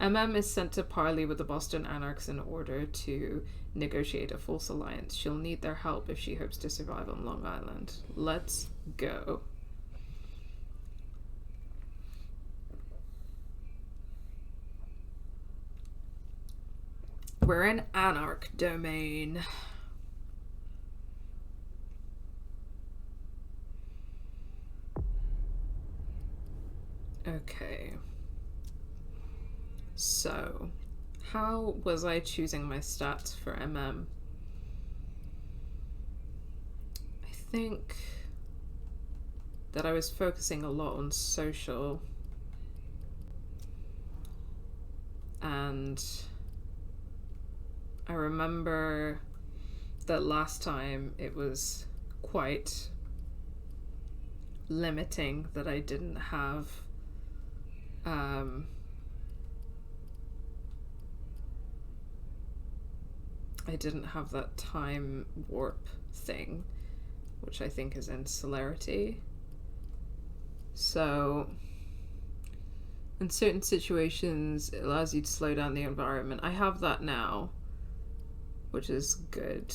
Emem is sent to parley with the Boston Anarchs in order to negotiate a false alliance. She'll need their help if she hopes to survive on Long Island. Let's go. We're in Anarch domain. Okay. So, how was I choosing my stats for MM? I think that I was focusing a lot on social. And I remember that last time it was quite limiting that I didn't have that time warp thing, which I think is in celerity. So in certain situations it allows you to slow down the environment. I have that now, which is good.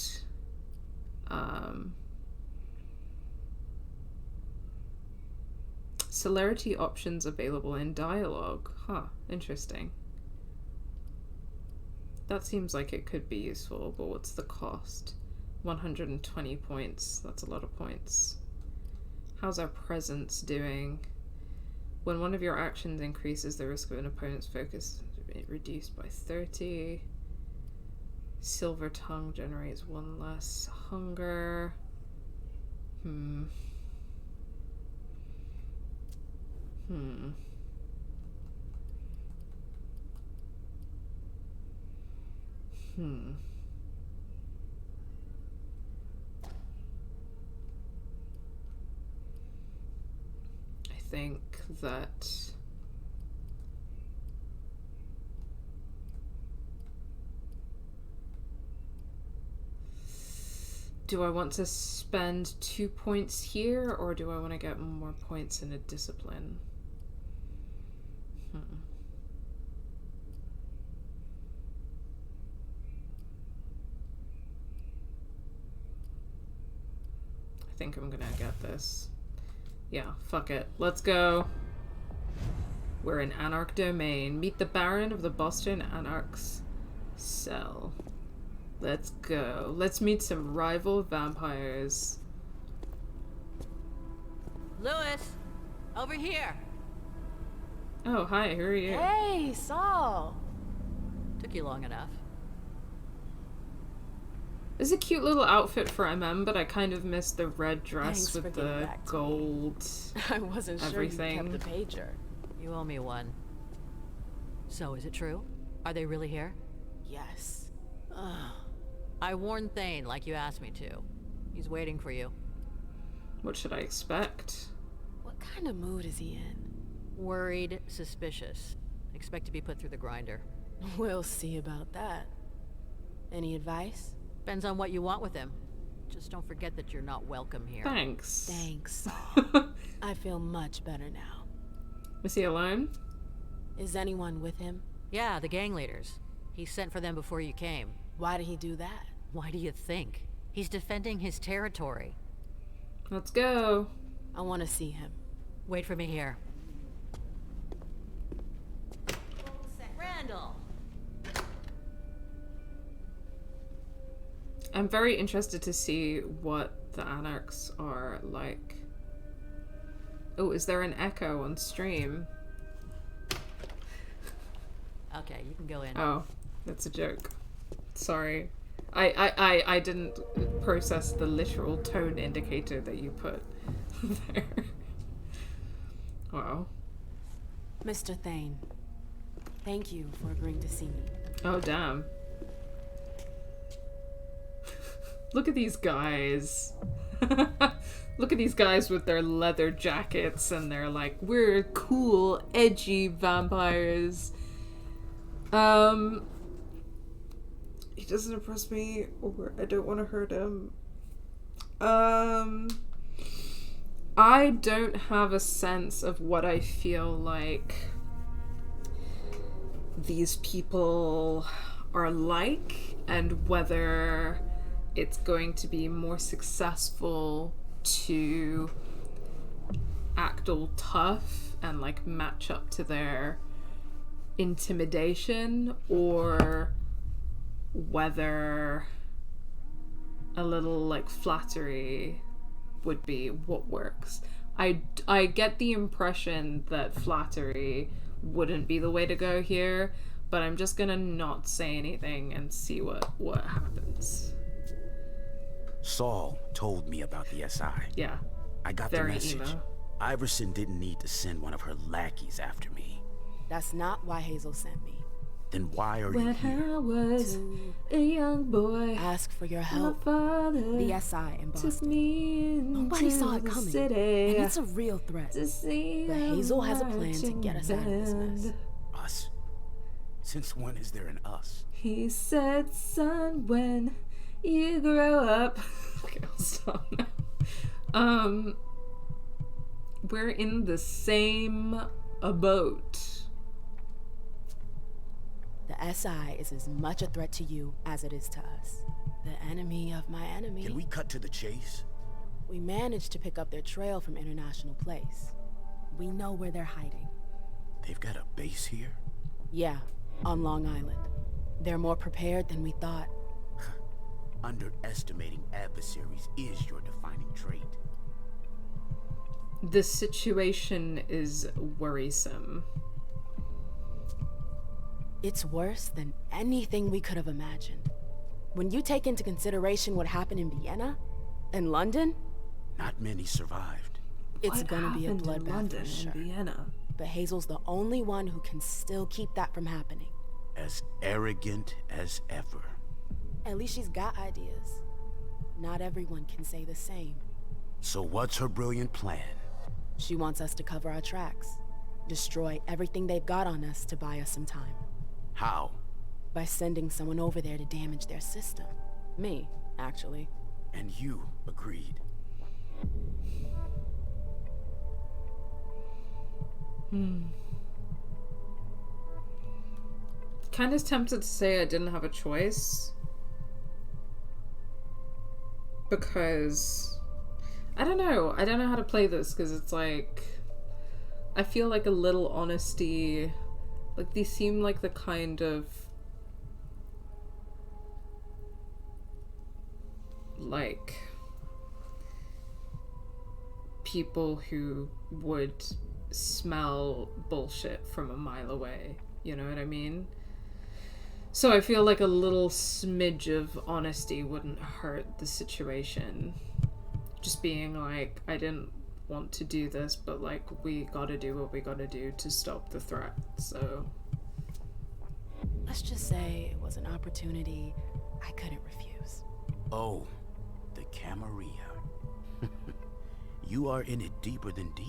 Celerity options available in dialogue. Huh, interesting. That seems like it could be useful, but what's the cost? 120 points. That's a lot of points. How's our presence doing? When one of your actions increases the risk of an opponent's focus, it reduced by 30. Silver tongue generates one less hunger. I think that do I want to spend 2 points here, or do I want to get more points in a discipline? I think I'm gonna get this. Yeah, fuck it. Let's go. We're in Anarch domain. Meet the Baron of the Boston Anarchs cell. Let's go. Let's meet some rival vampires. Lewis, over here. Oh, hi, who are you? Hey, Saul. Took you long enough. This is a cute little outfit for MM, but I kind of missed the red dress with the gold. I wasn't everything. Sure you kept the pager. You owe me one. So, is it true? Are they really here? Yes. I warned Thane like you asked me to. He's waiting for you. What should I expect? What kind of mood is he in? Worried, suspicious. Expect to be put through the grinder. We'll see about that. Any advice? Depends on what you want with him. Just don't forget that you're not welcome here. Thanks. Thanks, Saul. I feel much better now. Is he alone? Is anyone with him? Yeah, the gang leaders. He sent for them before you came. Why did he do that? Why do you think? He's defending his territory. Let's go. I want to see him. Wait for me here. Randall! I'm very interested to see what the Anarchs are like. Oh, is there an echo on stream? Okay, you can go in. Oh, that's a joke. Sorry. I didn't process the literal tone indicator that you put there. Wow. Mr. Thane, thank you for agreeing to see me. Oh, damn. Look at these guys. Look at these guys with their leather jackets and they're like, we're cool, edgy vampires. He doesn't impress me, or I don't want to hurt him. I don't have a sense of what I feel like these people are like, and whether it's going to be more successful to act all tough and like match up to their intimidation, or whether a little like flattery would be what works. I get the impression that flattery wouldn't be the way to go here, but I'm just gonna not say anything and see what happens. Saul told me about the SI. Yeah. I got Very the message. emo. Iverson didn't need to send one of her lackeys after me. That's not why Hazel sent me. Then why are you When here? I was a young boy, Ask for your my help. father The SI in took Boston. me Nobody into saw it the coming, city and it's a real threat. to see But a Hazel has a plan to marching get us out of this mess. band. Us? Since when is there an us? He said, son, when you grow up. Okay, I'll stop now. We're in the same boat. The SI is as much a threat to you as it is to us. The enemy of my enemy. Can we cut to the chase? We managed to pick up their trail from International Place. We know where they're hiding. They've got a base here? Yeah, on Long Island. They're more prepared than we thought. Underestimating adversaries is your defining trait. The situation is worrisome. It's worse than anything we could have imagined. When you take into consideration what happened in Vienna and London, Not many survived. it's What gonna be a happened in bloodbath London for sure. and Vienna? But Hazel's the only one who can still keep that from happening. As arrogant as ever. At least she's got ideas. Not everyone can say the same. So what's her brilliant plan? She wants us to cover our tracks. Destroy everything they've got on us to buy us some time. How? By sending someone over there to damage their system. Me, actually. And you agreed. Kind of tempted to say I didn't have a choice. Because I don't know how to play this, because it's like I feel like a little honesty, like these seem like the kind of like people who would smell bullshit from a mile away, you know what I mean? So I feel like a little smidge of honesty wouldn't hurt the situation. Just being like, I didn't want to do this, but like, we gotta do what we gotta do to stop the threat, so. Let's just say it was an opportunity I couldn't refuse. Oh, the Camarilla. You are in it deeper than deep.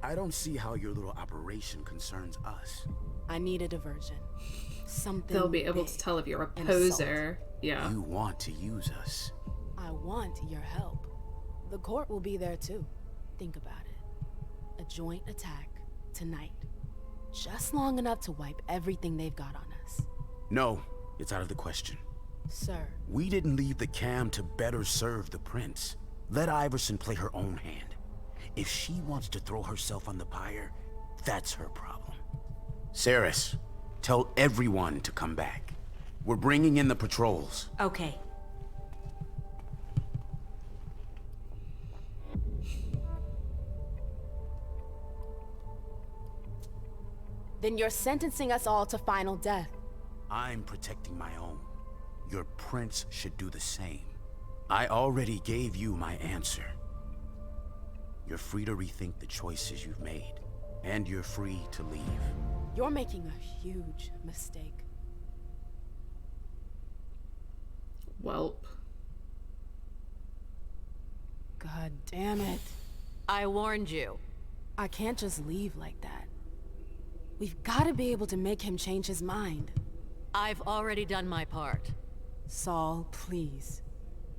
I don't see how your little operation concerns us. I need a diversion. Something They'll be able big to tell if you're a and poser. Yeah. You want to use us. I want your help. The court will be there too. Think about it. A joint attack tonight. Just long enough to wipe everything they've got on us. No, it's out of the question. Sir, We didn't leave the cam to better serve the prince. Let Iverson play her own hand. If she wants to throw herself on the pyre, that's her problem. Saris, tell everyone to come back. We're bringing in the patrols. Okay. then you're sentencing us all to final death. I'm protecting my own. Your prince should do the same. I already gave you my answer. You're free to rethink the choices you've made, and you're free to leave. You're making a huge mistake. Welp. God damn it. I warned you. I can't just leave like that. We've got to be able to make him change his mind. I've already done my part. Saul, please.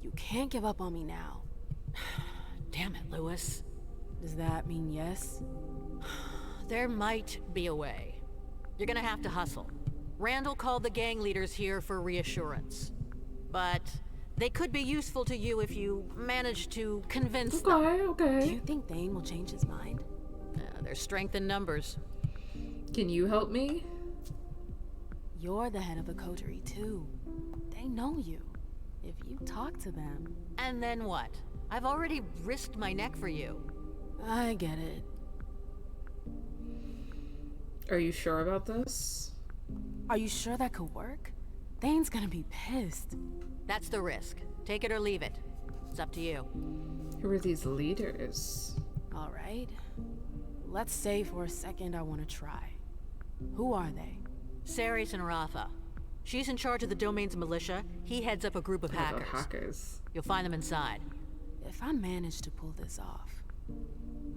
You can't give up on me now. Damn it, Lewis. Does that mean yes? There might be a way. You're gonna have to hustle. Randall called the gang leaders here for reassurance. But they could be useful to you if you manage to convince them. Okay. Do you think Thane will change his mind? There's strength in numbers. Can you help me? You're the head of the coterie, too. They know you. If you talk to them... And then what? I've already risked my neck for you. I get it. Are you sure about this? Are you sure that could work? Thane's gonna be pissed. That's the risk. Take it or leave it. It's up to you. Who are these leaders? All right. Let's say for a second I want to try. Who are they? Ceres and Rafa. She's in charge of the domain's militia. He heads up a group of Oh, the hackers. hackers. You'll find them inside. If I manage to pull this off,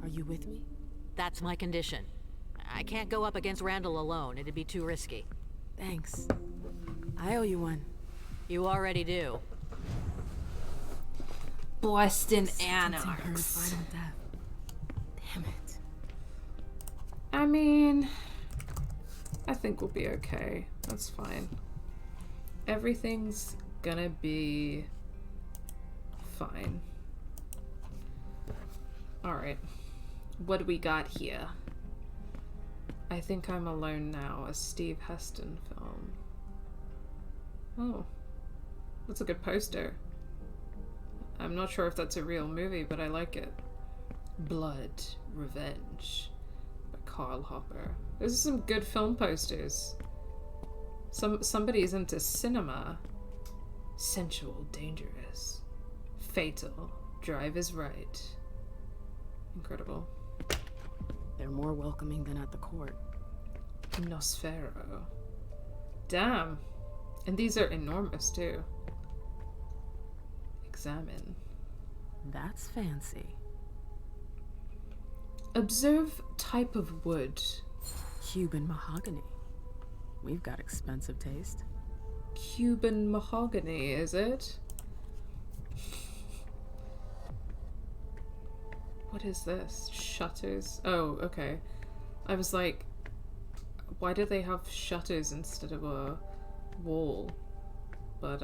are you with me? That's my condition. I can't go up against Randall alone. It'd be too risky. Thanks. I owe you one. You already do. Boston Sentencing her to Anarchs. final death. Damn it. I mean, I think we'll be okay. That's fine. Everything's gonna be fine. Alright. What do we got here? I Think I'm Alone Now, a Steve Heston film. Oh. That's a good poster. I'm not sure if that's a real movie, but I like it. Blood, Revenge by Carl Hopper. Those are some good film posters. Somebody's into cinema. Sensual, dangerous. Fatal. Drive is right. Incredible. They're more welcoming than at the court. Nosfero. Damn. And these are enormous too. Examine. That's fancy. Observe type of wood. Cuban mahogany. We've got expensive taste. Cuban mahogany, is it? What is this? Shutters? Oh, okay. I was like, why do they have shutters instead of a wall? But,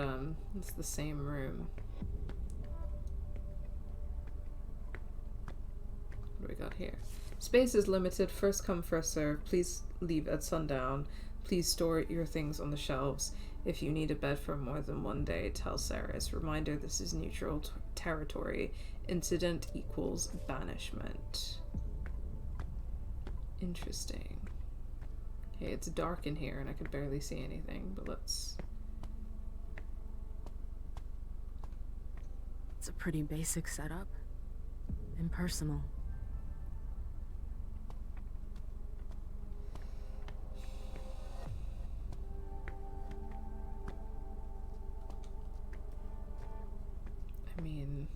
it's the same room. What do we got here? Space is limited. First come, first serve. Please leave at sundown. Please store your things on the shelves. If you need a bed for more than one day, tell Saris. Reminder, this is neutral territory. Incident equals banishment. Interesting. Okay, it's dark in here and I could barely see anything, but let's... It's a pretty basic setup. Impersonal. I mean,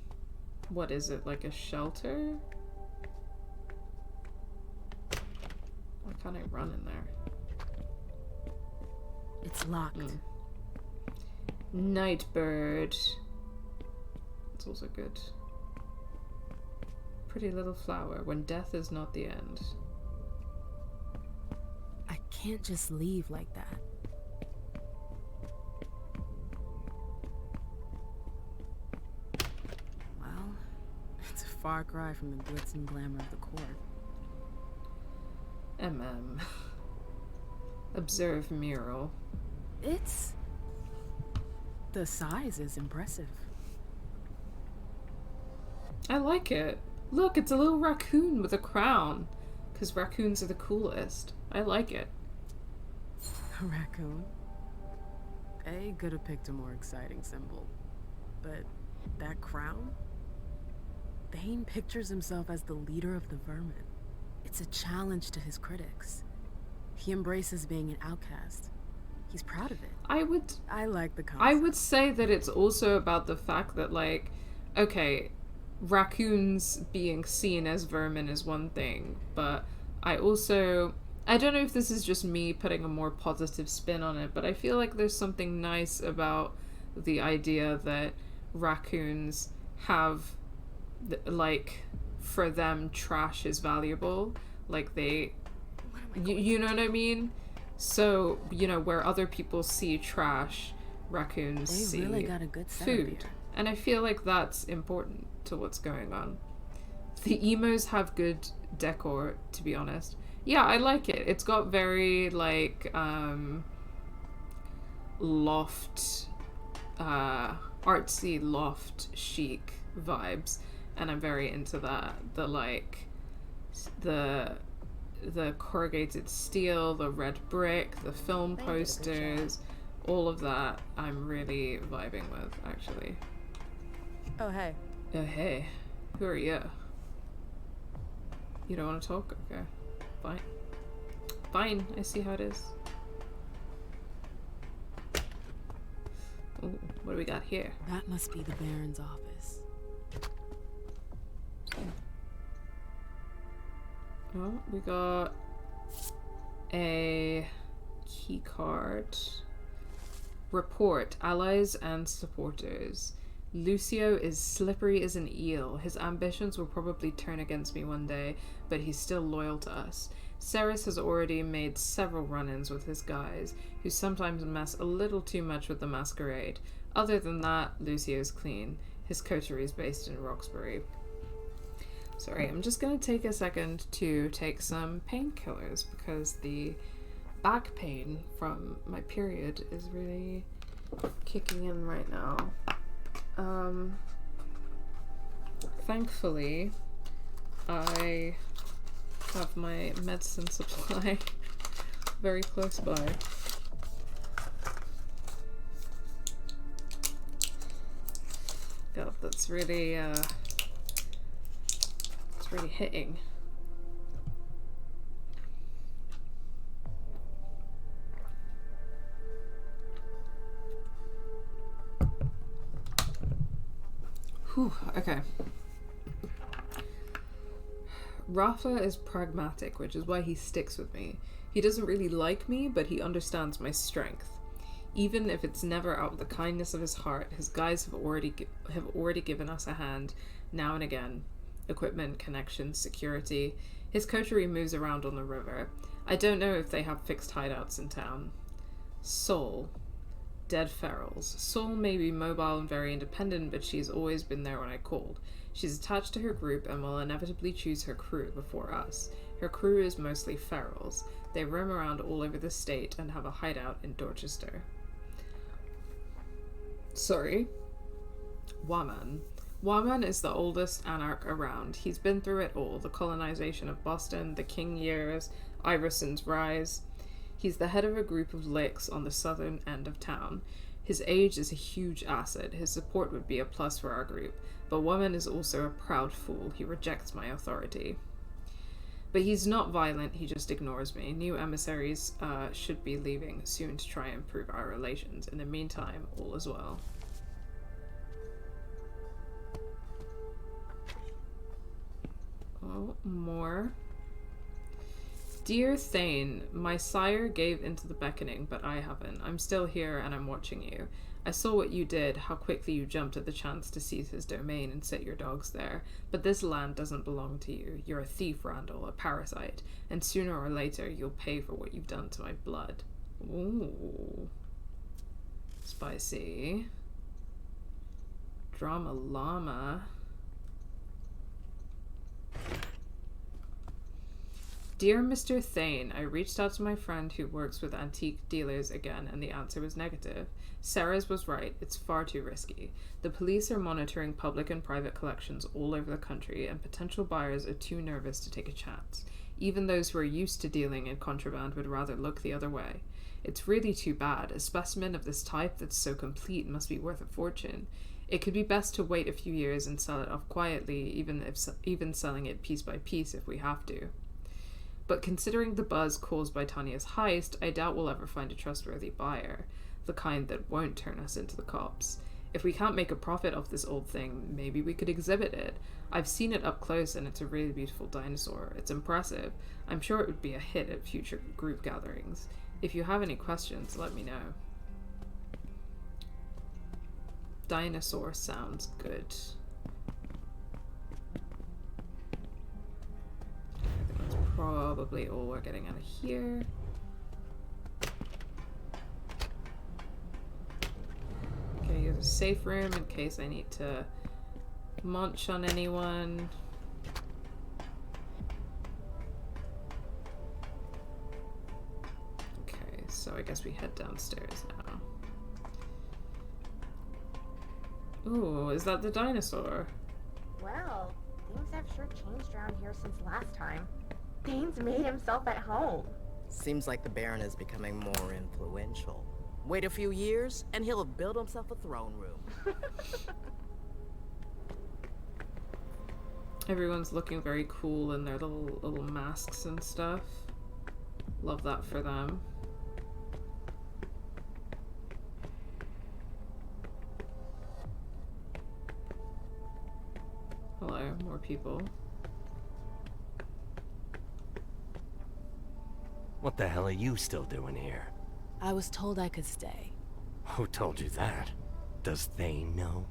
what is it, like a shelter? Why can't I run in there? It's locked. Nightbird. It's also good. Pretty little flower. When death is not the end. I can't just leave like that. Well, it's a far cry from the glitz and glamour of the court. Emem. Observe mural. It's... The size is impressive. I like it. Look, it's a little raccoon with a crown. Because raccoons are the coolest. I like it. A raccoon? They could have picked a more exciting symbol. But that crown? Thane pictures himself as the leader of the vermin. It's a challenge to his critics. He embraces being an outcast. He's proud of it. I like the concept. I would say that it's also about the fact that, like, okay, raccoons being seen as vermin is one thing, but I don't know if this is just me putting a more positive spin on it, but I feel like there's something nice about the idea that raccoons have, like, for them, trash is valuable. Like, you know what I mean? So, you know, where other people see trash, raccoons They see really got a good setup food. here. And I feel like that's important to what's going on. The emos have good decor, to be honest. Yeah, I like it. It's got very, like, loft, artsy loft chic vibes. And I'm very into that. The, like, the corrugated steel, the red brick, the film They did a good posters, all of that I'm really vibing with, actually. Oh, hey. Oh, hey. Who are you? You don't want to talk? Okay. Fine. Fine. I see how it is. Ooh, what do we got here? That must be the Baron's office. Oh, we got a key card. Report. Allies and supporters. Lucio is slippery as an eel. His ambitions will probably turn against me one day, but he's still loyal to us. Ceres has already made several run-ins with his guys, who sometimes mess a little too much with the Masquerade. Other than that, Lucio's clean. His coterie is based in Roxbury. Sorry, I'm just gonna take a second to take some painkillers because the back pain from my period is really kicking in right now. Thankfully, I have my medicine supply very close by. God, that's really, it's really hitting. Whew, okay. Rafa is pragmatic, which is why he sticks with me. He doesn't really like me, but he understands my strength. Even if it's never out of the kindness of his heart, his guys have already given us a hand now and again. Equipment, connections, security. His coterie moves around on the river. I don't know if they have fixed hideouts in town. Soul. Dead ferals. Soul may be mobile and very independent, but she's always been there when I called. She's attached to her group and will inevitably choose her crew before us. Her crew is mostly ferals. They roam around all over the state and have a hideout in Dorchester. Sorry. Waman. Waman is the oldest Anarch around. He's been through it all. The colonization of Boston, the King years, Iverson's rise. He's the head of a group of licks on the southern end of town. His age is a huge asset. His support would be a plus for our group. But Woman is also a proud fool. He rejects my authority. But he's not violent, he just ignores me. New emissaries should be leaving soon to try and improve our relations. In the meantime, all is well. Oh, more. Dear Thane, my sire gave into the beckoning, but I haven't. I'm still here and I'm watching you. I saw what you did, how quickly you jumped at the chance to seize his domain and set your dogs there. But this land doesn't belong to you. You're a thief, Randall, a parasite. And sooner or later, you'll pay for what you've done to my blood. Ooh. Spicy. Drama llama. Dear Mr. Thane, I reached out to my friend who works with antique dealers again, and the answer was negative. Sarah's was right. It's far too risky. The police are monitoring public and private collections all over the country, and potential buyers are too nervous to take a chance. Even those who are used to dealing in contraband would rather look the other way. It's really too bad. A specimen of this type that's so complete must be worth a fortune. It could be best to wait a few years and sell it off quietly, even selling it piece by piece if we have to. But considering the buzz caused by Tanya's heist, I doubt we'll ever find a trustworthy buyer, the kind that won't turn us into the cops. If we can't make a profit off this old thing, maybe we could exhibit it. I've seen it up close and it's a really beautiful dinosaur. It's impressive. I'm sure it would be a hit at future group gatherings. If you have any questions, let me know. Dinosaur sounds good. Probably all we're getting out of here. a safe room in case I need to munch on anyone. Okay, so I guess we head downstairs now. Ooh, is that the dinosaur? Well, things have sure changed around here since last time. Dane's made himself at home. Seems like the Baron is becoming more influential. Wait a few years, and he'll have built himself a throne room. Everyone's looking very cool in their little masks and stuff. Love that for them. Hello, more people. What the hell are you still doing here? I was told I could stay. Who told you that? Does Thane know?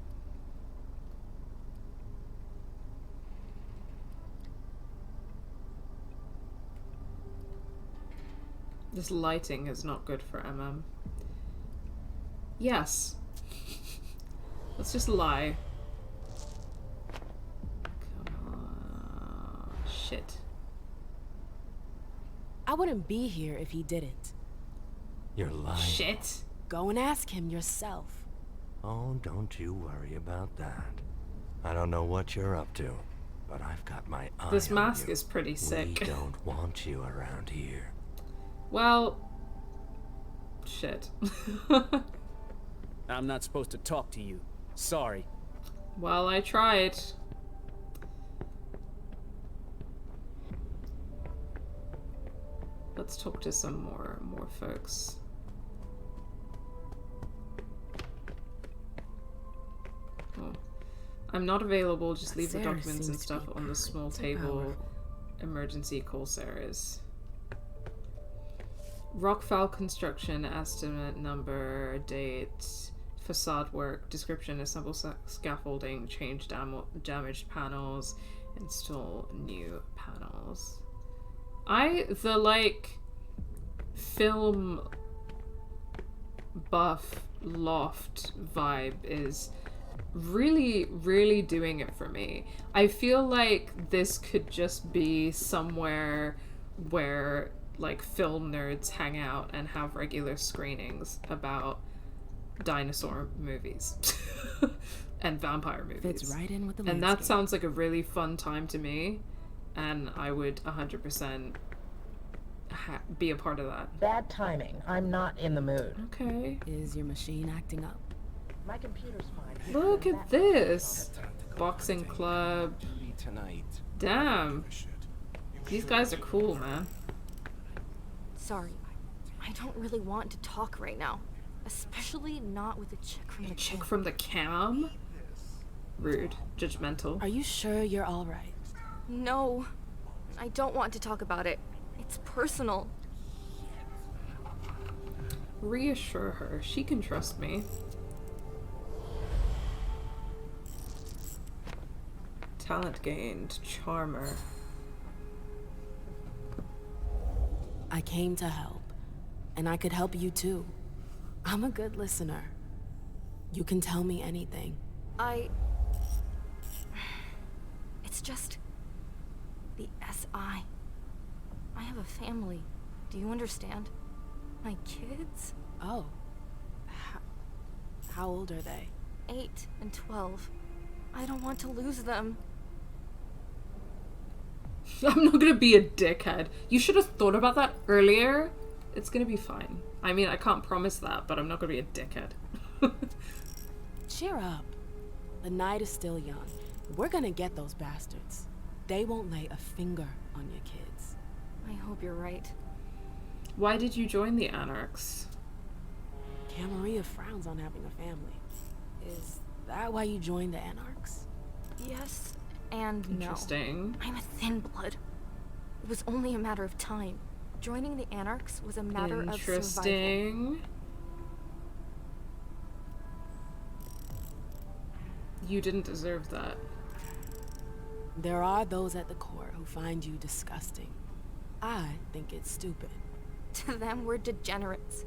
This lighting is not good for Emem. Yes. Let's just lie. Come on. Shit. I wouldn't be here if he didn't. You're lying. Shit. Go and ask him yourself. Oh, don't you worry about that. I don't know what you're up to, but I've got my eye This on mask you. is pretty sick. We don't want you around here. Well, shit. I'm not supposed to talk to you. Sorry. Well, I tried. Let's talk to some more folks. Oh. I'm not available. Just leave the Sara documents and seems to stuff be on the small pretty table. powerful. Emergency call Sarah's. Rockfall construction, estimate, number, date, facade work, description, assemble scaffolding, change damaged panels, install new panels. The like film buff loft vibe is really, really doing it for me. I feel like this could just be somewhere where like film nerds hang out and have regular screenings about dinosaur movies and vampire movies. Fits right in with the And that landscape. sounds like a really fun time to me, and I would 100% be a part of that. Bad timing. I'm not in the mood. Okay. Is your machine acting up? My computer's fine. Look at this! Boxing club. Tonight. Damn. These guys are cool, man. Sorry, I don't really want to talk right now. Especially not with a chick from the Chick camp. from the cam? Rude. Judgmental. Are you sure you're alright? No, I don't want to talk about it. It's personal. Reassure her. She can trust me. Talent gained. Charmer. I came to help, and I could help you too. I'm a good listener. You can tell me anything. It's just... the SI. I have a family. Do you understand? My kids? Oh. How old are they? 8 and 12. I don't want to lose them. I'm not gonna be a dickhead. You should have thought about that earlier. It's gonna be fine. I mean, I can't promise that, but I'm not gonna be a dickhead. Cheer up. The night is still young. We're gonna get those bastards. They won't lay a finger on your kids. I hope you're right. Why did you join the Anarchs? Camarilla frowns on having a family. Is that why you joined the Anarchs? Yes and no. Interesting. I'm a thin blood. It was only a matter of time. Joining the Anarchs was a matter of survival. Interesting. You didn't deserve that. There are those at the court who find you disgusting. I think it's stupid. To them, we're degenerates.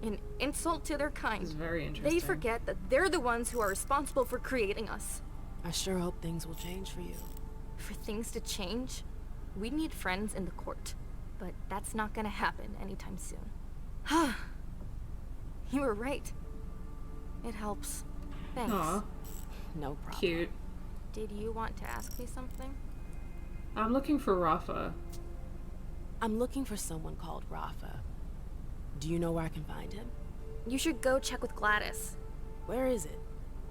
An insult to their kind. It's very interesting. They forget that they're the ones who are responsible for creating us. I sure hope things will change for you. For things to change, we need friends in the court. But that's not gonna happen anytime soon. You were right. It helps. Thanks. Aw, No problem. cute. Did you want to ask me something? I'm looking for Rafa. I'm looking for someone called Rafa. Do you know where I can find him? You should go check with Gladys. Where is it?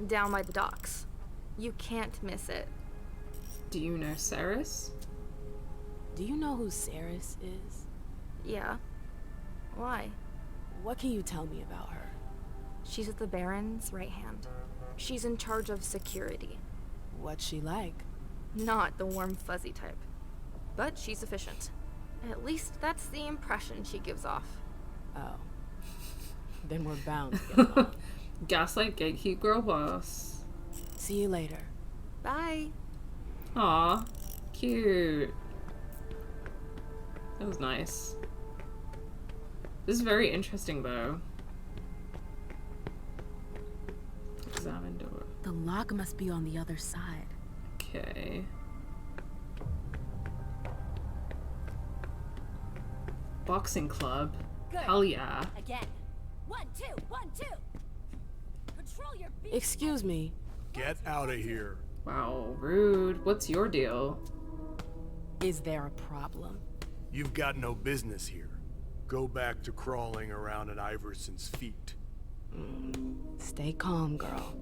Down by the docks. You can't miss it. Do you know Saris? Do you know who Saris is? Yeah. Why? What can you tell me about her? She's the Baron's right hand. She's in charge of security. What's she like? Not the warm, fuzzy type. But she's efficient. At least that's the impression she gives off. Oh. Then we're bound to get along. Gaslight gatekeep girl boss. See you later. Bye. Aw, cute. That was nice. This is very interesting though. Examine door. The lock must be on the other side. Okay. Boxing club. Good. Hell yeah. Again. 1, 2, 1, 2. Control your beat. Excuse me. Get out of here. Wow, rude. What's your deal? Is there a problem? You've got no business here. Go back to crawling around at Iverson's feet. Stay calm, girl.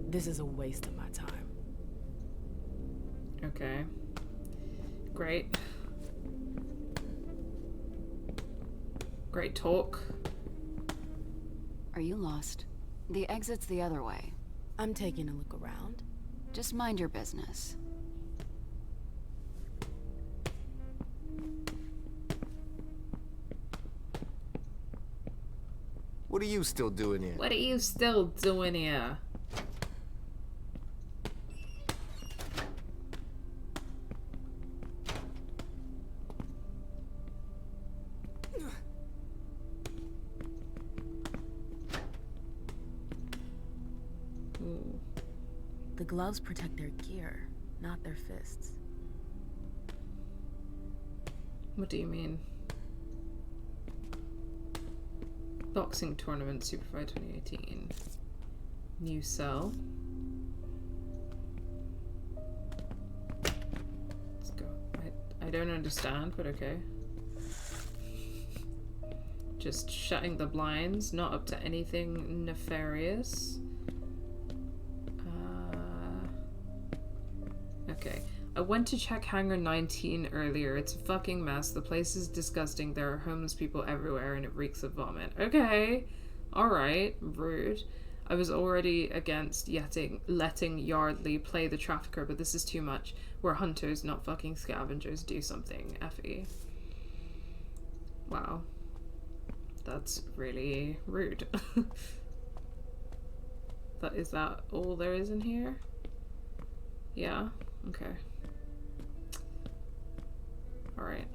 This is a waste of my time. Okay. Great. Great talk. Are you lost? The exit's the other way. I'm taking a look around. Just mind your business. What are you still doing here? What are you still doing here? Ooh. The gloves protect their gear, not their fists. What do you mean? Boxing tournament Superfight 2018. New cell. Let's go. I don't understand, but okay. Just shutting the blinds, not up to anything nefarious. Okay. I went to check Hangar 19 earlier. It's a fucking mess. The place is disgusting. There are homeless people everywhere and it reeks of vomit. Okay. Alright. Rude. I was already against letting Yardley play the trafficker, but this is too much. We're hunters, not fucking scavengers. Do something. Effie. Wow. That's really rude. Is that all there is in here? Yeah? Okay. Alright.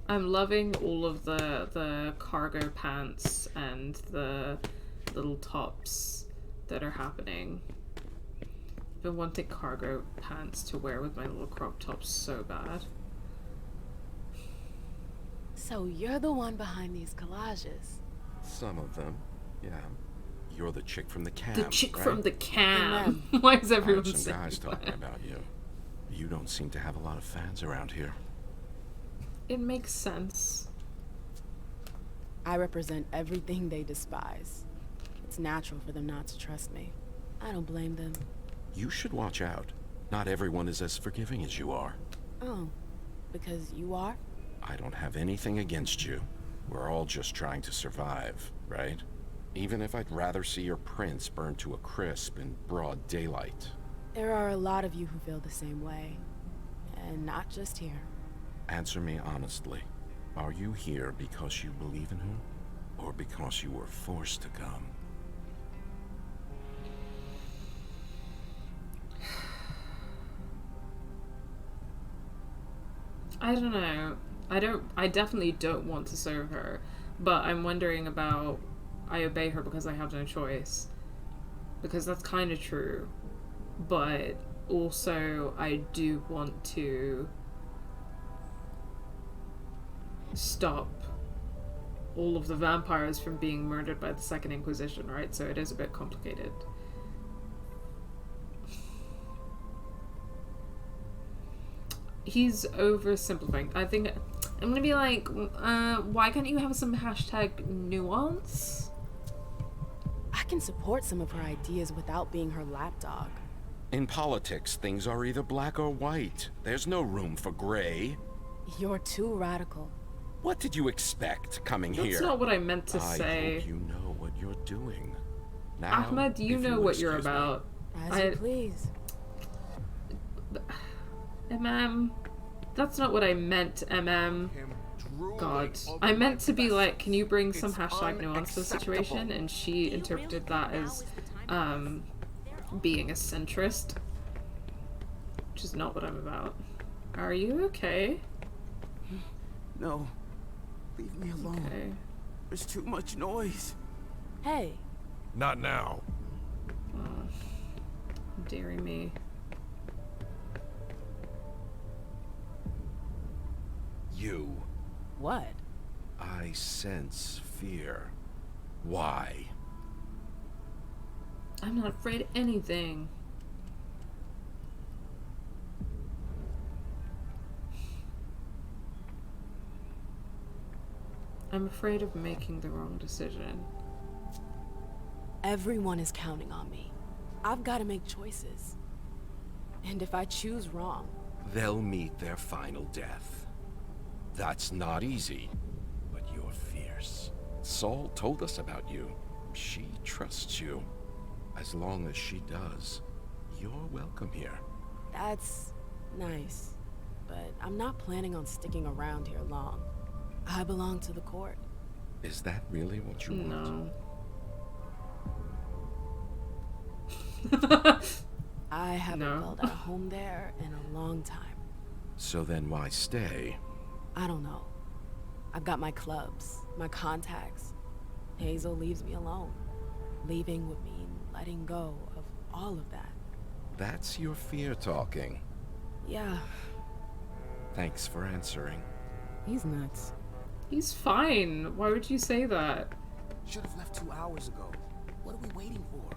I'm loving all of the cargo pants and the little tops that are happening. I've been wanting cargo pants to wear with my little crop tops so bad. So you're the one behind these collages. Some of them, yeah. You're the chick from the cam, The chick right? from the cam. Why is everyone I heard some saying guys that? talking about you. You don't seem to have a lot of fans around here. It makes sense. I represent everything they despise. It's natural for them not to trust me. I don't blame them. You should watch out. Not everyone is as forgiving as you are. Oh, because you are? I don't have anything against you. We're all just trying to survive, right? Even if I'd rather see your prince burned to a crisp in broad daylight. There are a lot of you who feel the same way. And not just here. Answer me honestly. Are you here because you believe in him? Or because you were forced to come? I don't know. I definitely don't want to serve her, but I'm wondering about I obey her because I have no choice. Because that's kind of true. But also I do want to stop all of the vampires from being murdered by the Second Inquisition, right? So it is a bit complicated. He's oversimplifying. I think I'm gonna be like, why can't you have some hashtag nuance? I can support some of her ideas without being her lapdog. In politics, things are either black or white. There's no room for gray. You're too radical. What did you expect coming here? That's not what I meant to say. I hope you know what you're doing. Now, Ahmed, you know what you're about. As you please. Emem, that's not what I meant, Emem. God. I meant to be like, can you bring some hashtag nuance to the situation? And she interpreted that as being a centrist, which is not what I'm about. Are you okay? No. Leave me alone. Okay. There's too much noise. Hey. Not now. Oh, dearie me. You. What? I sense fear. Why? I'm not afraid of anything. I'm afraid of making the wrong decision. Everyone is counting on me. I've got to make choices. And if I choose wrong... They'll meet their final death. That's not easy, but you're fierce. Saul told us about you. She trusts you. As long as she does, you're welcome here. That's nice. But I'm not planning on sticking around here long. I belong to the court. Is that really what you want? No. I haven't felt at home there in a long time. So then why stay? I don't know. I've got my clubs, my contacts. Hazel leaves me alone. Leaving would mean letting go of all of that. That's your fear talking. Yeah. Thanks for answering. He's nuts. He's fine. Why would you say that? Should have left 2 hours ago. What are we waiting for?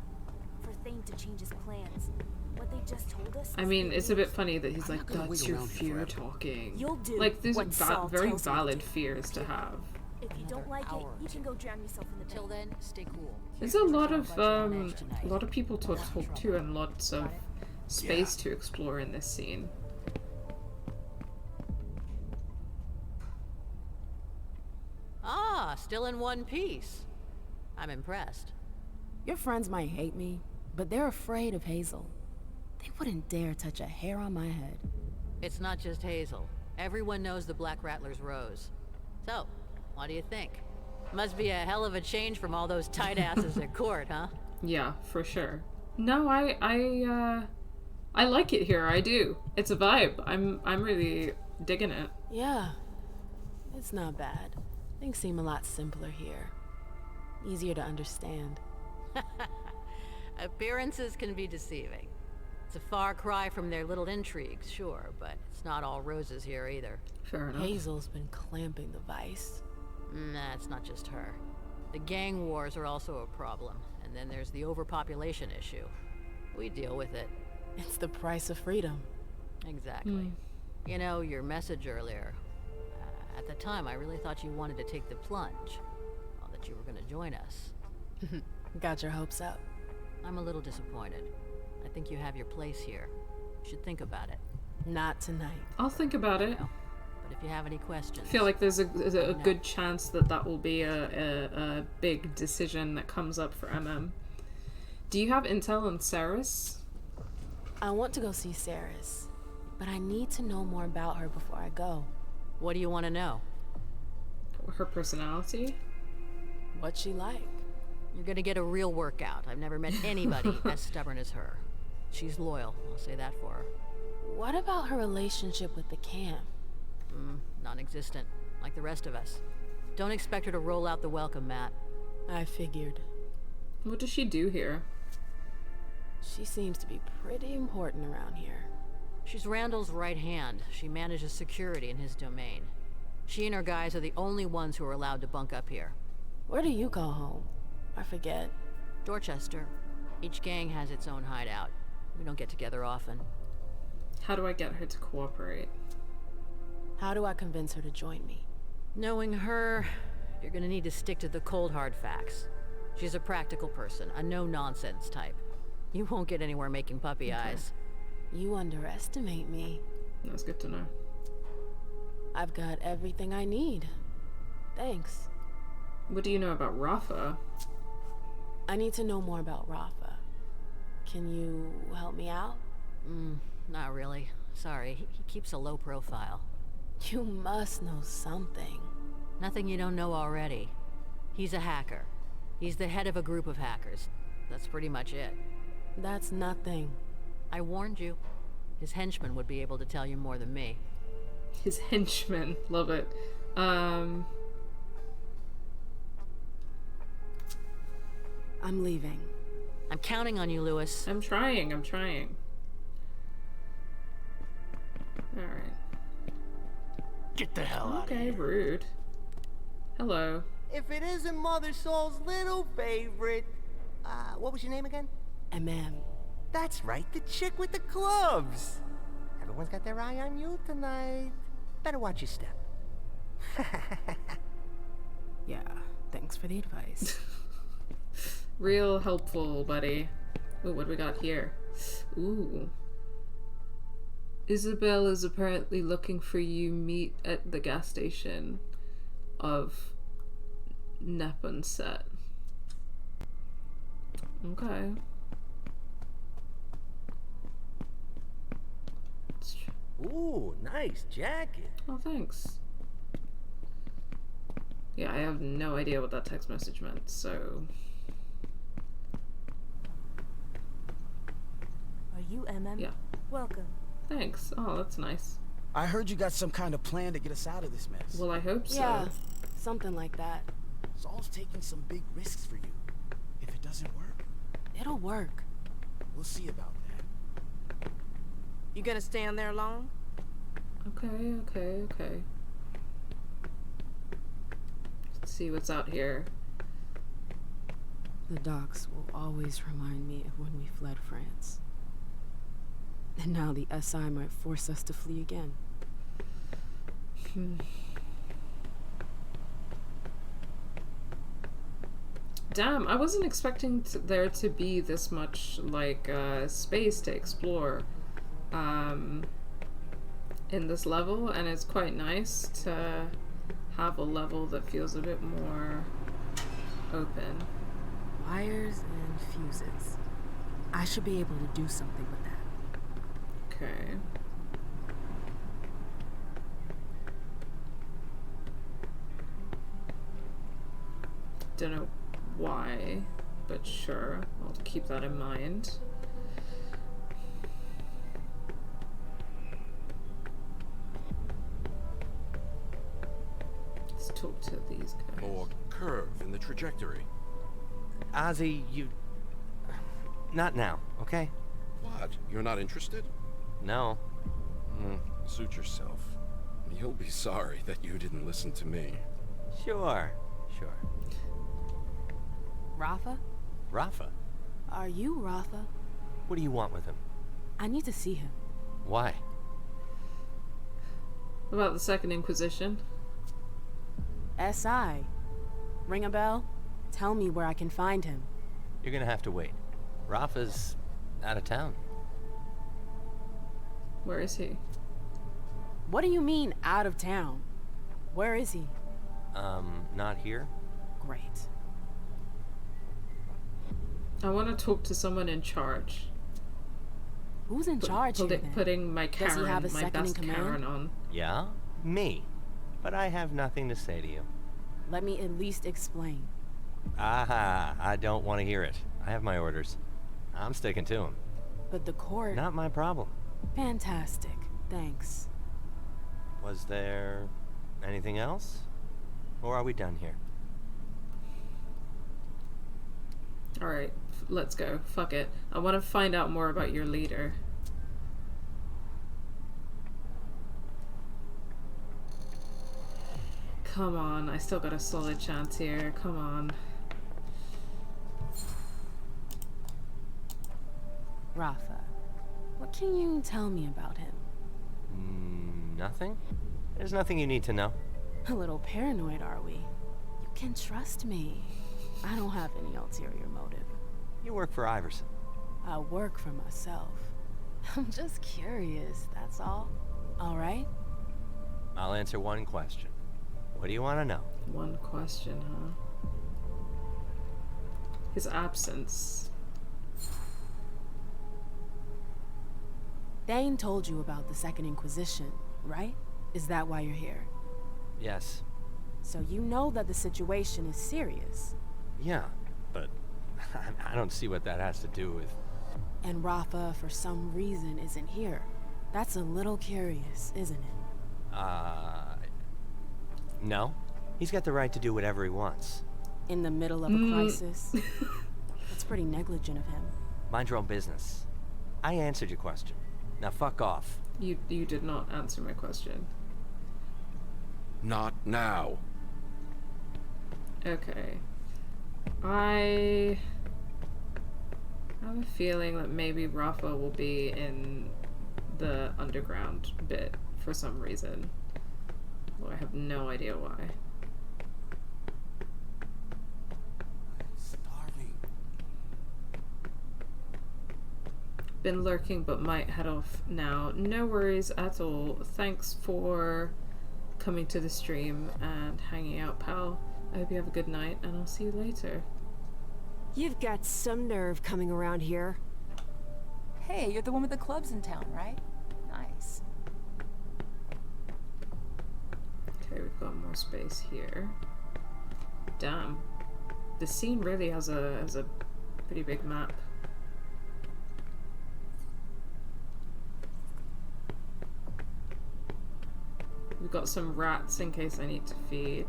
For Thane to change his plans. What they just told us. I mean, it's a bit funny that he's like, that's your fear talking. You'll do like, these are what Saul very tells you to valid do. fears to have. If you don't like it, you can go drown yourself in the Till then, stay cool. There's a lot of people to talk to and lots of space to explore in this scene. Ah, still in one piece. I'm impressed. Your friends might hate me, but they're afraid of Hazel. They wouldn't dare touch a hair on my head. It's not just Hazel. Everyone knows the Black Rattler's Rose. So, what do you think? Must be a hell of a change from all those tight asses at court, huh? Yeah, for sure. No, I like it here. I do. It's a vibe. I'm really digging it. Yeah, it's not bad. Things seem a lot simpler here. Easier to understand. Appearances can be deceiving. It's a far cry from their little intrigues, sure, but it's not all roses here either. Fair enough. Hazel's been clamping the vice. Nah, it's not just her. The gang wars are also a problem, and then there's the overpopulation issue. We deal with it. It's the price of freedom. Exactly. You know, your message earlier. At the time, I really thought you wanted to take the plunge. Well, that you were going to join us. Got your hopes up. I'm a little disappointed. I think you have your place here. You should think about it. Not tonight. I'll think about it. But if you have any questions... I feel like there's a good chance that will be a big decision that comes up for Emem. Do you have intel on Saris? I want to go see Saris, but I need to know more about her before I go. What do you want to know? Her personality? What's she like? You're gonna get a real workout. I've never met anybody as stubborn as her. She's loyal, I'll say that for her. What about her relationship with the camp? Non-existent, like the rest of us. Don't expect her to roll out the welcome mat. I figured. What does she do here? She seems to be pretty important around here. She's Randall's right hand. She manages security in his domain. She and her guys are the only ones who are allowed to bunk up here. Where do you call home? I forget. Dorchester. Each gang has its own hideout. We don't get together often. How do I get her to cooperate? How do I convince her to join me? Knowing her, you're gonna need to stick to the cold hard facts. She's a practical person, a no-nonsense type. You won't get anywhere making puppy eyes. You underestimate me. That's good to know. I've got everything I need. Thanks. What do you know about Rafa? I need to know more about Rafa. Can you help me out? Not really. Sorry, he keeps a low profile. You must know something. Nothing you don't know already. He's a hacker. He's the head of a group of hackers. That's pretty much it. That's nothing. I warned you. His henchmen would be able to tell you more than me. His henchmen. Love it. I'm leaving. I'm counting on you, Lewis. I'm trying. Alright. Get the hell out of here. Okay, rude. Hello. If it isn't Mother Soul's little favorite, what was your name again? Emem. That's right, the chick with the gloves. Everyone's got their eye on you tonight. Better watch your step. Yeah, thanks for the advice. Real helpful, buddy. Ooh, what do we got here? Ooh. Isabel is apparently looking for you. Meet at the gas station of Neponset. Okay. Ooh, nice jacket. Oh, thanks. Yeah, I have no idea what that text message meant, so... Are you Emem? Yeah. Welcome. Thanks. Oh, that's nice. I heard you got some kind of plan to get us out of this mess. Well, I hope so. Yeah, something like that. Saul's taking some big risks for you. If it doesn't work... It'll work. We'll see about that. You gonna stand there long? Okay. Let's see what's out here. The docks will always remind me of when we fled France. And now the SI might force us to flee again. Damn, I wasn't expecting there to be this much, like, space to explore in this level, and it's quite nice to have a level that feels a bit more open. Wires and fuses. I should be able to do something with that. Okay. Don't know why, but sure, I'll keep that in mind. Let's talk to these guys. Or curve in the trajectory. Ozzy, you... Not now, okay? What? You're not interested? No. Suit yourself. You'll be sorry that you didn't listen to me. Sure. Rafa? Rafa? Are you Rafa? What do you want with him? I need to see him. Why? About the Second Inquisition? SI. Ring a bell? Tell me where I can find him. You're gonna have to wait. Rafa's out of town. Where is he? What do you mean, out of town? Where is he? Not here? Great. I want to talk to someone in charge. Who's in charge here, then? Putting my Karen, Does he have a my second best in command? Karen on. Yeah? Me. But I have nothing to say to you. Let me at least explain. Aha, I don't want to hear it. I have my orders. I'm sticking to them. But the court... Not my problem. Fantastic. Thanks. Was there anything else? Or are we done here? Alright, let's go. Fuck it. I want to find out more about your leader. Come on, I still got a solid chance here. Come on. Rafa, what can you tell me about him? Nothing? There's nothing you need to know. A little paranoid, are we? You can trust me. I don't have any ulterior motive. You work for Iverson. I work for myself. I'm just curious, that's all. All right? I'll answer one question. What do you want to know? One question, huh? His absence. Dane told you about the Second Inquisition, right? Is that why you're here? Yes. So you know that the situation is serious. Yeah, but I don't see what that has to do with... And Rafa, for some reason, isn't here. That's a little curious, isn't it? No. He's got the right to do whatever he wants. In the middle of a crisis? That's pretty negligent of him. Mind your own business. I answered your question. Now fuck off. You did not answer my question. Not now. Okay. I have a feeling that maybe Rafa will be in the underground bit for some reason. Well, I have no idea why. I'm starving. Been lurking but might head off now. No worries at all. Thanks for coming to the stream and hanging out, pal. I hope you have a good night, and I'll see you later. You've got some nerve coming around here. Hey, you're the one with the clubs in town, right? Nice. Okay, we've got more space here. Damn. The scene really has a pretty big map. We've got some rats in case I need to feed.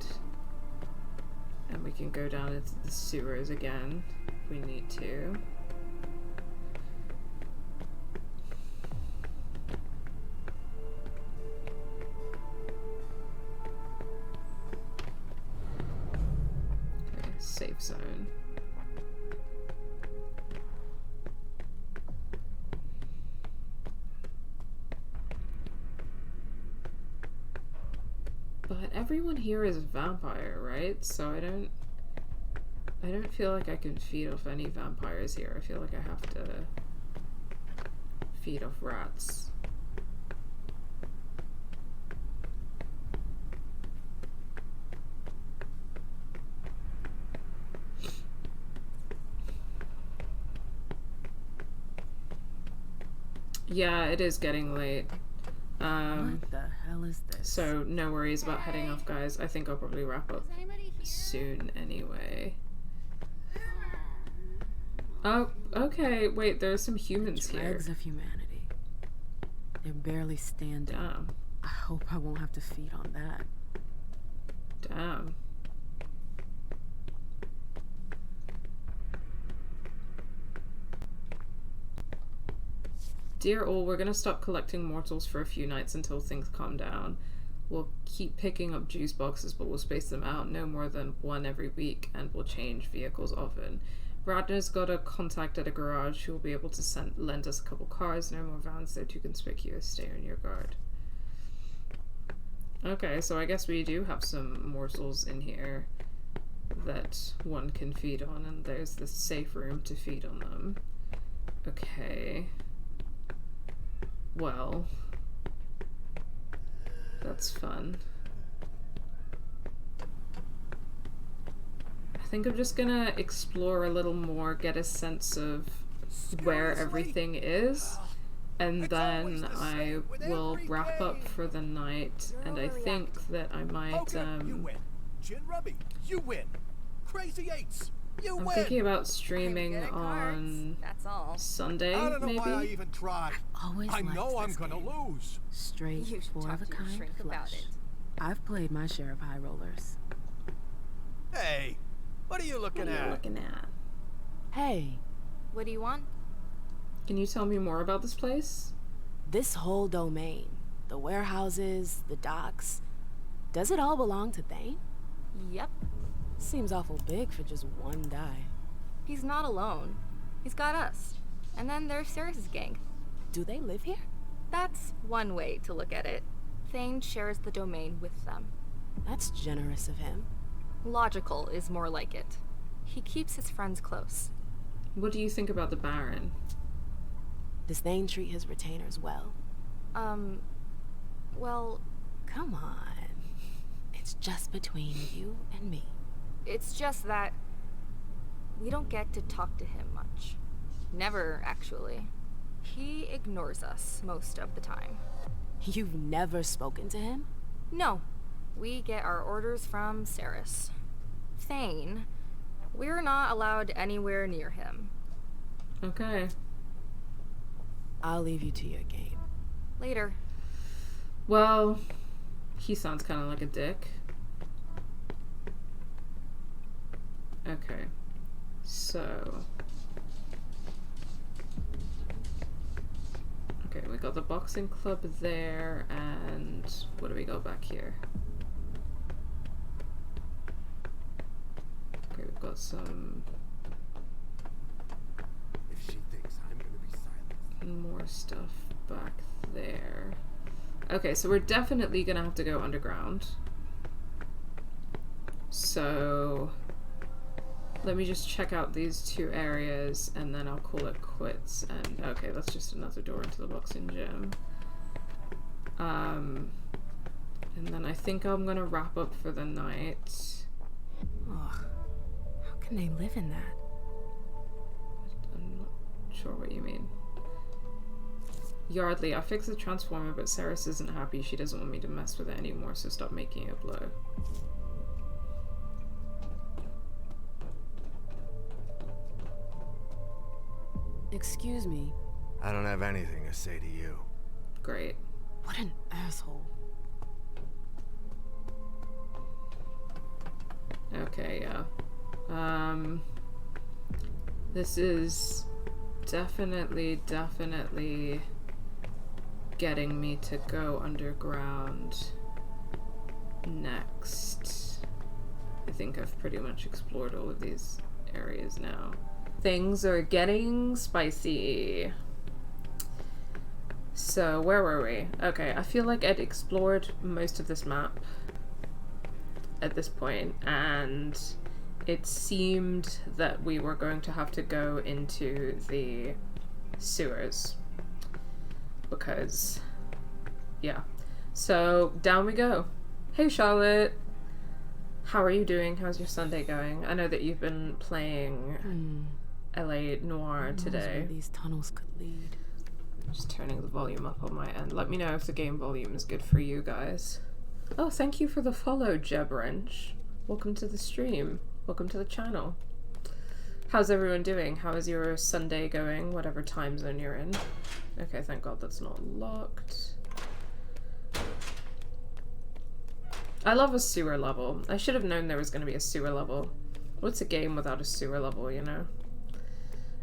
And we can go down into the sewers again if we need to. Okay, safe zone. But everyone here is a vampire, right? So I don't feel like I can feed off any vampires here. I feel like I have to feed off rats. Yeah, it is getting late. What the hell is this? So no worries about heading off, guys. I think I'll probably wrap up soon anyway. Oh, okay. Wait, there's some humans here. Dregs of humanity. They're barely standing. Damn. I hope I won't have to feed on that. Damn. Dear all, we're gonna stop collecting mortals for a few nights until things calm down. We'll keep picking up juice boxes, but we'll space them out no more than one every week, and we'll change vehicles often. Radner's got a contact at a garage who will be able to lend us a couple cars. No more vans, they're too conspicuous. Stay on your guard. Okay, so I guess we do have some morsels in here that one can feed on, and there's this safe room to feed on them. Okay. Well, that's fun. I think I'm just gonna explore a little more, get a sense of where everything is, and then I will wrap up for the night, and I think that I might, You win. Gin Rubby, you win. Crazy Eights, You I'm win. thinking about streaming I'm good at cards, on that's all. Sunday, I don't know maybe? why I even tried. Always I liked know I'm this gonna game. lose. Straight, You should talk to your four-of-a-kind shrink about flesh. it. I've played my share of high rollers. Hey, what are you looking at? Hey, What do you want? Can you tell me more about this place? this whole domain, the warehouses, the docks, does it all belong to Thane? Yep. Seems awful big for just one guy. He's not alone. He's got us. And then there's Sarah's gang. Do they live here? That's one way to look at it. Thane shares the domain with them. That's generous of him. Logical is more like it. He keeps his friends close. What do you think about the Baron? Does Thane treat his retainers well? Well, Come on. It's just between you and me. it's just that we don't get to talk to him much. Never, actually. He ignores us most of the time. You've never spoken to him? No, we get our orders from Saris. Thane, we're not allowed anywhere near him. Okay. I'll leave you to your game. Later. Well, he sounds kind of like a dick. Okay. So... Okay, we got the boxing club there, and what do we got back here? Okay, we've got some If she thinks I'm gonna be silent. more stuff back there. Okay, so we're definitely gonna have to go underground. So let me just check out these two areas and then I'll call it quits. And okay, that's just another door into the boxing gym. And then I think I'm gonna wrap up for the night. Ugh. How can they live in that? I'm not sure what you mean. Yardley, I fixed the transformer, but Saris isn't happy. She doesn't want me to mess with it anymore, so stop making it blow. Excuse me. I don't have anything to say to you. Great. What an asshole. Okay, yeah. This is definitely getting me to go underground next. I think I've pretty much explored all of these areas now. Things are getting spicy. So, where were we? Okay, I feel like I'd explored most of this map at this point, and it seemed that we were going to have to go into the sewers. Because, yeah. So, down we go. Hey, Charlotte! How are you doing? How's your Sunday going? I know that you've been playing LA Noire today. Where these tunnels could lead. Just turning the volume up on my end. Let me know if the game volume is good for you guys. Oh, thank you for the follow, Jebwrench. Welcome to the stream. Welcome to the channel. How's everyone doing? How is your Sunday going? Whatever time zone you're in. Okay, thank God that's not locked. I love a sewer level. I should have known there was going to be a sewer level. What's a game without a sewer level, you know?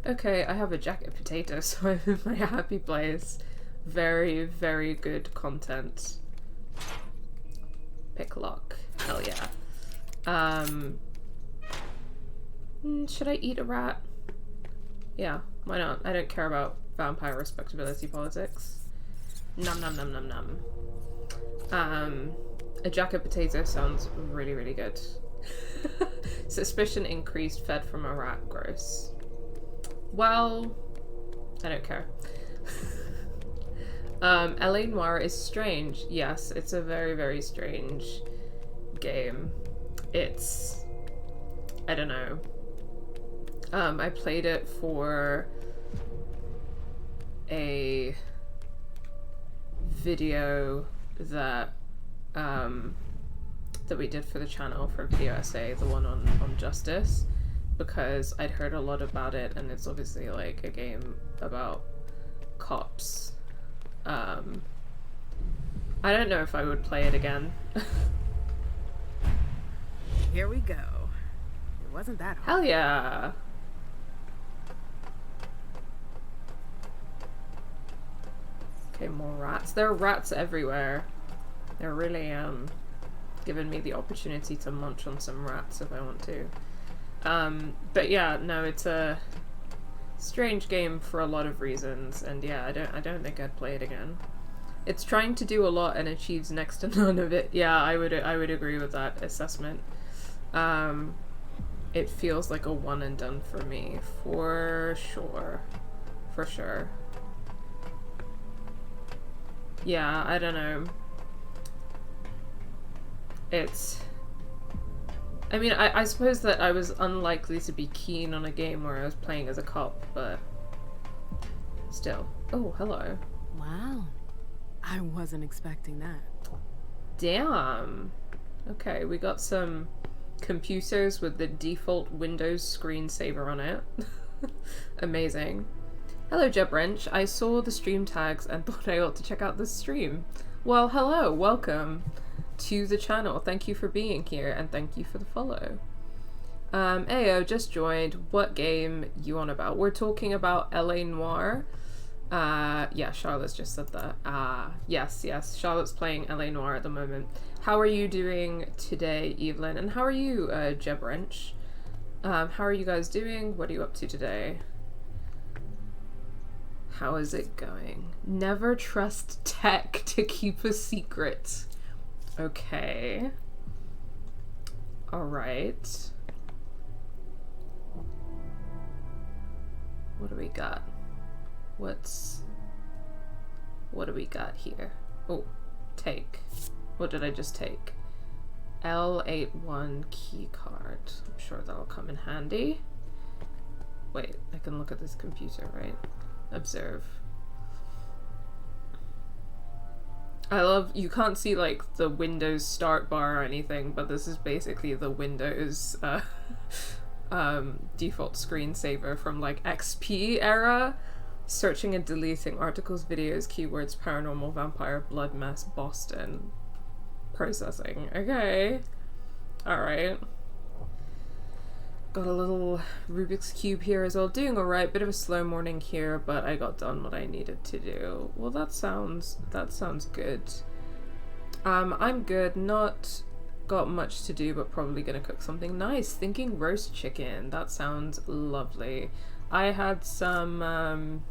Okay, I have a jacket potato, so I'm in my happy place. Very, very good content. Pick lock. Hell yeah. Should I eat a rat? Yeah, why not? I don't care about vampire respectability politics. Nom nom nom nom nom. A jacket potato sounds really, really good. Suspicion increased, fed from a rat. Gross. Well, I don't care. LA Noire is strange. Yes, it's a very, very strange game. It's... I don't know. I played it for a video that that we did for the channel for a video essay, the one on justice, because I'd heard a lot about it, and it's obviously like a game about cops. I don't know if I would play it again. Here we go. It wasn't that hard. Hell yeah. Okay, more rats. There are rats everywhere. They're really giving me the opportunity to munch on some rats if I want to. But yeah, no, it's a strange game for a lot of reasons, and yeah, I don't think I'd play it again. It's trying to do a lot and achieves next to none of it. Yeah, I would agree with that assessment. It feels like a one and done for me, for sure. For sure. Yeah, I don't know. I mean, I suppose that I was unlikely to be keen on a game where I was playing as a cop, but still. Oh, hello. Wow. I wasn't expecting that. Damn. Okay, we got some computers with the default Windows screensaver on it. Amazing. Hello, Jebwrench. I saw the stream tags and thought I ought to check out this stream. Well, hello, welcome to the channel. Thank you for being here, and thank you for the follow. Ayo, just joined. What game you on about? We're talking about L.A. Noire. Yeah, Charlotte's just said that. Yes, Charlotte's playing L.A. Noire at the moment. How are you doing today, Evelyn? And how are you, Jebwrench? How are you guys doing? What are you up to today? How is it going? Never trust tech to keep a secret. Okay. Alright. What do we got? What do we got here? Oh, take. What did I just take? L81 key card. I'm sure that'll come in handy. Wait, I can look at this computer, right? Observe. I love, you can't see like the Windows start bar or anything, but this is basically the Windows default screensaver from like XP era. Searching and deleting articles, videos, keywords, paranormal, vampire, blood mess, Boston. Processing. Okay. Alright. Got a little Rubik's Cube here as well. Doing alright. Bit of a slow morning here, but I got done what I needed to do. Well, that sounds good. I'm good. Not got much to do, but probably gonna cook something nice. Thinking roast chicken. That sounds lovely. I had some,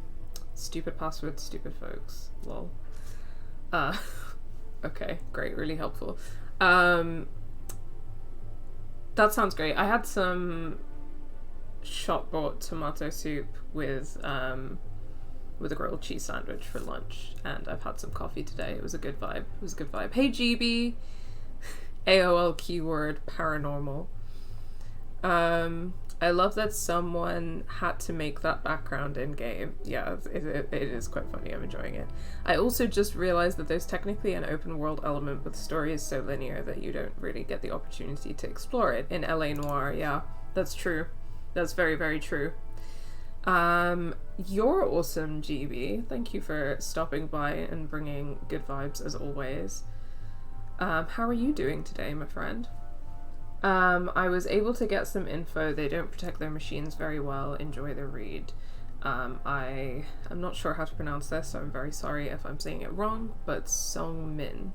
stupid password, stupid folks. Lol. Okay, great. Really helpful. That sounds great. I had some shop-bought tomato soup with a grilled cheese sandwich for lunch, and I've had some coffee today. It was a good vibe. Hey, GB. AOL keyword paranormal. I love that someone had to make that background in game. Yeah, it is quite funny. I'm enjoying it. I also just realized that there's technically an open world element, but the story is so linear that you don't really get the opportunity to explore it in L.A. Noire. Yeah, that's true. That's very, very true. You're awesome, GB. Thank you for stopping by and bringing good vibes as always. How are you doing today, my friend? I was able to get some info. They don't protect their machines very well. Enjoy the read. I'm not sure how to pronounce this, so I'm very sorry if I'm saying it wrong, but Song Min.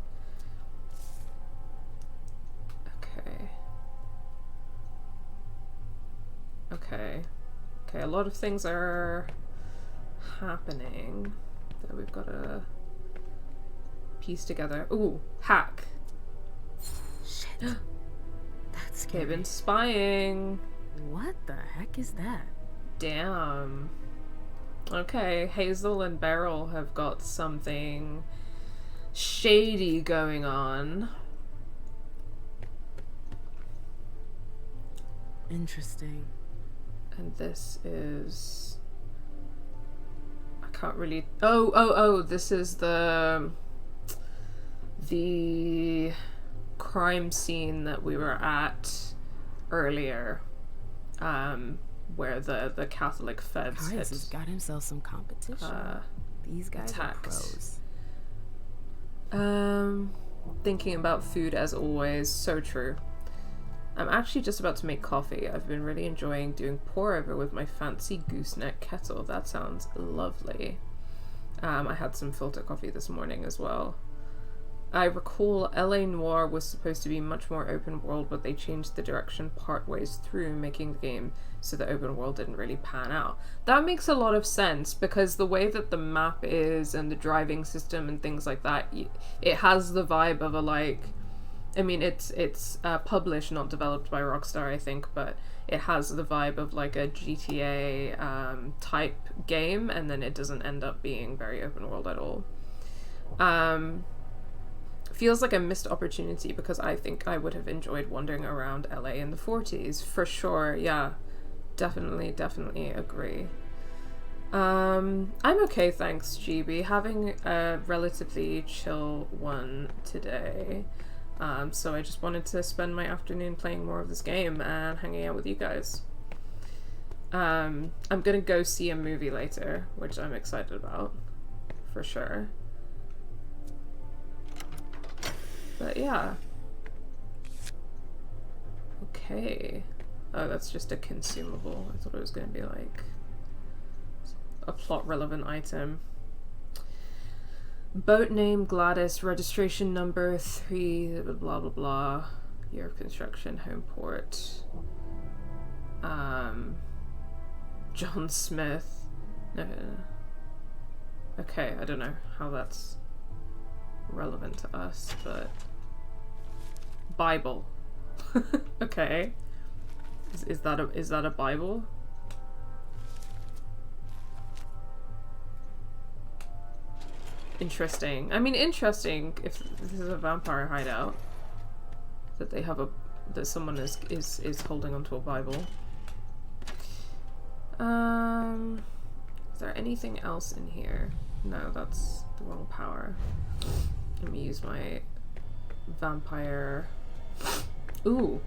Okay, a lot of things are happening that we've got to piece together. Ooh, hack. Shit. That's scary. They've been spying. What the heck is that? Damn. Okay, Hazel and Beryl have got something shady going on. Interesting. And this is... I can't really... Oh, this is the crime scene that we were at earlier. where the Catholic feds Caius has got himself some competition. These guys attacked. are pros. Thinking about food as always, so true. I'm actually just about to make coffee. I've been really enjoying doing pour over with my fancy gooseneck kettle. That sounds lovely. I had some filter coffee this morning as well. I recall LA Noire was supposed to be much more open world, but they changed the direction part ways through, making the game so the open world didn't really pan out. That makes a lot of sense, because the way that the map is and the driving system and things like that, it has the vibe of a, like, I mean, it's published, not developed by Rockstar, I think, but it has the vibe of like a GTA type game, and then it doesn't end up being very open world at all. Feels like a missed opportunity, because I think I would have enjoyed wandering around LA in the 40s, for sure. Yeah, definitely agree. I'm okay, thanks, GB. Having a relatively chill one today. So I just wanted to spend my afternoon playing more of this game and hanging out with you guys. I'm gonna go see a movie later, which I'm excited about, for sure. But yeah. Okay. Oh, that's just a consumable. I thought it was gonna be like a plot relevant item. Boat name Gladys, registration number 3, blah blah blah, year of construction, home port. John Smith. No. Okay, I don't know how that's relevant to us, but Bible. Okay. Is that a Bible? Interesting. I mean, interesting if this is a vampire hideout. That they have that someone is holding onto a Bible. Is there anything else in here? No, that's the wrong power. Let me use my vampire. Ooh.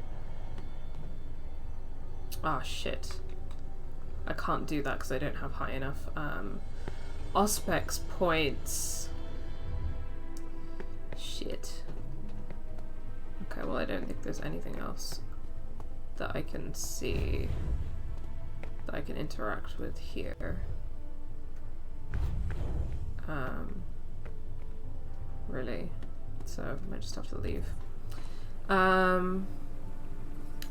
Ah, shit. I can't do that because I don't have high enough Auspex points. Shit. Okay, well, I don't think there's anything else that I can see that I can interact with here. Really. So I might just have to leave.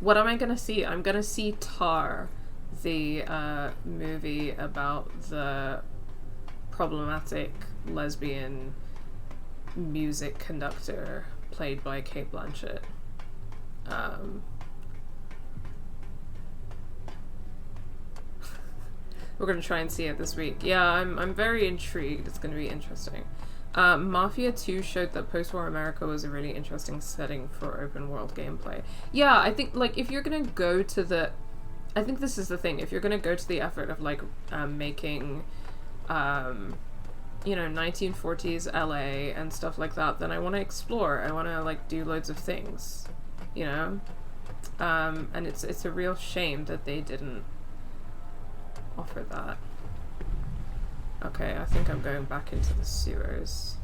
What am I gonna see? I'm gonna see Tar, the movie about the problematic lesbian music conductor played by Cate Blanchett. We're gonna try and see it this week. Yeah, I'm very intrigued. It's gonna be interesting. Mafia 2 showed that post-war America was a really interesting setting for open world gameplay. Yeah, I think, like, if you're gonna go to the... I think this is the thing. If you're gonna go to the effort of, like, making, you know, 1940s LA and stuff like that, then I want to explore. I want to, like, do loads of things, you know? And it's a real shame that they didn't offer that. Okay, I think I'm going back into the sewers.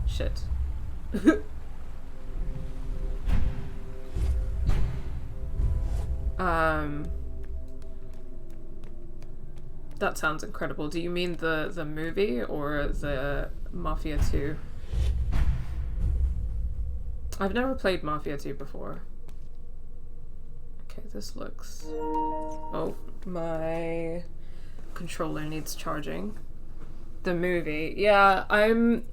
Shit. That sounds incredible. Do you mean the movie or the Mafia 2? I've never played Mafia 2 before. Okay, this looks... Oh, my controller needs charging. The movie. Yeah, I'm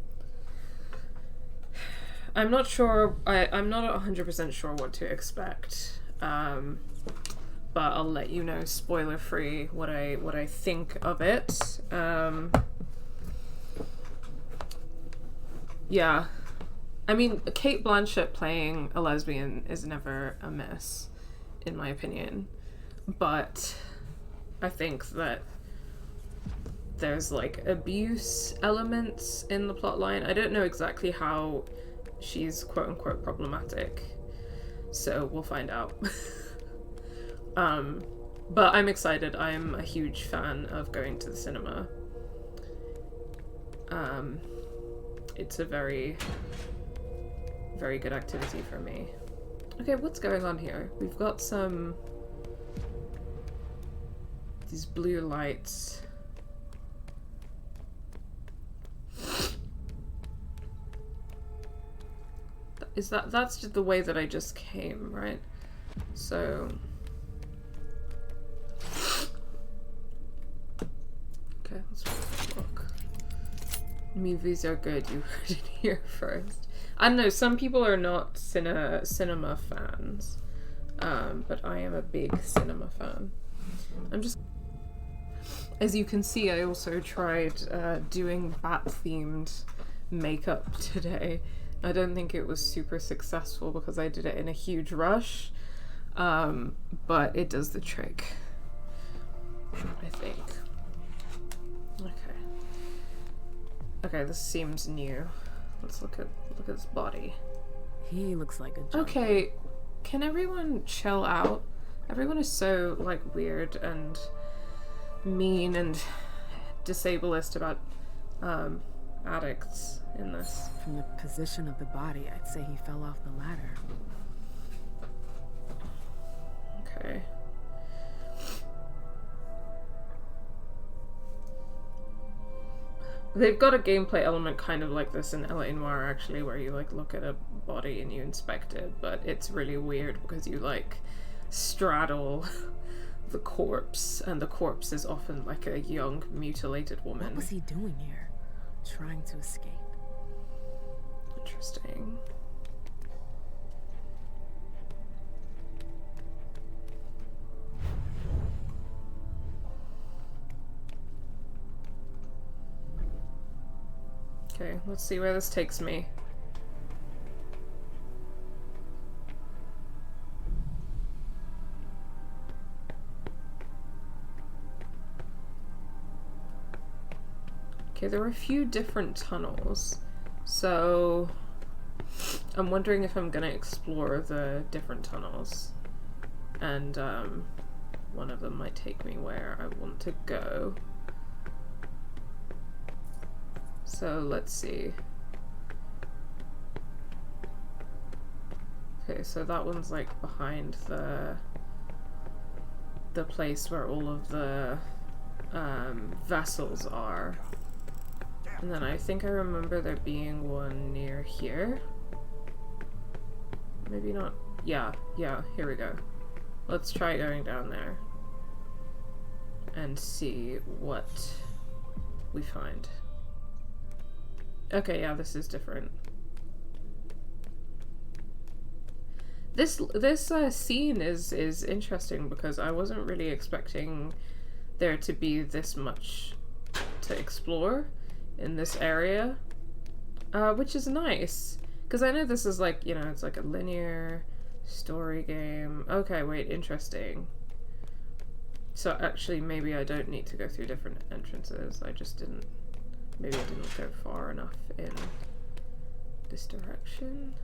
not sure. I'm not 100% sure what to expect. But I'll let you know, spoiler free, what I think of it. Yeah, I mean, Cate Blanchett playing a lesbian is never amiss, in my opinion. But I think that there's, like, abuse elements in the plotline. I don't know exactly how she's quote-unquote problematic, so we'll find out. But I'm excited. I'm a huge fan of going to the cinema. It's a very, very good activity for me. Okay, what's going on here? We've got these blue lights. That's just the way that I just came, right? So okay, let's look. Movies are good, you heard it here first. I don't know, some people are not cinema fans, but I am a big cinema fan. As you can see, I also tried doing bat-themed makeup today. I don't think it was super successful because I did it in a huge rush, but it does the trick, I think. Okay, this seems new. Let's look at his body. He looks like a junkie. Okay, can everyone chill out? Everyone is so, like, weird and mean and disableist about addicts in this. From the position of the body, I'd say he fell off the ladder. Okay. They've got a gameplay element kind of like this in LA Noire, actually, where you, like, look at a body and you inspect it, but it's really weird because you, like, straddle the corpse, and the corpse is often, like, a young, mutilated woman. What was he doing here? Trying to escape? Interesting. Okay, let's see where this takes me. Okay, there are a few different tunnels, so I'm wondering if I'm gonna explore the different tunnels, and one of them might take me where I want to go. So let's see. Okay, so that one's like behind the place where all of the vessels are. And then I think I remember there being one near here. Maybe not. Yeah, here we go. Let's try going down there and see what we find. Okay, yeah, this is different. This scene is interesting because I wasn't really expecting there to be this much to explore in this area, which is nice, because I know this is like, you know, it's like a linear story game. Okay, wait, interesting. So actually maybe I don't need to go through different entrances. I just didn't, maybe I didn't go far enough in this direction.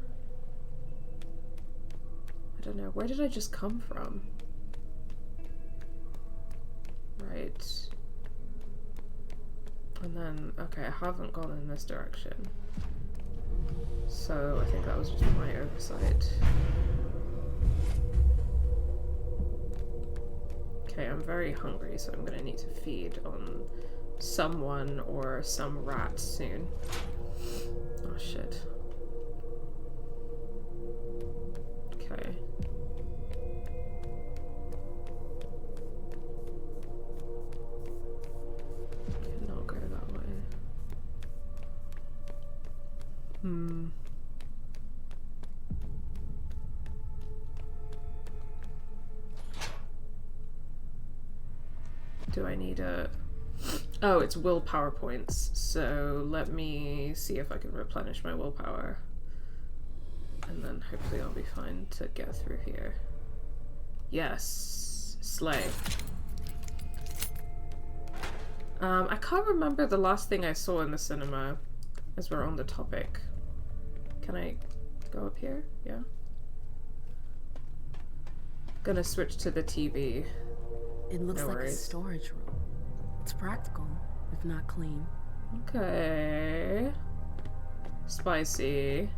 I don't know, where did I just come from? Right. And then, okay, I haven't gone in this direction. So I think that was just my oversight. Okay, I'm very hungry, so I'm gonna need to feed on someone or some rat soon. Oh shit. Okay. Cannot go that way. Do I need a... Oh, it's willpower points, so let me see if I can replenish my willpower. And then hopefully I'll be fine to get through here. Yes! Slay. I can't remember the last thing I saw in the cinema, as we're on the topic. Can I go up here? Yeah? Gonna switch to the TV. It looks No like worries. a storage room. It's practical, if not clean. Okay. Spicy.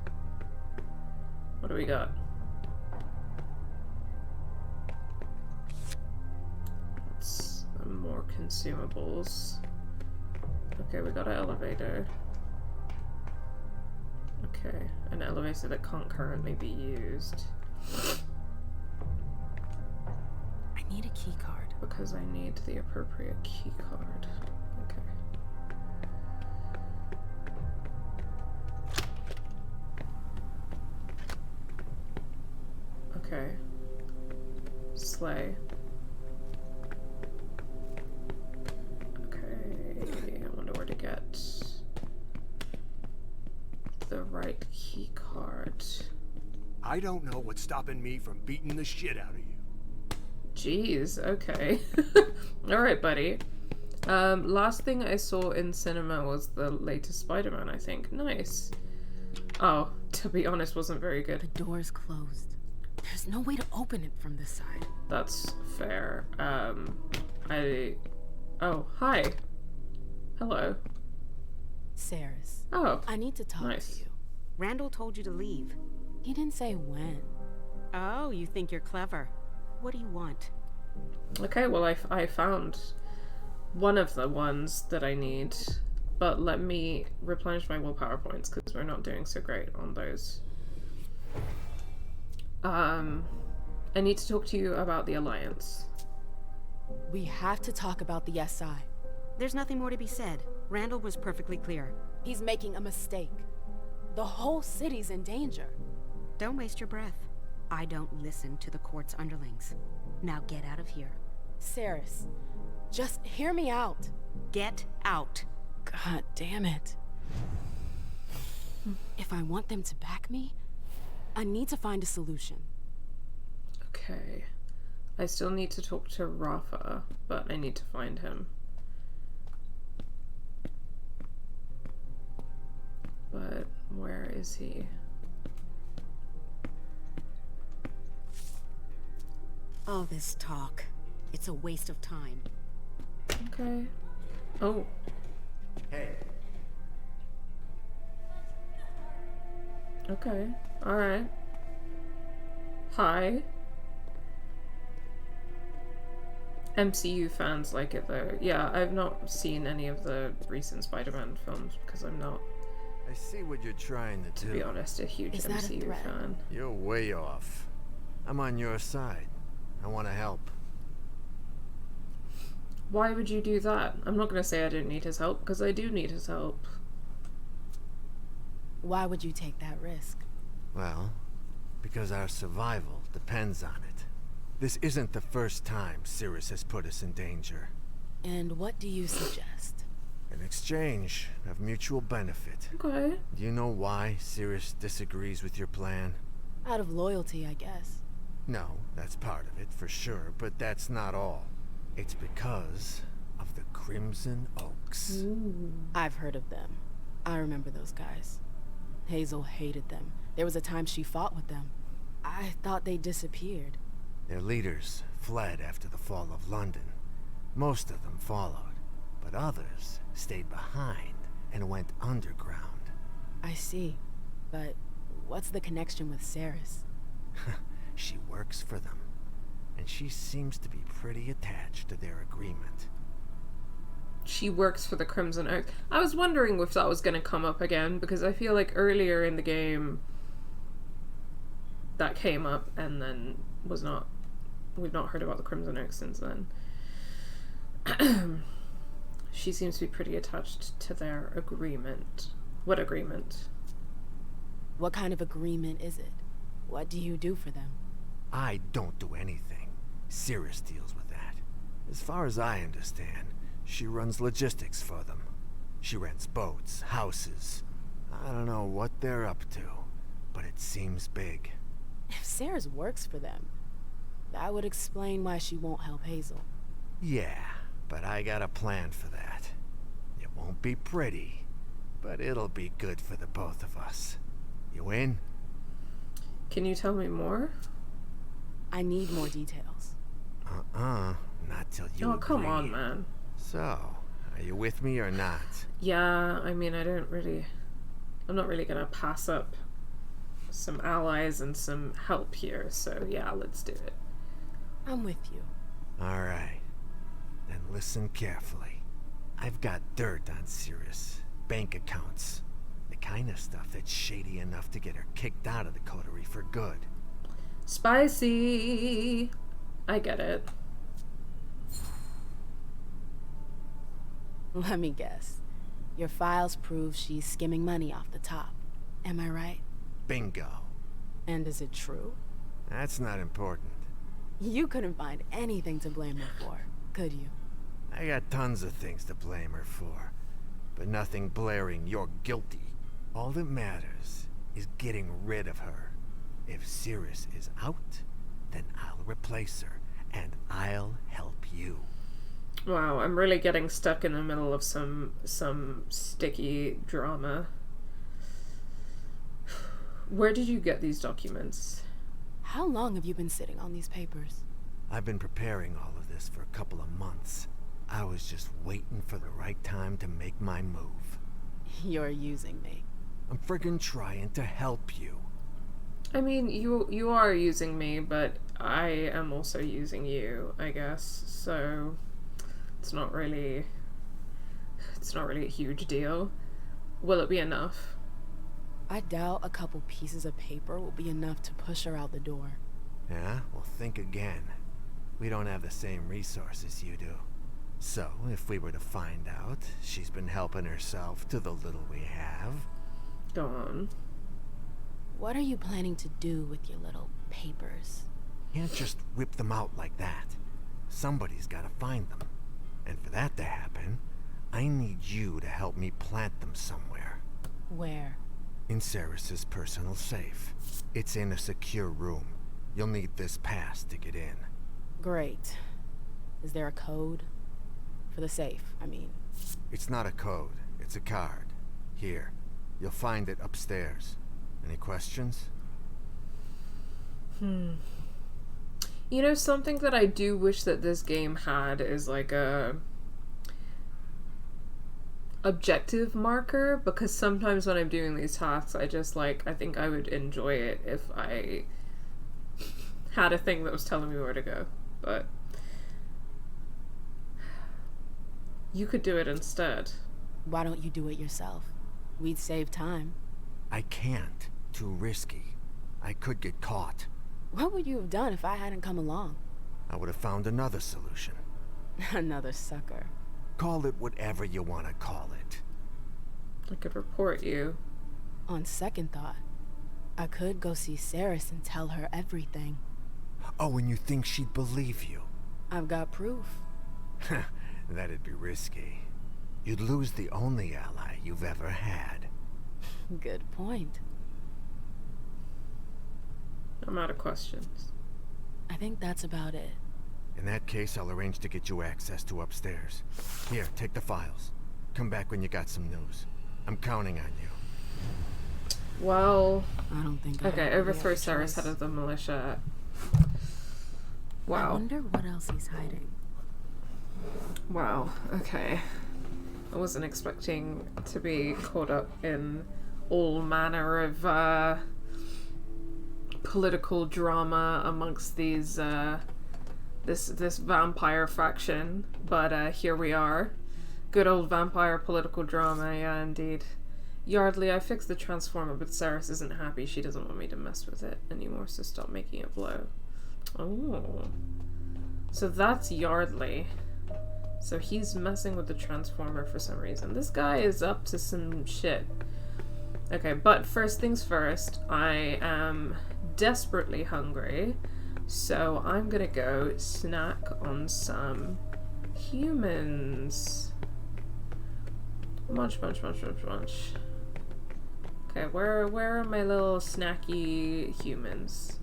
What do we got? More consumables. Okay, we got an elevator. Okay, an elevator that can't currently be used. I need a key card. Because I need the appropriate key card. Okay. Okay. Slay. I wonder where to get the right key card. I don't know what's stopping me from beating the shit out of you. Jeez, okay. Alright, buddy. Last thing I saw in cinema was the latest Spider-Man, I think. Nice. Oh, to be honest, wasn't very good. The door's closed. There's no way to open it from this side. That's fair. Oh, hi. Hello. Saris. Oh. I need to talk to you. Randall told you to leave. He didn't say when. Oh, you think you're clever. What do you want? Okay, well, I found one of the ones that I need, but let me replenish my willpower points because we're not doing so great on those. I need to talk to you about the Alliance. We have to talk about the SI. There's nothing more to be said. Randall was perfectly clear. He's making a mistake. The whole city's in danger. Don't waste your breath. I don't listen to the court's underlings. Now get out of here. Saris, just hear me out. Get out. God damn it. If I want them to back me, I need to find a solution. Okay. I still need to talk to Rafa, but I need to find him. But where is he? All this talk. It's a waste of time. Okay. Oh. Hey. Okay. Alright. Hi. MCU fans like it though. Yeah, I've not seen any of the recent Spider-Man films because I'm not, I see what you're trying to do. to be honest, a huge MCU fan. You're way off. I'm on your side. I want to help. Why would you do that? I'm not going to say I don't need his help because I do need his help. Why would you take that risk? Well, because our survival depends on it. This isn't the first time Sirius has put us in danger. And what do you suggest? An exchange of mutual benefit. Okay. Do you know why Sirius disagrees with your plan? Out of loyalty, I guess. No, that's part of it, for sure, but that's not all. It's because of the Crimson Oaks. Ooh. I've heard of them. I remember those guys. Hazel hated them. There was a time she fought with them. I thought they disappeared. Their leaders fled after the fall of London. Most of them followed, but others stayed behind and went underground. I see. But what's the connection with Saris? She works for them, and she seems to be pretty attached to their agreement. She works for the Crimson Oak. I was wondering if that was going to come up again, because I feel like earlier in the game that came up and then was not... We've not heard about the Crimson Oak since then. She seems to be pretty attached to their agreement. What agreement? What kind of agreement is it? What do you do for them? I don't do anything. Sirius deals with that. As far as I understand, she runs logistics for them. She rents boats, houses. I don't know what they're up to, but it seems big. If Saris works for them, that would explain why she won't help Hazel. Yeah, but I got a plan for that. It won't be pretty, but it'll be good for the both of us. You in? Can you tell me more? I need more details. Not till you Oh, come agree. on, man. So, are you with me or not? Yeah, I mean, I'm not really gonna pass up some allies and some help here, so yeah, let's do it. I'm with you. Alright. Then listen carefully. I've got dirt on Sirius. Bank accounts. The kind of stuff that's shady enough to get her kicked out of the coterie for good. Spicy! I get it. Let me guess. Your files prove she's skimming money off the top. Am I right? Bingo. And is it true? That's not important. You couldn't find anything to blame her for, could you? I got tons of things to blame her for, but nothing blaring "you're guilty." All that matters is getting rid of her. If Sirius is out, then I'll replace her, and I'll help you. Wow, I'm really getting stuck in the middle of some sticky drama. Where did you get these documents? How long have you been sitting on these papers? I've been preparing all of this for a couple of months. I was just waiting for the right time to make my move. You're using me. I'm friggin' trying to help you. I mean, you are using me, but I am also using you, I guess. So it's not really a huge deal. Will it be enough? I doubt a couple pieces of paper will be enough to push her out the door. Yeah? Well, think again. We don't have the same resources you do. So, if we were to find out she's been helping herself to the little we have... Go on. What are you planning to do with your little papers? Can't just whip them out like that. Somebody's gotta find them. And for that to happen, I need you to help me plant them somewhere. Where? In Saris's personal safe. It's in a secure room. You'll need this pass to get in. Great. Is there a code? For the safe, I mean. It's not a code. It's a card. Here. You'll find it upstairs. Any questions? You know, something that I do wish that this game had is like a objective marker, because sometimes when I'm doing these tasks, I think I would enjoy it if I had a thing that was telling me where to go, but you could do it instead. Why don't you do it yourself? We'd save time. I can't. Too risky. I could get caught. What would you have done if I hadn't come along? I would have found another solution. Another sucker. Call it whatever you want to call it. I could report you. On second thought, I could go see Saris and tell her everything. Oh, and you think she'd believe you? I've got proof. That'd be risky. You'd lose the only ally you've ever had. Good point. I'm out of questions. I think that's about it. In that case, I'll arrange to get you access to upstairs. Here, take the files. Come back when you got some news. I'm counting on you. Well... I don't think okay, overthrow Saris, head of the militia. Wow. I wonder what else he's hiding. Wow, okay. I wasn't expecting to be caught up in all manner of political drama amongst these this vampire faction, but here we are. Good old vampire political drama, yeah, indeed. Yardley, I fixed the transformer, but Saris isn't happy. She doesn't want me to mess with it anymore, so stop making it blow. Oh. So that's Yardley. So he's messing with the transformer for some reason. This guy is up to some shit. Okay, but first things first, I am desperately hungry, so I'm gonna go snack on some humans. Munch, munch, munch, munch, munch. Okay, where are my little snacky humans?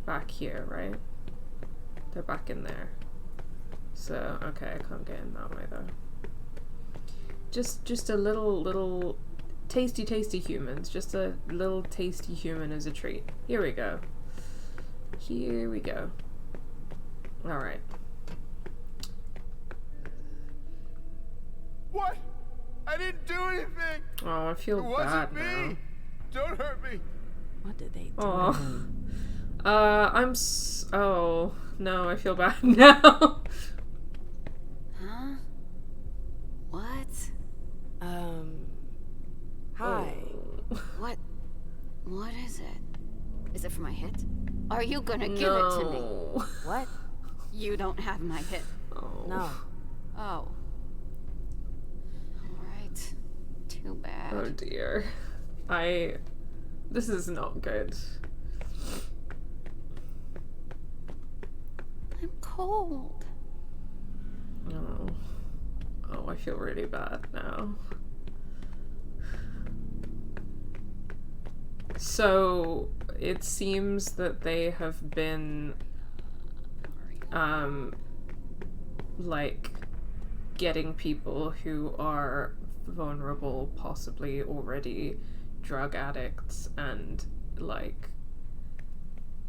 Back here, right? They're back in there. So, okay, I can't get in that way though. Just a little tasty humans. Just a little tasty human as a treat. Here we go. Here we go. Alright. What? I didn't do anything! Oh, I feel bad now. Don't hurt me! What did they do? Oh. Oh, no, I feel bad now. Huh? What? Hi. What is it? Is it for my hit? Are you gonna give it to me? What? You don't have my hit. Oh. No. Oh. Alright. Too bad. Oh dear. This is not good. I'm cold. Oh. Oh, I feel really bad now. So, it seems that they have been, like, getting people who are vulnerable, possibly already drug addicts, and, like,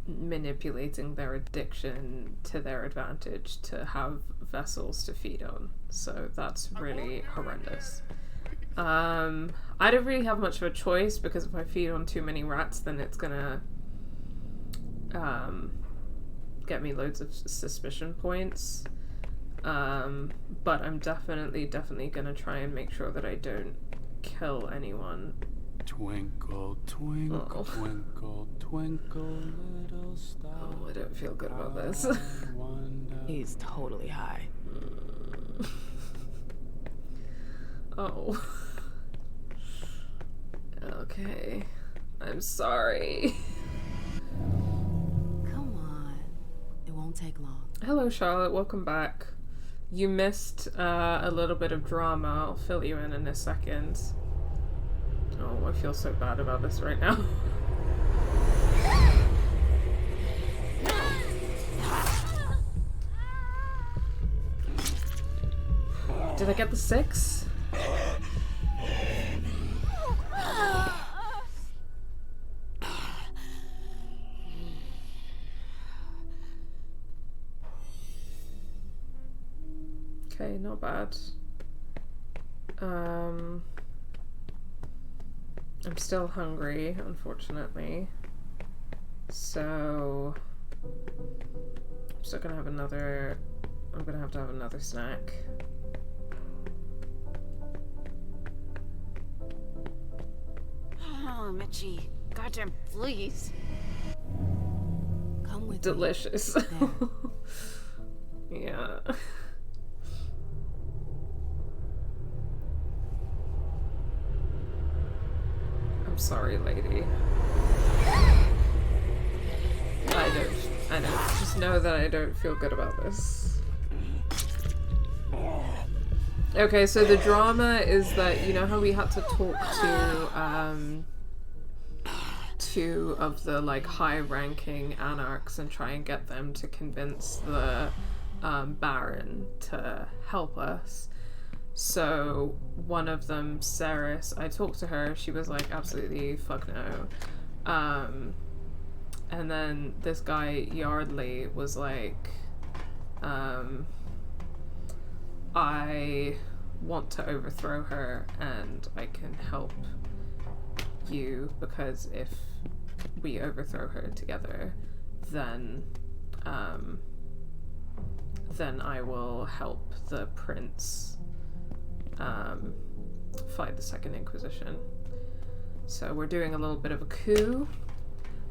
manipulating their addiction to their advantage to have vessels to feed on. So that's really horrendous. I don't really have much of a choice, because if I feed on too many rats, then it's gonna get me loads of suspicion points. But I'm definitely gonna try and make sure that I don't kill anyone. Twinkle, twinkle, twinkle, twinkle, little star. Oh, I don't feel good about this. He's totally high. Oh. Okay. I'm sorry. Come on. It won't take long. Hello, Charlotte. Welcome back. You missed a little bit of drama. I'll fill you in a second. Oh, I feel so bad about this right now. Did I get the 6? Okay, not bad. I'm still hungry, unfortunately. So I'm still gonna have another. I'm gonna have to have another snack. Oh, Mitchie. Goddamn, please. Come with Delicious. Yeah. I'm sorry, lady. I know. Just know that I don't feel good about this. Okay, so the drama is that, you know how we had to talk to, two of the, like, high-ranking Anarchs and try and get them to convince the, Baron to help us. So, one of them, Sara, I talked to her, she was like, absolutely, fuck no. And then this guy, Yardley, was like, I want to overthrow her and I can help you, because if we overthrow her together, then I will help the prince fight the Second Inquisition. So we're doing a little bit of a coup.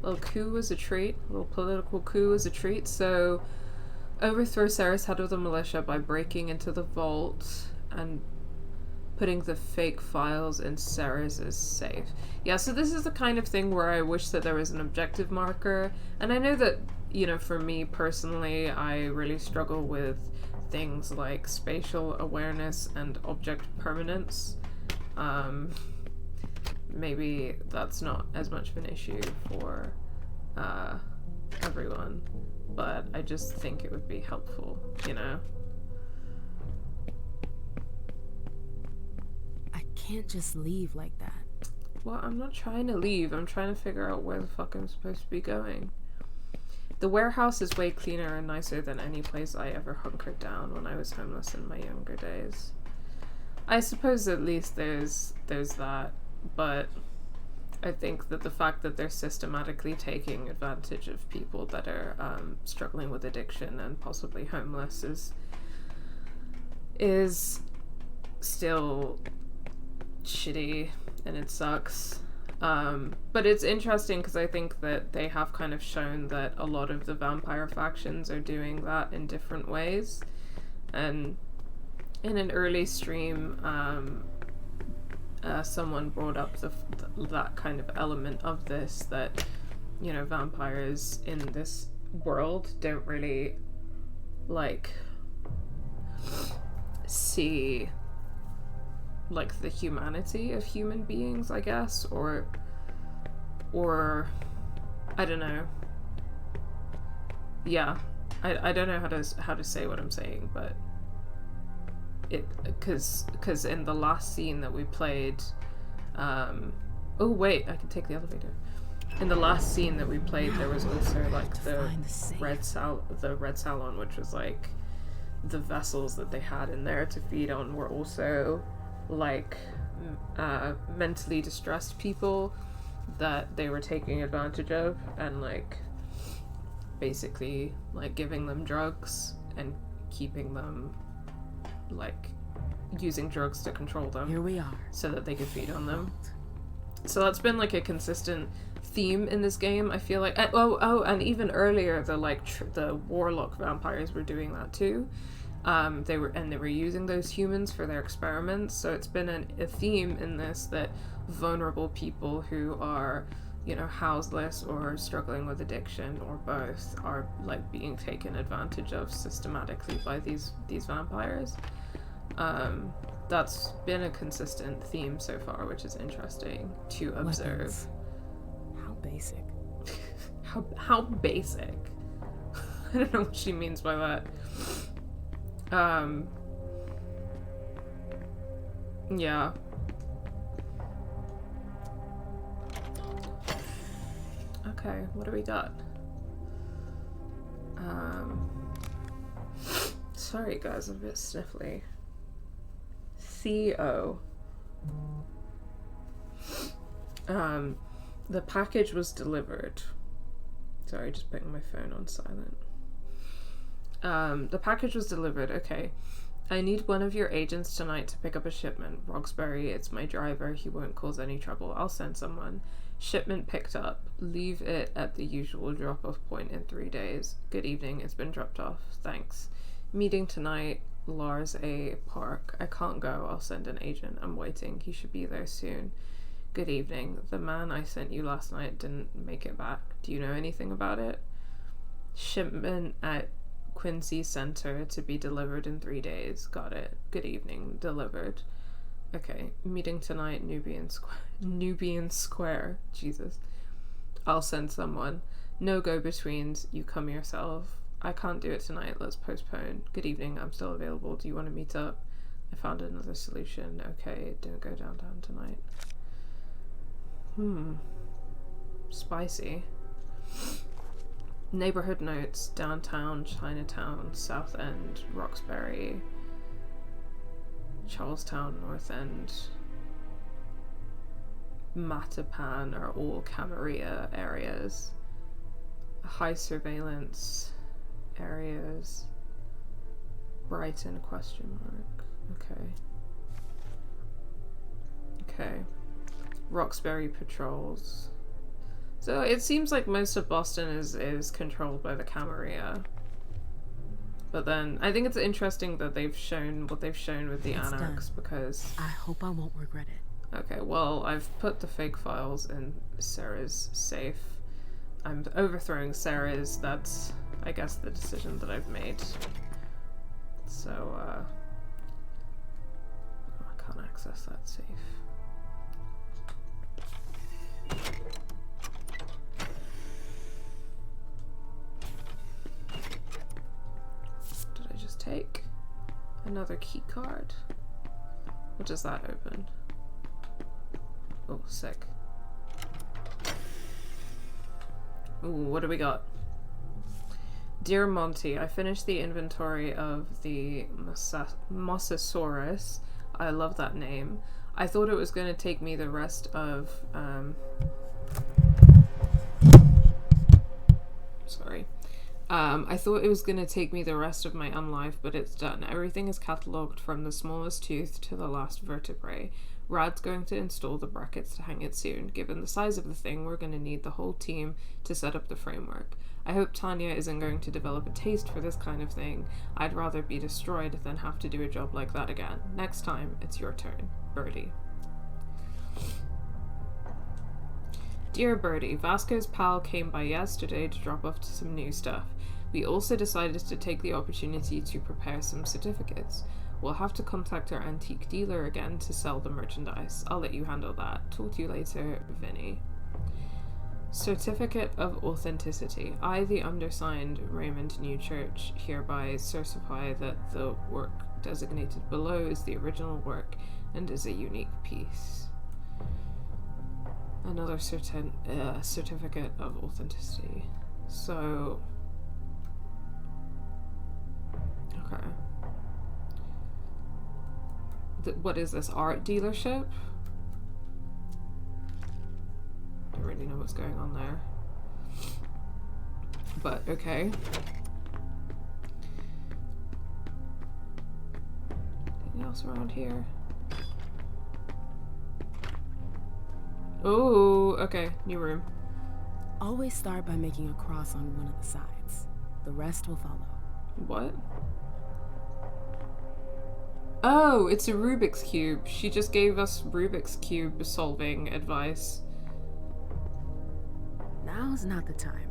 A little coup as a treat. A little political coup as a treat. So overthrow Sara's head of the militia by breaking into the vault and putting the fake files in Sara's safe. Yeah, so this is the kind of thing where I wish that there was an objective marker. And I know that, you know, for me personally, I really struggle with things like spatial awareness and object permanence. Maybe that's not as much of an issue for everyone, but I just think it would be helpful, you know? I can't just leave like that. Well, I'm not trying to leave. I'm trying to figure out where the fuck I'm supposed to be going. The warehouse is way cleaner and nicer than any place I ever hunkered down when I was homeless in my younger days. I suppose at least there's that, but I think that the fact that they're systematically taking advantage of people that are struggling with addiction and possibly homeless is still shitty, and it sucks. But it's interesting because I think that they have kind of shown that a lot of the vampire factions are doing that in different ways. And in an early stream, someone brought up that kind of element of this, that, you know, vampires in this world don't really, like, see, like, the humanity of human beings, I guess, or I don't know. Yeah, I don't know how to say what I'm saying, but because in the last scene that we played, oh wait, I can take the elevator. In the last scene that we played, there was also like the red salon, which was like the vessels that they had in there to feed on were also like mentally distressed people that they were taking advantage of, and like basically like giving them drugs and keeping them, like using drugs to control them. Here we are. So that they could feed on them. So that's been like a consistent theme in this game, I feel like. And even earlier, the warlock vampires were doing that too. They were using those humans for their experiments. So it's been a theme in this that vulnerable people who are, you know, houseless or struggling with addiction or both are like being taken advantage of systematically by these vampires. That's been a consistent theme so far, which is interesting to observe. Weapons. How basic. How basic. I don't know what she means by that. Yeah. Okay, what do we got? Sorry guys, I'm a bit sniffly. CO. The package was delivered. Sorry, just putting my phone on silent. The package was delivered, okay. I need one of your agents tonight to pick up a shipment. Roxbury, it's my driver. He won't cause any trouble. I'll send someone. Shipment picked up. Leave it at the usual drop-off point in 3 days. Good evening. It's been dropped off. Thanks. Meeting tonight. Lars A. Park. I can't go. I'll send an agent. I'm waiting. He should be there soon. Good evening. The man I sent you last night didn't make it back. Do you know anything about it? Shipment at Quincy Center to be delivered in 3 days. Got it. Good evening. Delivered. Okay. Meeting tonight. Nubian Square. Jesus. I'll send someone. No go-betweens. You come yourself. I can't do it tonight. Let's postpone. Good evening. I'm still available. Do you want to meet up? I found another solution. Okay. Don't go downtown tonight. Spicy. Neighborhood notes. Downtown, Chinatown, South End, Roxbury, Charlestown, North End, Mattapan are all Camarilla areas. High surveillance areas. Brighton, question mark. Okay. Roxbury patrols. So it seems like most of Boston is controlled by the Camarilla. But then I think it's interesting that they've shown what they've shown with the Anarchs, because I hope I won't regret it. Okay, well, I've put the fake files in Sarah's safe. I'm overthrowing Sarah's. That's, I guess, the decision that I've made. So, I can't access that safe. Did I just take another key card? What does that open? Oh, sick. Ooh, what do we got? Dear Monty, I finished the inventory of the Mosasaurus. I love that name. I thought it was going to take me the rest of... Sorry. I thought it was going to take me the rest of my unlife, but it's done. Everything is catalogued from the smallest tooth to the last vertebrae. Rad's going to install the brackets to hang it soon. Given the size of the thing, we're going to need the whole team to set up the framework. I hope Tanya isn't going to develop a taste for this kind of thing. I'd rather be destroyed than have to do a job like that again. Next time, it's your turn. Birdie. Dear Birdie, Vasco's pal came by yesterday to drop off some new stuff. We also decided to take the opportunity to prepare some certificates. We'll have to contact our antique dealer again to sell the merchandise. I'll let you handle that. Talk to you later, Vinny. Certificate of Authenticity. I, the undersigned Raymond Newchurch, hereby certify that the work designated below is the original work and is a unique piece. Another certificate of authenticity. So... okay. What is this? Art dealership? Don't really know what's going on there. But, okay. Anything else around here? Oh, okay. New room. Always start by making a cross on one of the sides. The rest will follow. What? Oh, it's a Rubik's Cube. She just gave us Rubik's Cube solving advice. Now's not the time.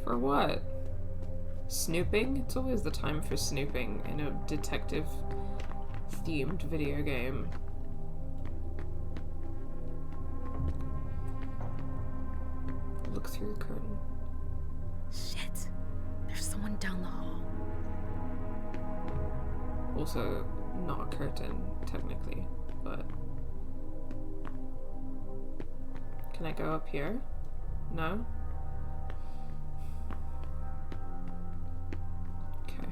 For what? Snooping? It's always the time for snooping in a detective-themed video game. Look through the curtain. Shit. There's someone down the hall. Also, not a curtain, technically, but... Can I go up here? No? Okay.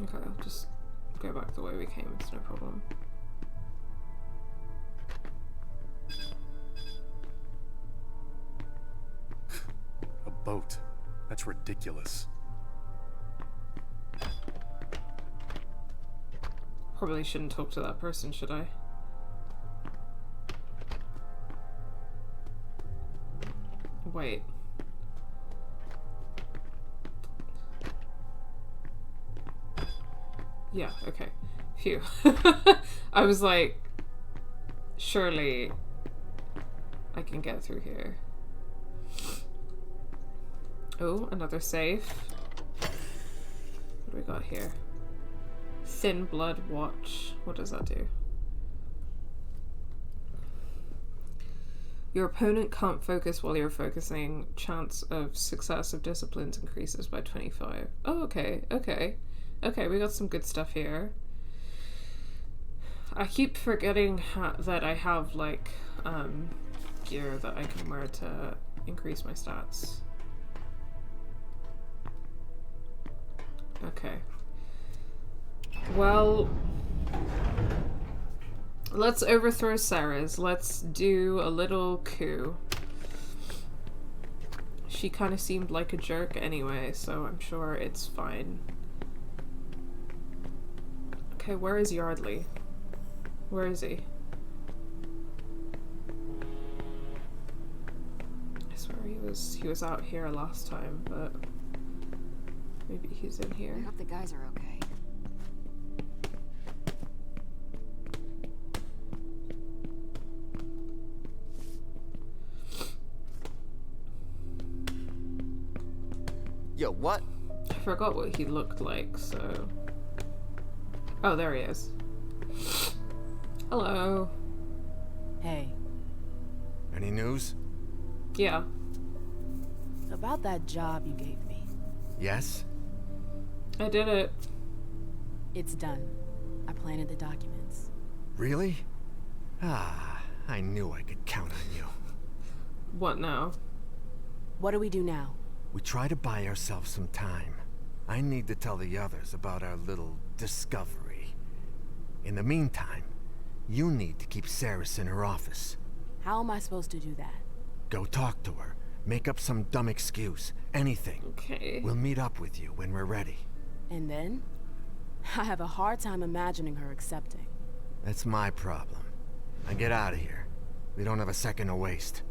Okay, I'll just go back the way we came, it's no problem. A boat. That's ridiculous. Probably shouldn't talk to that person, should I? Wait. Yeah, okay. Phew. I was like, surely I can get through here. Oh, another safe. What do we got here? Thin Blood Watch. What does that do? Your opponent can't focus while you're focusing. Chance of success of disciplines increases by 25. Oh, okay, okay. Okay, we got some good stuff here. I keep forgetting that I have, like, gear that I can wear to increase my stats. Okay. Well, let's overthrow Sara's. Let's do a little coup. She kind of seemed like a jerk anyway, so I'm sure it's fine. Okay, where is Yardley? Where is he? I swear he was out here last time, but maybe he's in here. I hope the guys are okay. Yo, what? I forgot what he looked like, so... Oh, there he is. Hello. Hey. Any news? Yeah. About that job you gave me. Yes? I did it. It's done. I I planted the documents. Really? Ah, I knew I could count on you. What now? What do we do now? We try to buy ourselves some time. I need to tell the others about our little discovery. In the meantime, you need to keep Saris in her office. How am I supposed to do that? Go talk to her. Make up some dumb excuse. Anything. Okay. We'll meet up with you when we're ready. And then? I have a hard time imagining her accepting. That's my problem. Now get out of here. We don't have a second to waste.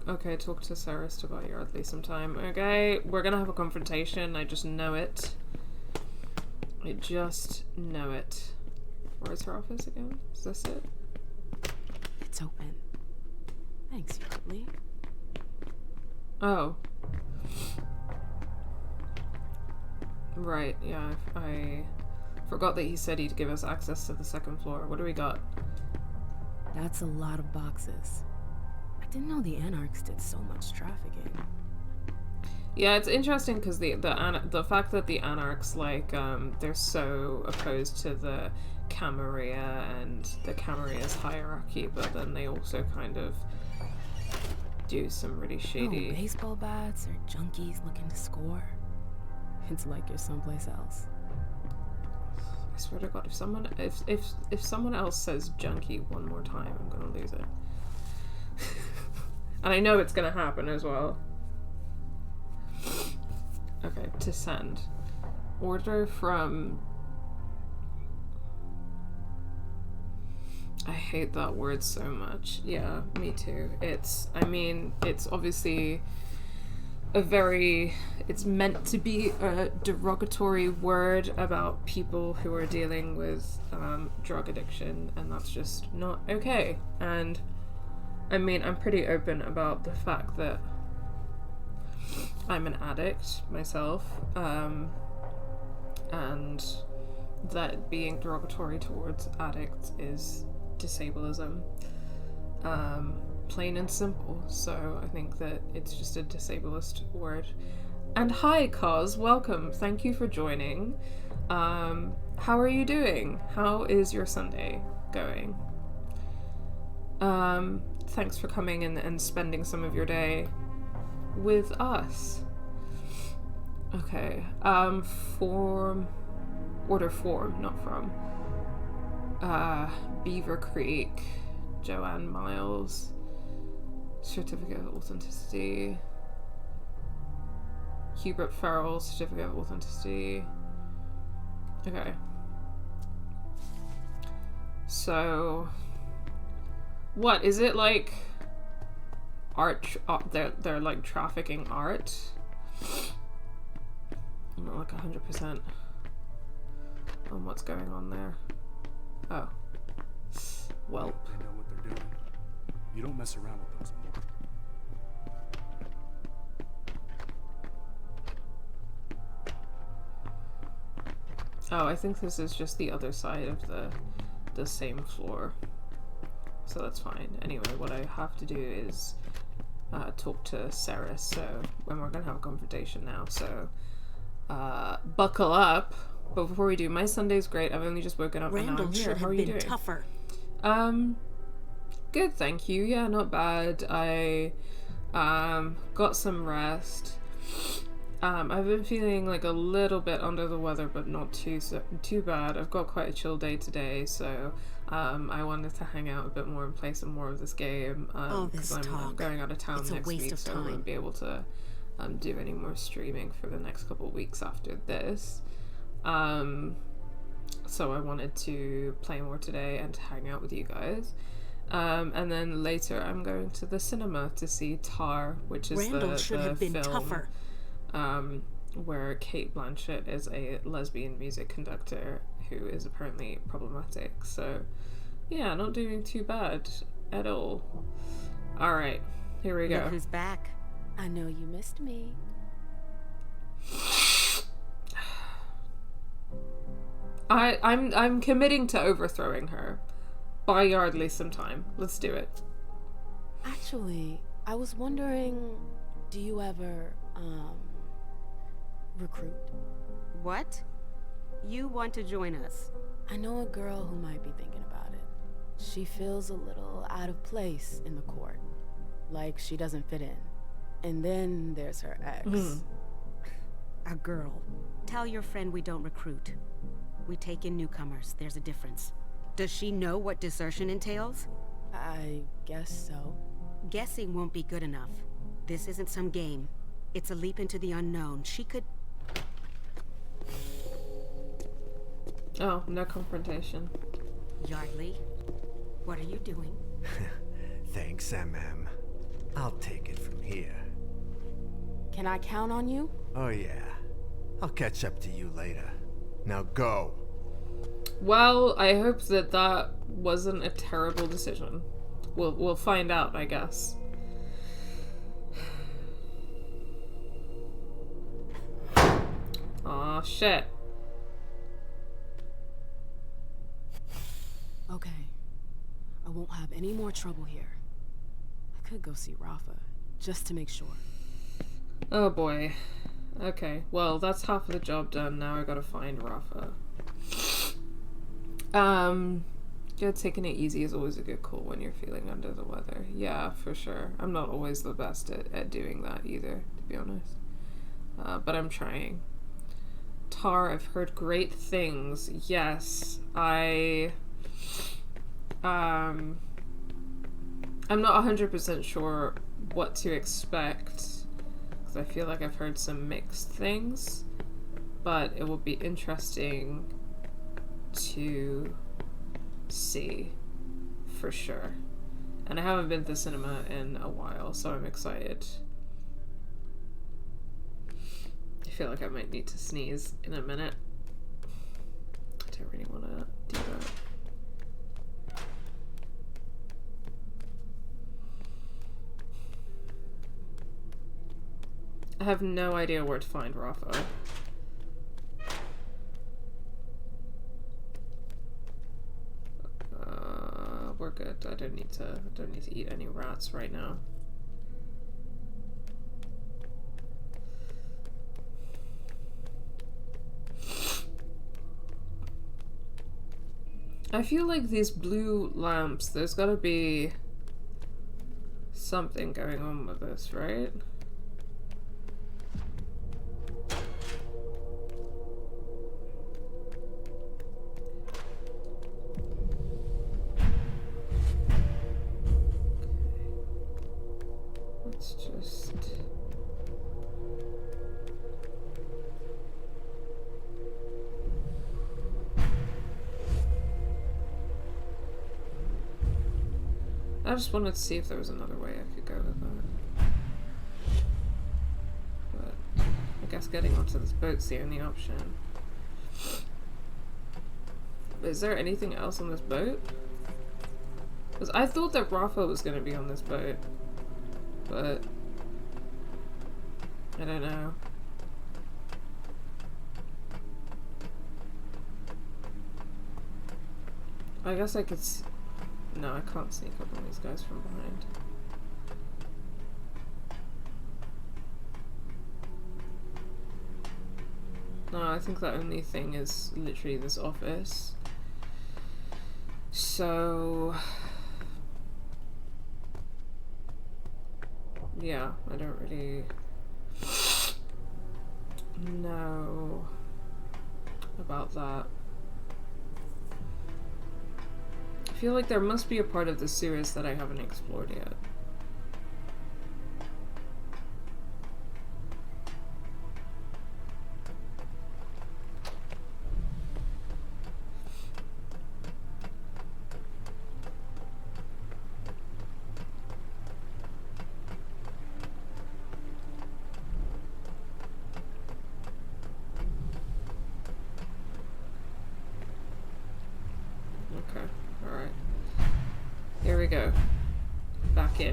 Okay, talk to Saris to buy Yardley some time. Okay, we're gonna have a confrontation. I just know it. I just know it. Where's her office again? Is this it? It's open. Thanks, Yardley. Oh. Right, yeah, I forgot that he said he'd give us access to the second floor. What do we got? That's a lot of boxes. I didn't know the Anarchs did so much trafficking. Yeah, it's interesting because the fact that the Anarchs, like, they're so opposed to the Camarilla and the Camarilla's hierarchy, but then they also kind of do some really shady... No baseball bats or junkies looking to score. It's like you're someplace else. I swear to God, if someone else says junkie one more time, I'm gonna lose it. And I know it's gonna happen as well. Okay, to send. Order from... I hate that word so much. Yeah, me too. I mean, it's obviously it's meant to be a derogatory word about people who are dealing with drug addiction, and that's just not okay. And I mean, I'm pretty open about the fact that I'm an addict myself, and that being derogatory towards addicts is disableism, plain and simple. So I think that it's just a disableist word. And hi, Cos, welcome. Thank you for joining. How are you doing? How is your Sunday going? Thanks for coming in and spending some of your day with us. Okay, order form, not from. Beaver Creek, Joanne Miles, certificate of authenticity. Hubert Farrell, certificate of authenticity. Okay. So, what is it like? Art? They're like trafficking art. I'm not like 100% on what's going on there. Oh. Well. They know what they're doing. You don't mess around with those anymore. Oh, I think this is just the other side of the same floor. So that's fine. Anyway, what I have to do is talk to Sara, so when we're gonna have a confrontation now, so buckle up. But before we do, my Sunday's great. I've only just woken up and now I'm here. How are you doing? Tougher. Good, thank you. Yeah, not bad. I got some rest. I've been feeling like a little bit under the weather, but not too bad. I've got quite a chill day today, so I wanted to hang out a bit more and play some more of this game. Because I'm going out of town next week, so I won't be able to do any more streaming for the next couple of weeks after this. So I wanted to play more today and to hang out with you guys. And then later I'm going to the cinema to see Tar, which is Randall should have been film tougher. Where Kate Blanchett is a lesbian music conductor who is apparently problematic. So yeah, not doing too bad at all. Alright, here we go. Look who's back. I know you missed me. I'm committing to overthrowing her. Buy Yardley some time. Let's do it. Actually, I was wondering, do you ever, recruit? What? You want to join us? I know a girl who might be thinking about it. She feels a little out of place in the court. Like she doesn't fit in. And then there's her ex. A girl. Tell your friend we don't recruit. We take in newcomers. There's a difference. Does she know what desertion entails? I guess so. Guessing won't be good enough. This isn't some game. It's a leap into the unknown. She could... Oh, no confrontation. Yardley, what are you doing? Thanks, Emem. I'll take it from here. Can I count on you? Oh yeah. I'll catch up to you later. Now go. Well, I hope that that wasn't a terrible decision. We'll find out, I guess. Aw, shit. Okay. I won't have any more trouble here. I could go see Rafa, just to make sure. Oh boy. Okay, well, that's half of the job done. Now I gotta find Rafa. Yeah, taking it easy is always a good call when you're feeling under the weather. Yeah, for sure. I'm not always the best at doing that either, to be honest. But I'm trying. Tar, I've heard great things. Yes, I'm not 100% sure what to expect, because I feel like I've heard some mixed things, but it will be interesting to see for sure. And I haven't been to the cinema in a while, so I'm excited. I feel like I might need to sneeze in a minute. I don't really want to do that. I have no idea where to find Rafa. We're good. I don't need to eat any rats right now. I feel like these blue lamps, there's gotta be something going on with this, right? Let's just... I just wanted to see if there was another way I could go with that. But I guess getting onto this boat's the only option. Is there anything else on this boat? Because I thought that Rafa was going to be on this boat. But I don't know. I guess I could no, I can't sneak up on these guys from behind. No, I think the only thing is literally this office. So... yeah, I don't really know about that. I feel like there must be a part of the series that I haven't explored yet. Okay, alright. Here we go. Back in.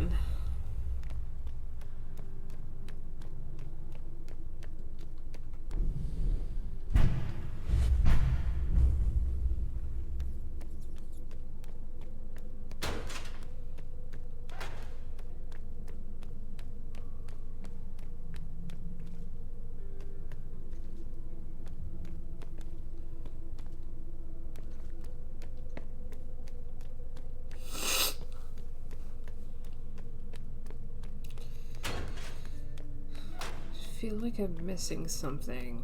feel like I'm missing something.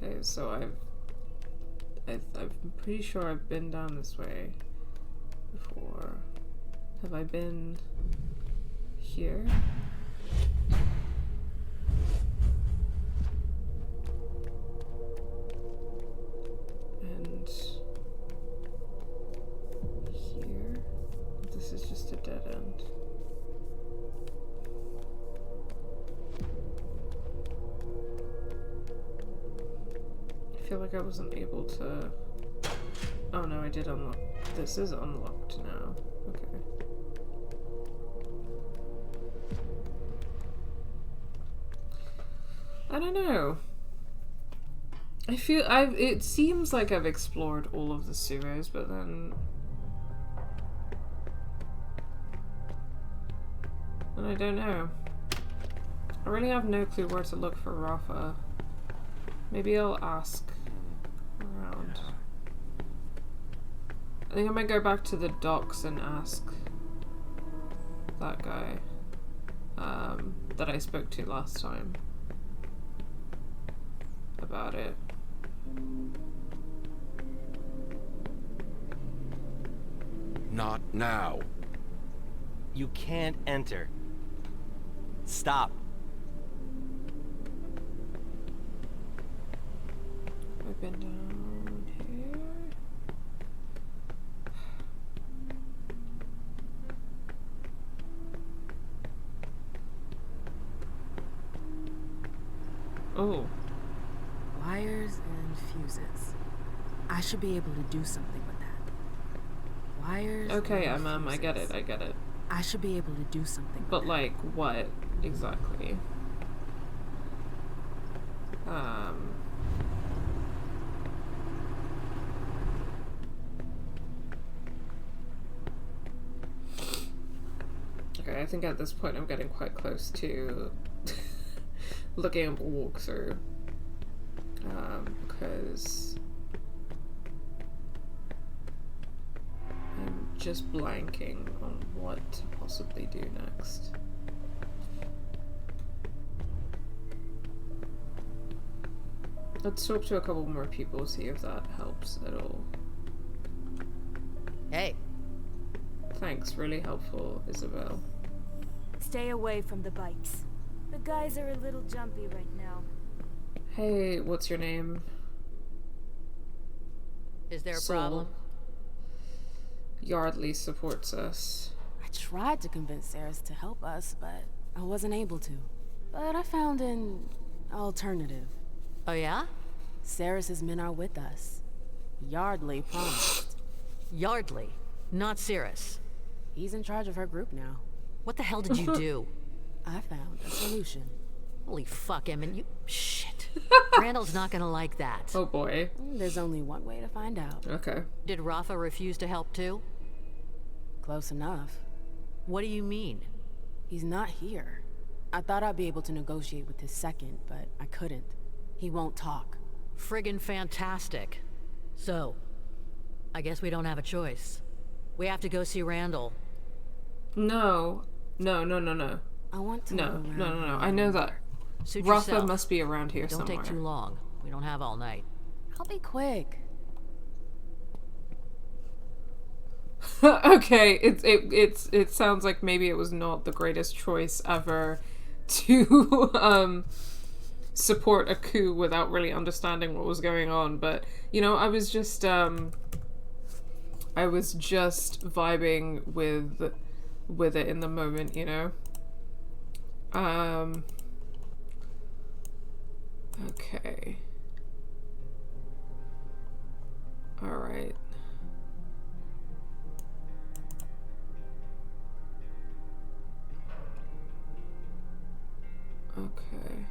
Okay, so I'm pretty sure I've been down this way before. Have I been here? And here? This is just a dead end. I feel like I wasn't able to... Oh no, I did unlock. This is unlocked now. Okay. I don't know. It seems like I've explored all of the sewers, but then... And I don't know. I really have no clue where to look for Rafa. Maybe I'll ask around. I think I might go back to the docks and ask that guy that I spoke to last time about it. Not now. You can't enter. Stop. I've been down here. Oh. Wires and fuses. I should be able to do something with that. Wires. Okay, and I get it, I get it. I should be able to do something with But that. like, what exactly? Okay, I think at this point I'm getting quite close to looking at a walkthrough. Because I'm just blanking on what to possibly do next. Let's talk to a couple more people, see if that helps at all. Hey. Thanks, really helpful, Isabel. Stay away from the bikes. The guys are a little jumpy right now. Hey, what's your name? Is there a Soul. problem? Yardley supports us. I tried to convince Sara to help us, but I wasn't able to. But I found an alternative. Oh yeah? Saris's men are with us. Yardley promised. Yardley, not Cirrus. He's in charge of her group now. What the hell did you do? I found a solution. Holy fuck, Emem, you... Shit. Randall's not gonna like that. Oh boy. There's only one way to find out. Okay. Did Rafa refuse to help too? Close enough. What do you mean? He's not here. I thought I'd be able to negotiate with his second, but I couldn't. He won't talk. Friggin' fantastic. So, I guess we don't have a choice. We have to go see Randall. No. No. I want to No. I know that. Suit Rafa yourself. must be around here Don't somewhere. take too long. We don't have all night. I'll be quick. Okay, it sounds like maybe it was not the greatest choice ever to support a coup without really understanding what was going on, but you know, I was just vibing with it in the moment, you know. Okay. All right. Okay.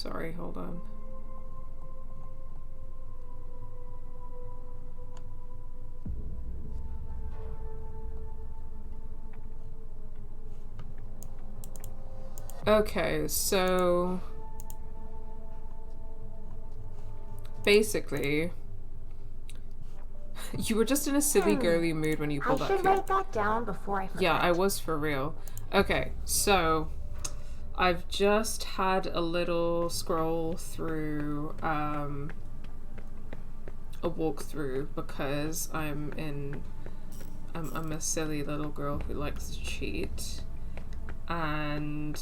Sorry, hold on. Okay, so basically, you were just in a silly girly mood when you pulled I up should here. write that down before I forget. Yeah, I was for real. Okay, so I've just had a little scroll through a walkthrough because I'm a silly little girl who likes to cheat, and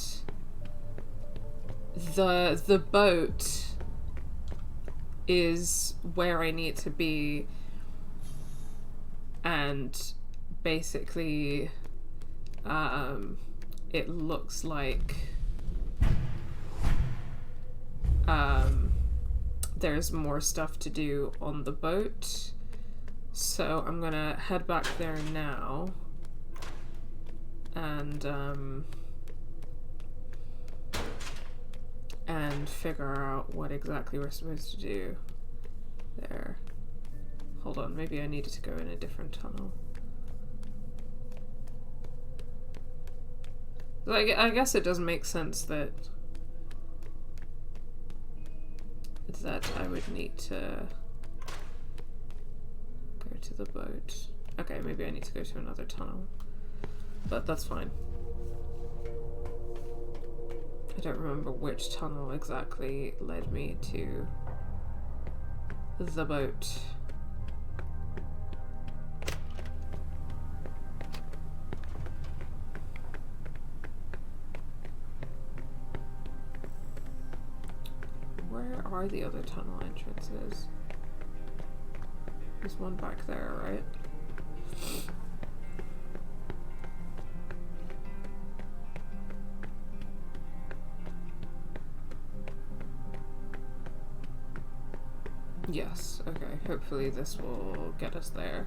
the boat is where I need to be, and basically it looks like there's more stuff to do on the boat, so I'm gonna head back there now and figure out what exactly we're supposed to do there. Hold on, maybe I needed to go in a different tunnel. Like, I guess it doesn't make sense that I would need to go to the boat. Okay, maybe I need to go to another tunnel, but that's fine. I don't remember which tunnel exactly led me to the boat. Where are the other tunnel entrances? There's one back there, right? Yes, okay. Hopefully this will get us there.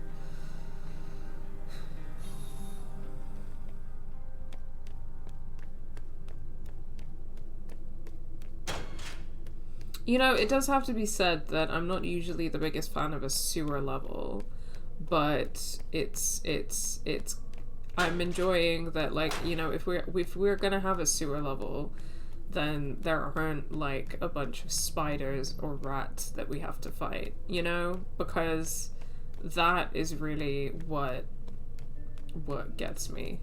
You know, it does have to be said that I'm not usually the biggest fan of a sewer level, but I'm enjoying that, like, you know, if we're gonna have a sewer level, then there aren't like a bunch of spiders or rats that we have to fight, you know, because that is really what gets me.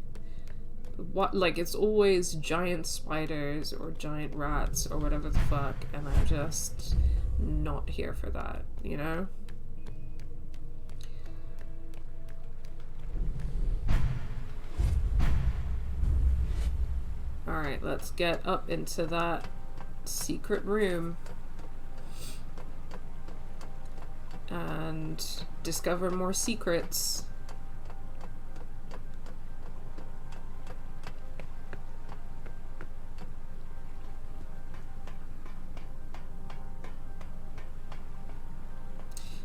What, like, it's always giant spiders or giant rats or whatever the fuck, and I'm just not here for that, you know? Alright, let's get up into that secret room and discover more secrets.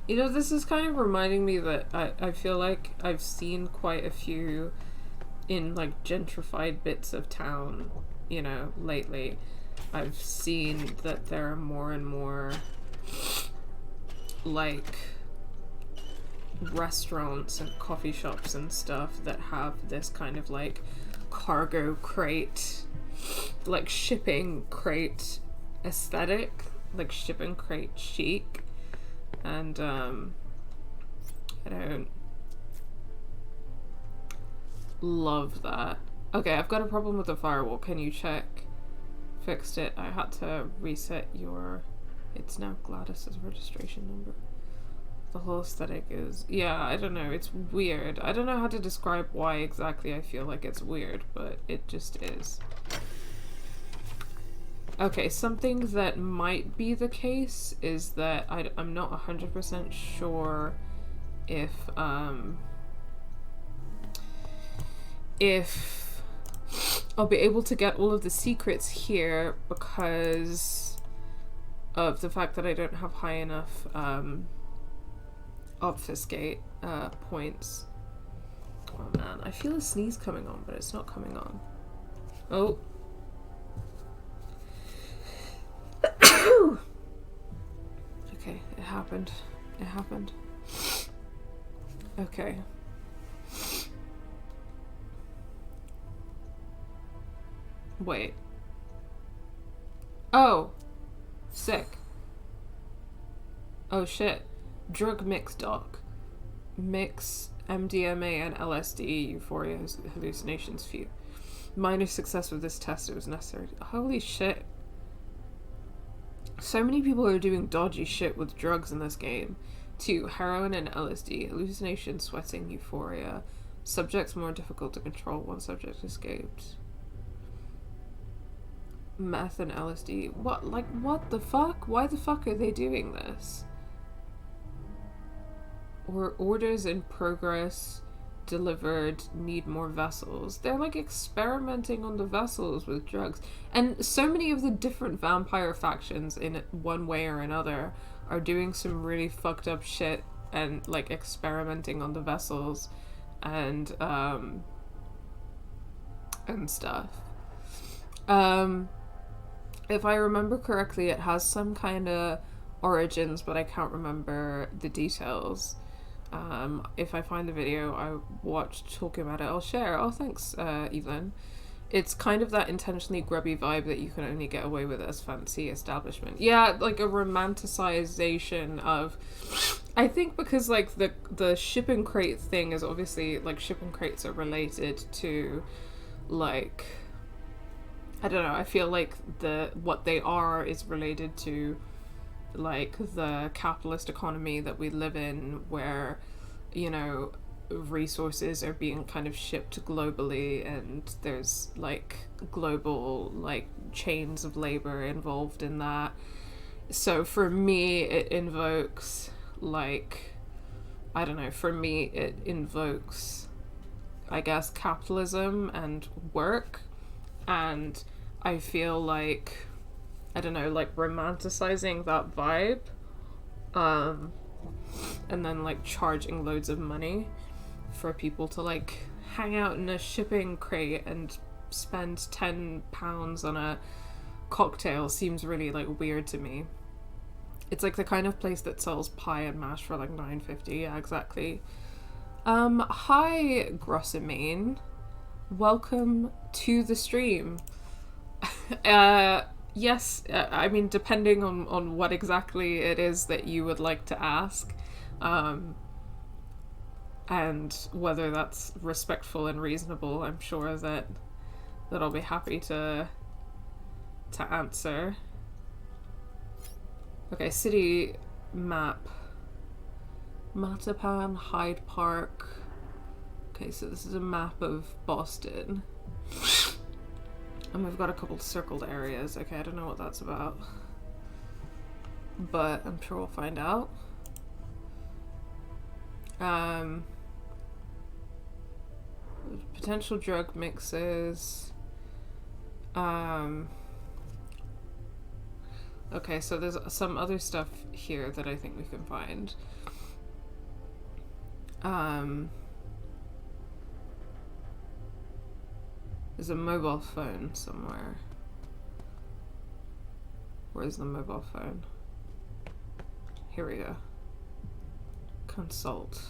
You know, this is kind of reminding me that I feel like I've seen quite a few in, like, gentrified bits of town, you know, lately. I've seen that there are more and more, like, restaurants and coffee shops and stuff that have this kind of, like, cargo crate, like, shipping crate aesthetic, like, shipping crate chic. And, I don't love that. Okay, I've got a problem with the firewall. Can you check? Fixed it. I had to reset your... It's now Gladys's registration number. The whole aesthetic is... Yeah, I don't know. It's weird. I don't know how to describe why exactly I feel like it's weird, but it just is. Okay, something that might be the case is that I'm not 100% sure if I'll be able to get all of the secrets here because of the fact that I don't have high enough obfuscate points. Oh man, I feel a sneeze coming on, but it's not coming on. Oh. Okay, it happened. It happened. Okay. Wait. Oh! Sick. Oh shit. Drug mix doc. Mix MDMA and LSD, euphoria, hallucinations, few. Minor success with this test, it was necessary. Holy shit. So many people are doing dodgy shit with drugs in this game. 2. Heroin and LSD. Hallucination, sweating, euphoria. Subjects more difficult to control. 1 subject escaped. Meth and LSD. What? Like, what the fuck? Why the fuck are they doing this? Or orders in progress delivered, need more vessels. They're like experimenting on the vessels with drugs. And so many of the different vampire factions in one way or another are doing some really fucked up shit and like experimenting on the vessels and stuff. If I remember correctly, it has some kind of origins, but I can't remember the details. If I find the video I watched talking about it, I'll share. Oh, thanks, Evelyn. It's kind of that intentionally grubby vibe that you can only get away with as fancy establishment. Yeah, like a romanticization of... I think because, like, the shipping crate thing is obviously, like, shipping crates are related to, like... I don't know, I feel like what they are is related to like the capitalist economy that we live in, where, you know, resources are being kind of shipped globally and there's like global like chains of labor involved in that. So for me it invokes like, I don't know, for me it invokes, I guess, capitalism and work, and I feel like, I don't know, like romanticizing that vibe, and then like charging loads of money for people to like hang out in a shipping crate and spend £10 on a cocktail seems really like weird to me. It's like the kind of place that sells pie and mash for like $9.50. Yeah, exactly. Hi Grossamine, welcome to the stream. Yes, I mean, depending on what exactly it is that you would like to ask, and whether that's respectful and reasonable, I'm sure that I'll be happy to answer. Okay, city map. Mattapan, Hyde Park. Okay, so this is a map of Boston. And we've got a couple circled areas. Okay, I don't know what that's about, but I'm sure we'll find out. Potential drug mixes. Okay, so there's some other stuff here that I think we can find. There's a mobile phone somewhere. Where's the mobile phone? Here we go. Consult.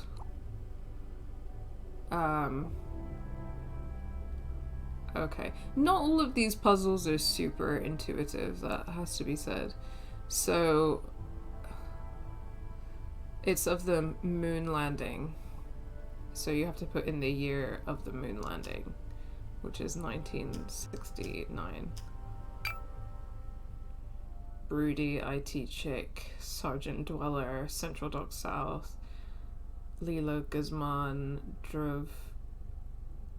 Okay. Not all of these puzzles are super intuitive, that has to be said. So, it's of the moon landing. So you have to put in the year of the moon landing, which is 1969. Broody, IT Chick, Sergeant Dweller, Central Dock South, Lila Guzman, Drove,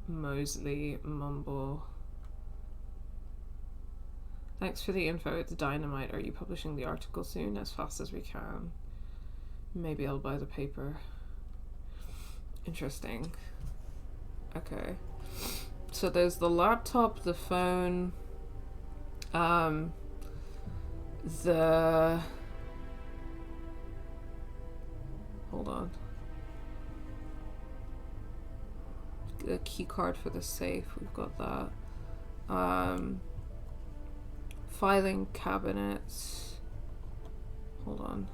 Mosley, Mumble. Thanks for the info. It's dynamite. Are you publishing the article soon? As fast as we can. Maybe I'll buy the paper. Interesting. Okay. So there's the laptop, the phone, hold on. The key card for the safe, we've got that. Filing cabinets. Hold on.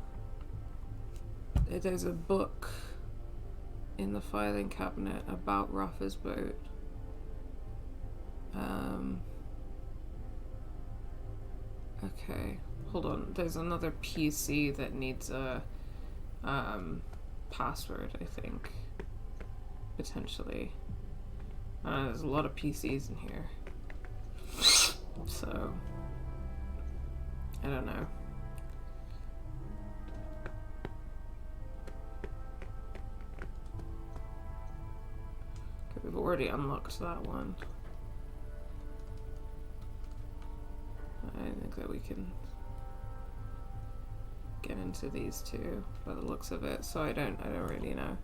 There's a book in the filing cabinet about Rafa's boat. Okay, hold on. There's another PC that needs a password, I think. Potentially. There's a lot of PCs in here. So, I don't know. Okay, we've already unlocked that one. I think that we can get into these two by the looks of it, so I don't really know.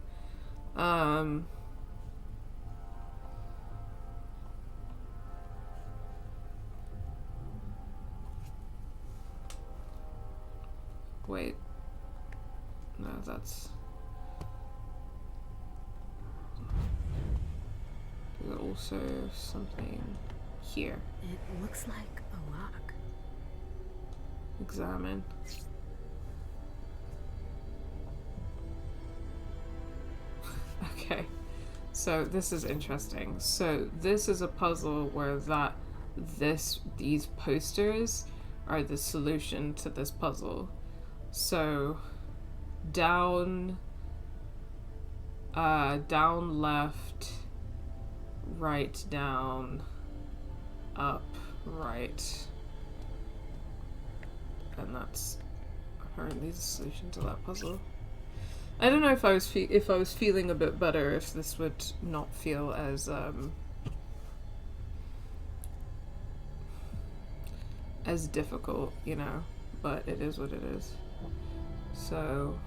Wait. No, that's... There's also something here. It looks like a lock. Examine. Okay, so this is interesting. So this is a puzzle where these posters are the solution to this puzzle. So down left, right down, up right, and that's apparently the solution to that puzzle. I don't know if I was feeling a bit better, if this would not feel as difficult, you know, but it is what it is. So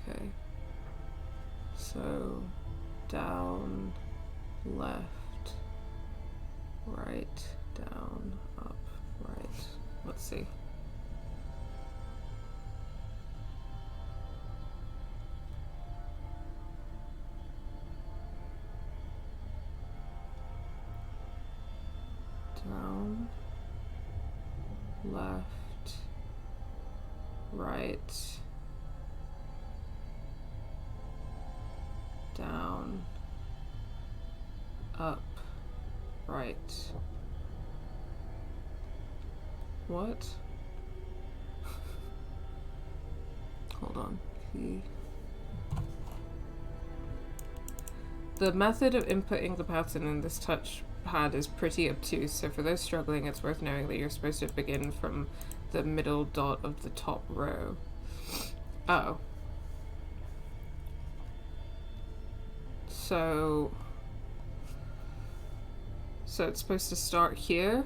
okay, so down, left, right, down, up, right. Let's see. Down, left, right, down, up, right. What? Hold on. The method of inputting the pattern in this touchpad is pretty obtuse, so for those struggling, it's worth knowing that you're supposed to begin from the middle dot of the top row. Oh. So it's supposed to start here.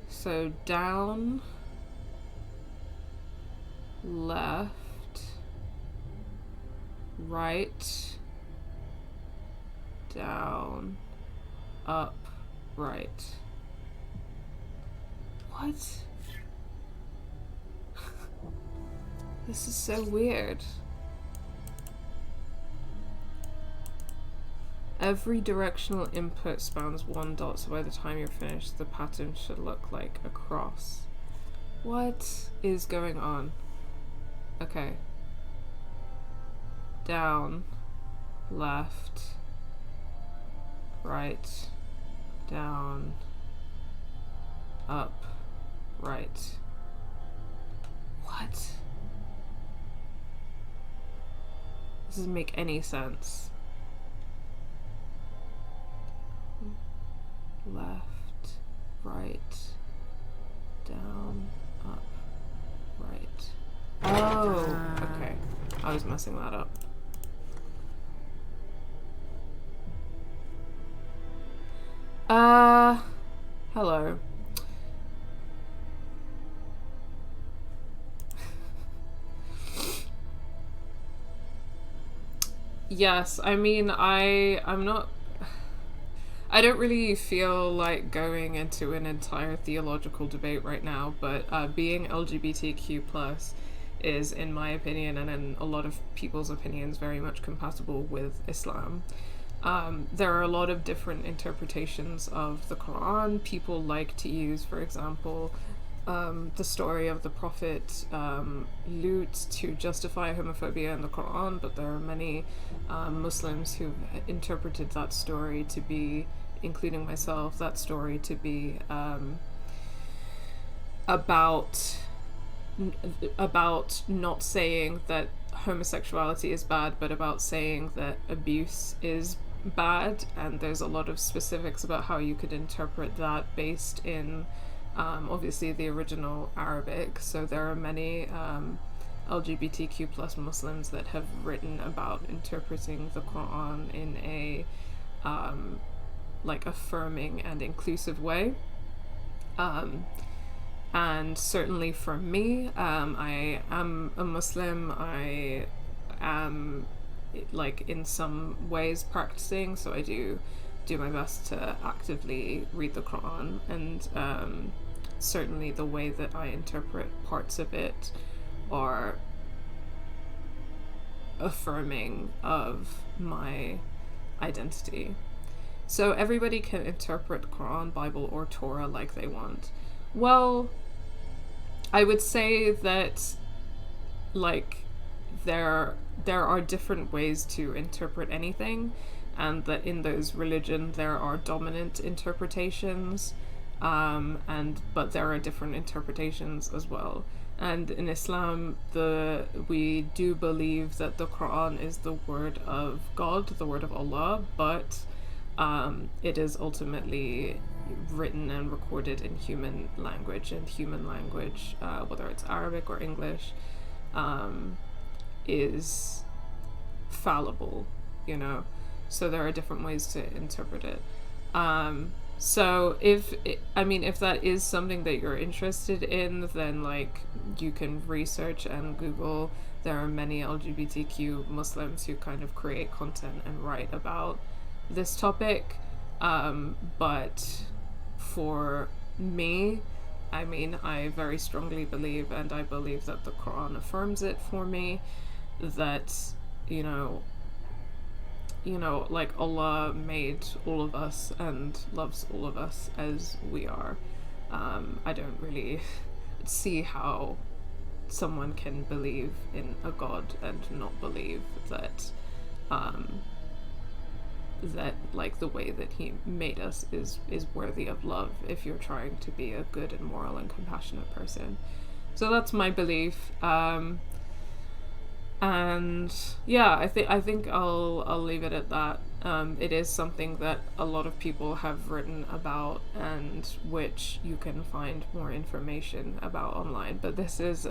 So down, left, right, down, up, right. What? This is so weird. Every directional input spans one dot, so by the time you're finished, the pattern should look like a cross. What is going on? Okay. Down, left, right, down, up, right. What? This doesn't make any sense. Left, right, down, up, right. Oh, okay. I was messing that up. Hello. Yes, I mean, I'm not... I don't really feel like going into an entire theological debate right now, but being LGBTQ+ is, in my opinion, and in a lot of people's opinions, very much compatible with Islam. There are a lot of different interpretations of the Quran. People like to use, for example, the story of the Prophet Lut to justify homophobia in the Quran, but there are many Muslims who've interpreted that story to be, including myself, that story to be about not saying that homosexuality is bad, but about saying that abuse is bad, and there's a lot of specifics about how you could interpret that based in obviously the original Arabic. So there are many LGBTQ plus Muslims that have written about interpreting the Quran in a like affirming and inclusive way. And certainly for me, I am a Muslim. I am like in some ways practicing, so I do my best to actively read the Quran, and certainly the way that I interpret parts of it are affirming of my identity. So everybody can interpret Quran, Bible, or Torah like they want. Well, I would say that like there are different ways to interpret anything, and that in those religions there are dominant interpretations, but there are different interpretations as well. And in Islam, we do believe that the Quran is the word of God, the word of Allah, but it is ultimately written and recorded in human language, and human language, whether it's Arabic or English, is fallible, you know, so there are different ways to interpret it. So if that is something that you're interested in, then like you can research and Google. There are many LGBTQ Muslims who kind of create content and write about this topic, but for me, I mean, I very strongly believe, and I believe that the Quran affirms it for me, that you know, like Allah made all of us and loves all of us as we are. I don't really see how someone can believe in a God and not believe that that like the way that he made us is worthy of love if you're trying to be a good and moral and compassionate person. So that's my belief. And yeah, I think I'll leave it at that. It is something that a lot of people have written about, and which you can find more information about online. But this is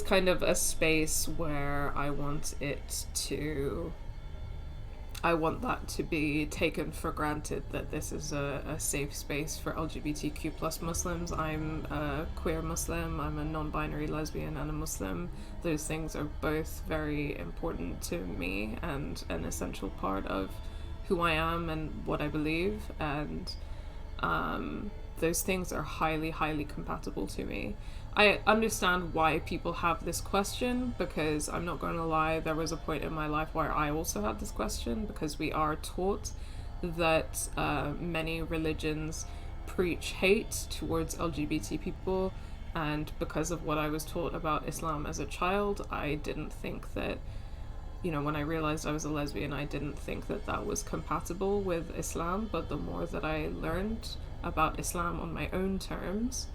kind of a space where I want that to be taken for granted, that this is a safe space for LGBTQ plus Muslims. I'm a queer Muslim, I'm a non-binary lesbian and a Muslim. Those things are both very important to me and an essential part of who I am and what I believe, and those things are highly, highly compatible to me. I understand why people have this question, because I'm not going to lie, there was a point in my life where I also had this question, because we are taught that many religions preach hate towards LGBT people, and because of what I was taught about Islam as a child, I didn't think that, you know, when I realized I was a lesbian, I didn't think that that was compatible with Islam. But the more that I learned about Islam on my own terms,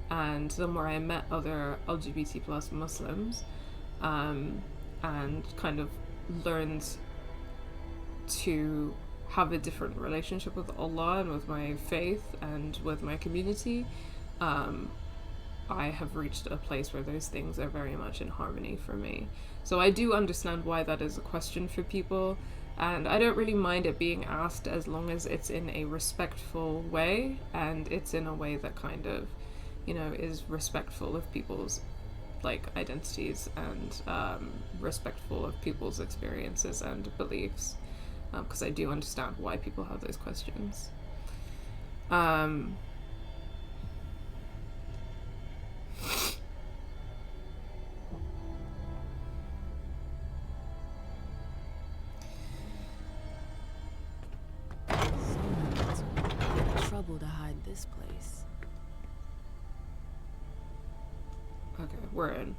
and the more I met other LGBT plus Muslims, and kind of learned to have a different relationship with Allah and with my faith and with my community, I have reached a place where those things are very much in harmony for me. So I do understand why that is a question for people, and I don't really mind it being asked as long as it's in a respectful way, and it's in a way that kind of, you know, is respectful of people's like identities, and respectful of people's experiences and beliefs, because I do understand why people have those questions. Trouble to hide this place. Okay, we're in.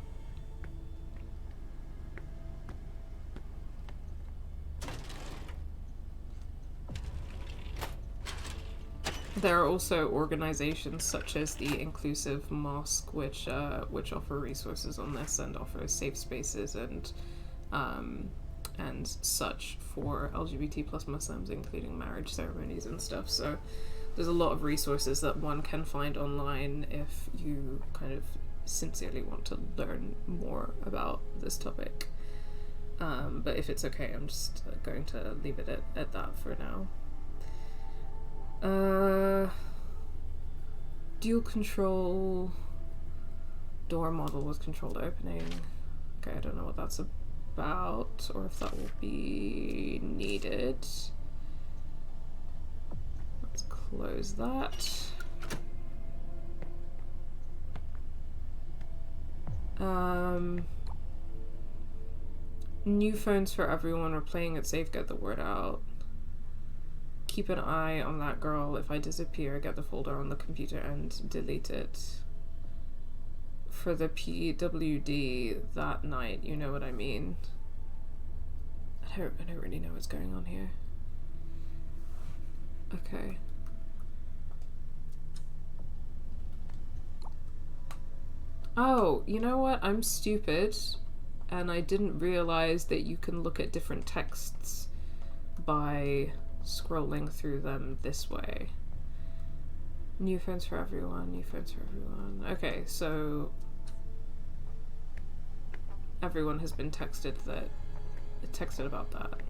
There are also organizations such as the Inclusive Mosque, which offer resources on this and offer safe spaces and such for LGBT plus Muslims, including marriage ceremonies and stuff. So there's a lot of resources that one can find online if you kind of sincerely want to learn more about this topic. But if it's okay, I'm just going to leave it at that for now. Dual control door model with controlled opening. Okay, I don't know what that's about or if that will be needed. Let's close that. New phones for everyone. We're playing it safe, get the word out. Keep an eye on that girl. If I disappear, get the folder on the computer and delete it. For the PWD that night, you know what I mean. I don't really know what's going on here. Okay. Oh, you know what? I'm stupid. And I didn't realize that you can look at different texts by scrolling through them this way. New phones for everyone, new phones for everyone. Okay, so everyone has been texted about that.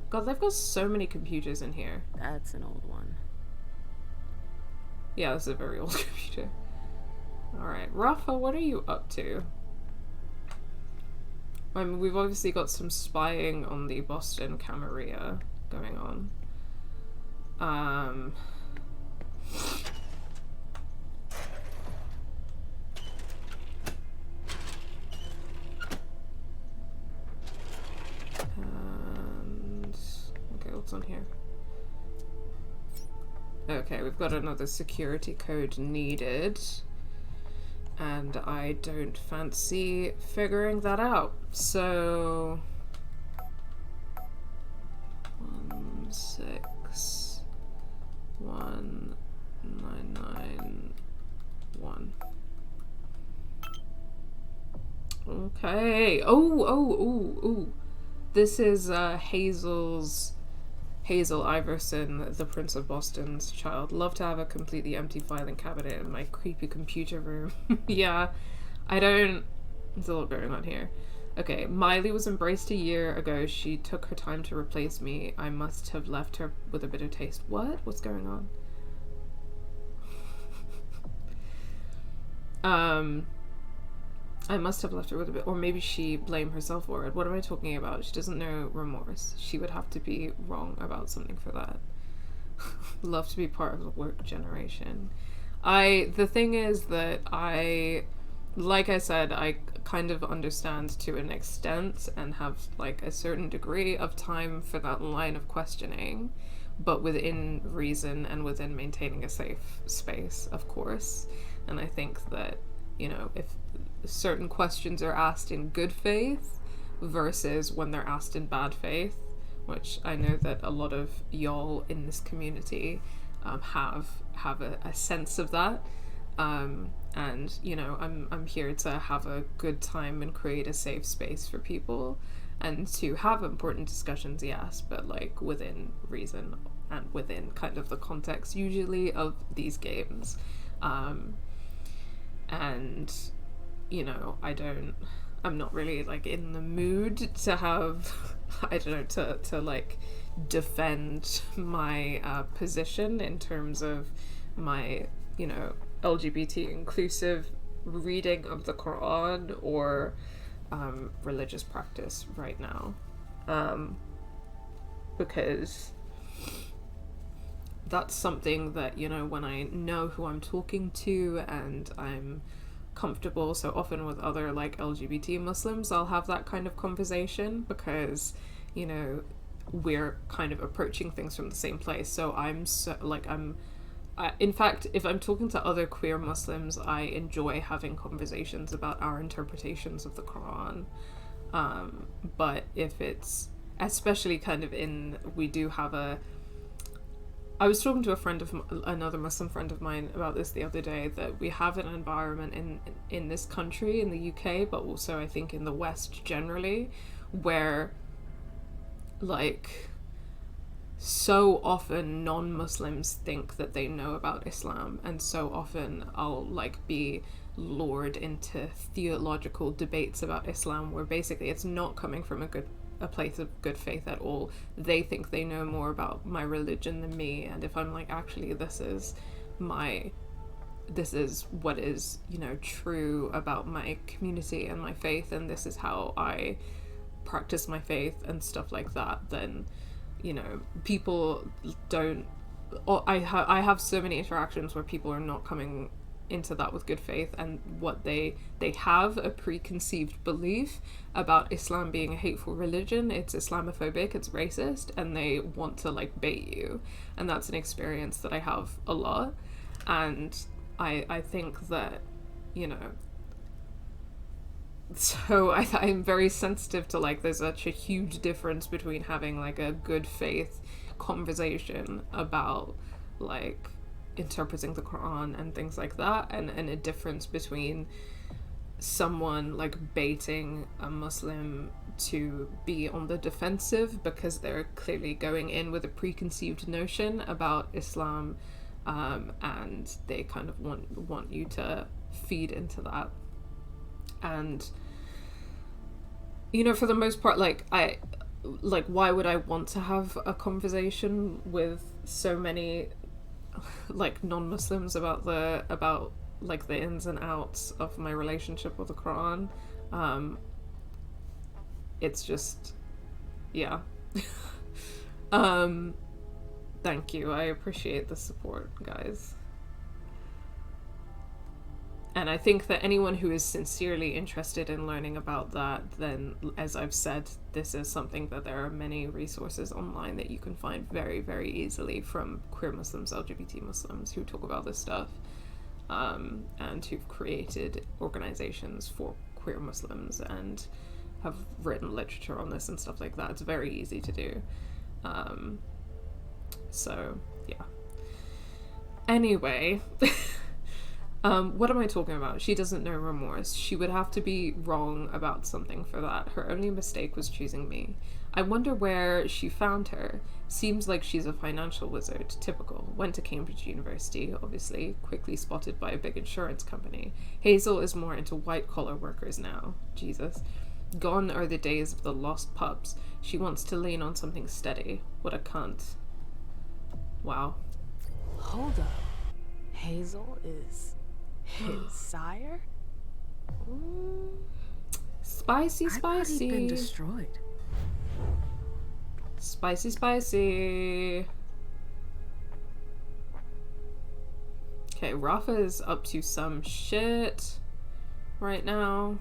God, they've got so many computers in here. That's an old one. Yeah, this is a very old computer. Alright, Rafa, what are you up to? I mean, we've obviously got some spying on the Boston Camarilla going on. And okay, what's on here? Okay, we've got another security code needed, and I don't fancy figuring that out. So 1619991. Okay. Oh. This is Hazel Iverson, the Prince of Boston's child. Love to have a completely empty filing cabinet in my creepy computer room. Yeah, there's a lot going on here. Okay, Miley was embraced a year ago. She took her time to replace me. I must have left her with a bitter taste. What? What's going on? I must have left her with a bit, or maybe she blamed herself for it. What am I talking about? She doesn't know remorse. She would have to be wrong about something for that. Love to be part of the work generation. The thing is that like I said, I kind of understand to an extent and have like a certain degree of time for that line of questioning, but within reason and within maintaining a safe space, of course. And I think that, you know, if certain questions are asked in good faith versus when they're asked in bad faith, which I know that a lot of y'all in this community have a sense of that. And you know, I'm here to have a good time and create a safe space for people and to have important discussions, yes, but like within reason and within kind of the context usually of these games. And you know, I'm not really like in the mood to have, I don't know, to like defend my position in terms of my, you know, LGBT inclusive reading of the Quran or religious practice right now, because that's something that, you know, when I know who I'm talking to and I'm comfortable so often with other like LGBT Muslims, I'll have that kind of conversation because, you know, we're kind of approaching things from the same place. So I'm in fact, if I'm talking to other queer Muslims, I enjoy having conversations about our interpretations of the Quran. But if it's, especially kind of we do have I was talking to another Muslim friend of mine about this the other day, that we have an environment in this country, in the UK, but also I think in the West generally, where like so often non-Muslims think that they know about Islam, and so often I'll like be lured into theological debates about Islam where basically it's not coming from a place of good faith at all. They think they know more about my religion than me, and if I'm like, actually this is what is, you know, true about my community and my faith, and this is how I practice my faith and stuff like that, then, you know, people don't, or I have so many interactions where people are not coming into that with good faith, and what they have a preconceived belief about Islam being a hateful religion. It's Islamophobic, it's racist, and they want to like bait you, and that's an experience that I have a lot. And I think that, you know, so I'm very sensitive to like there's such a huge difference between having like a good faith conversation about like interpreting the Quran and things like that, and a difference between someone like baiting a Muslim to be on the defensive because they're clearly going in with a preconceived notion about Islam, and they kind of want you to feed into that. And, you know, for the most part, why would I want to have a conversation with so many like non-Muslims about the ins and outs of my relationship with the Quran? It's just, yeah. Thank you. I appreciate the support, guys. And I think that anyone who is sincerely interested in learning about that, then, as I've said, this is something that there are many resources online that you can find very, very easily from queer Muslims, LGBT Muslims who talk about this stuff, and who've created organizations for queer Muslims and have written literature on this and stuff like that. It's very easy to do. So, yeah. Anyway... what am I talking about? She doesn't know remorse. She would have to be wrong about something for that. Her only mistake was choosing me. I wonder where she found her. Seems like she's a financial wizard. Typical. Went to Cambridge University, obviously. Quickly spotted by a big insurance company. Hazel is more into white-collar workers now. Jesus. Gone are the days of the lost pups. She wants to lean on something steady. What a cunt. Wow. Hold up. Hazel is... his sire? Spicy. I've already been destroyed. Spicy. Okay, Rafa is up to some shit right now.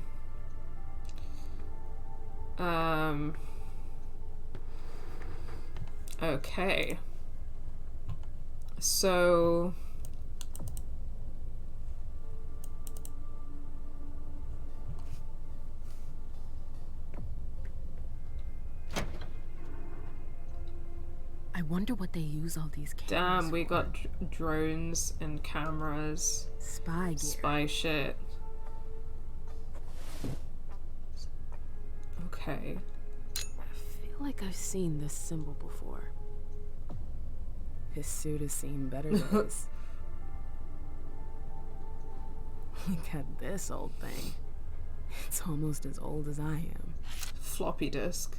Okay. So... I wonder what they use all these cameras Damn, we got drones and cameras. Spy gear. Spy shit. Okay. I feel like I've seen this symbol before. His suit has seen better days. Look at this old thing. It's almost as old as I am. Floppy disk.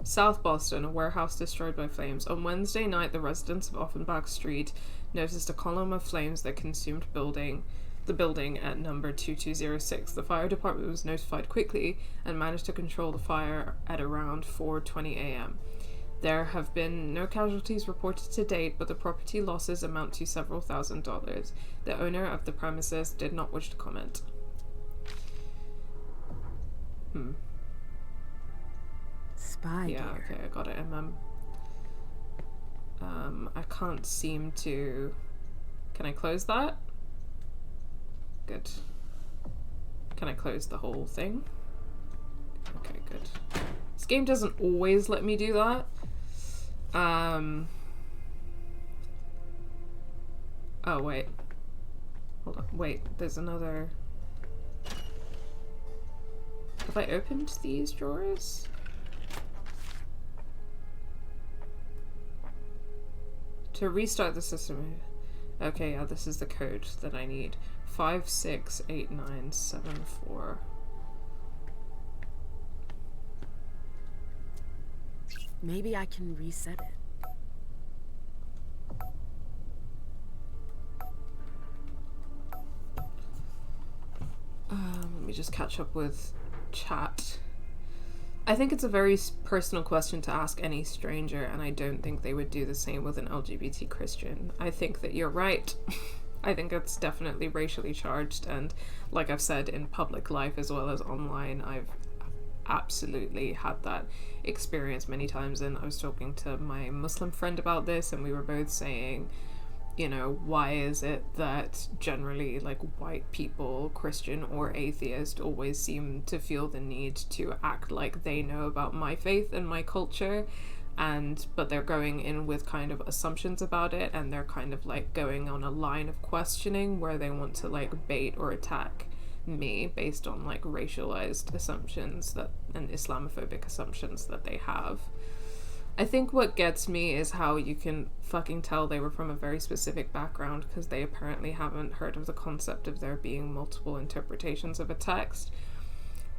South Boston, a warehouse destroyed by flames. On Wednesday night, the residents of Offenbach Street noticed a column of flames that consumed the building at number 2206. The fire department was notified quickly and managed to control the fire at around 4:20 a.m. There have been no casualties reported to date, but the property losses amount to several $1,000s. The owner of the premises did not wish to comment. Spy yeah, gear. okay, I got it, Emem. I can't seem to... Can I close that? Good. Can I close the whole thing? Okay, good. This game doesn't always let me do that. Oh, wait. Hold on. Wait, there's another... Have I opened these drawers? To restart the system. Okay, yeah, this is the code that I need. 568974. Maybe I can reset it. Let me just catch up with chat. I think it's a very personal question to ask any stranger, and I don't think they would do the same with an LGBT Christian. I think that you're right. I think it's definitely racially charged, and like I've said, in public life as well as online, I've absolutely had that experience many times. And I was talking to my Muslim friend about this, and we were both saying, you know, why is it that generally, like, white people, Christian or atheist, always seem to feel the need to act like they know about my faith and my culture, but they're going in with kind of assumptions about it, and they're kind of like going on a line of questioning where they want to like bait or attack me based on like racialized assumptions that and Islamophobic assumptions that they have. I think what gets me is how you can fucking tell they were from a very specific background, because they apparently haven't heard of the concept of there being multiple interpretations of a text.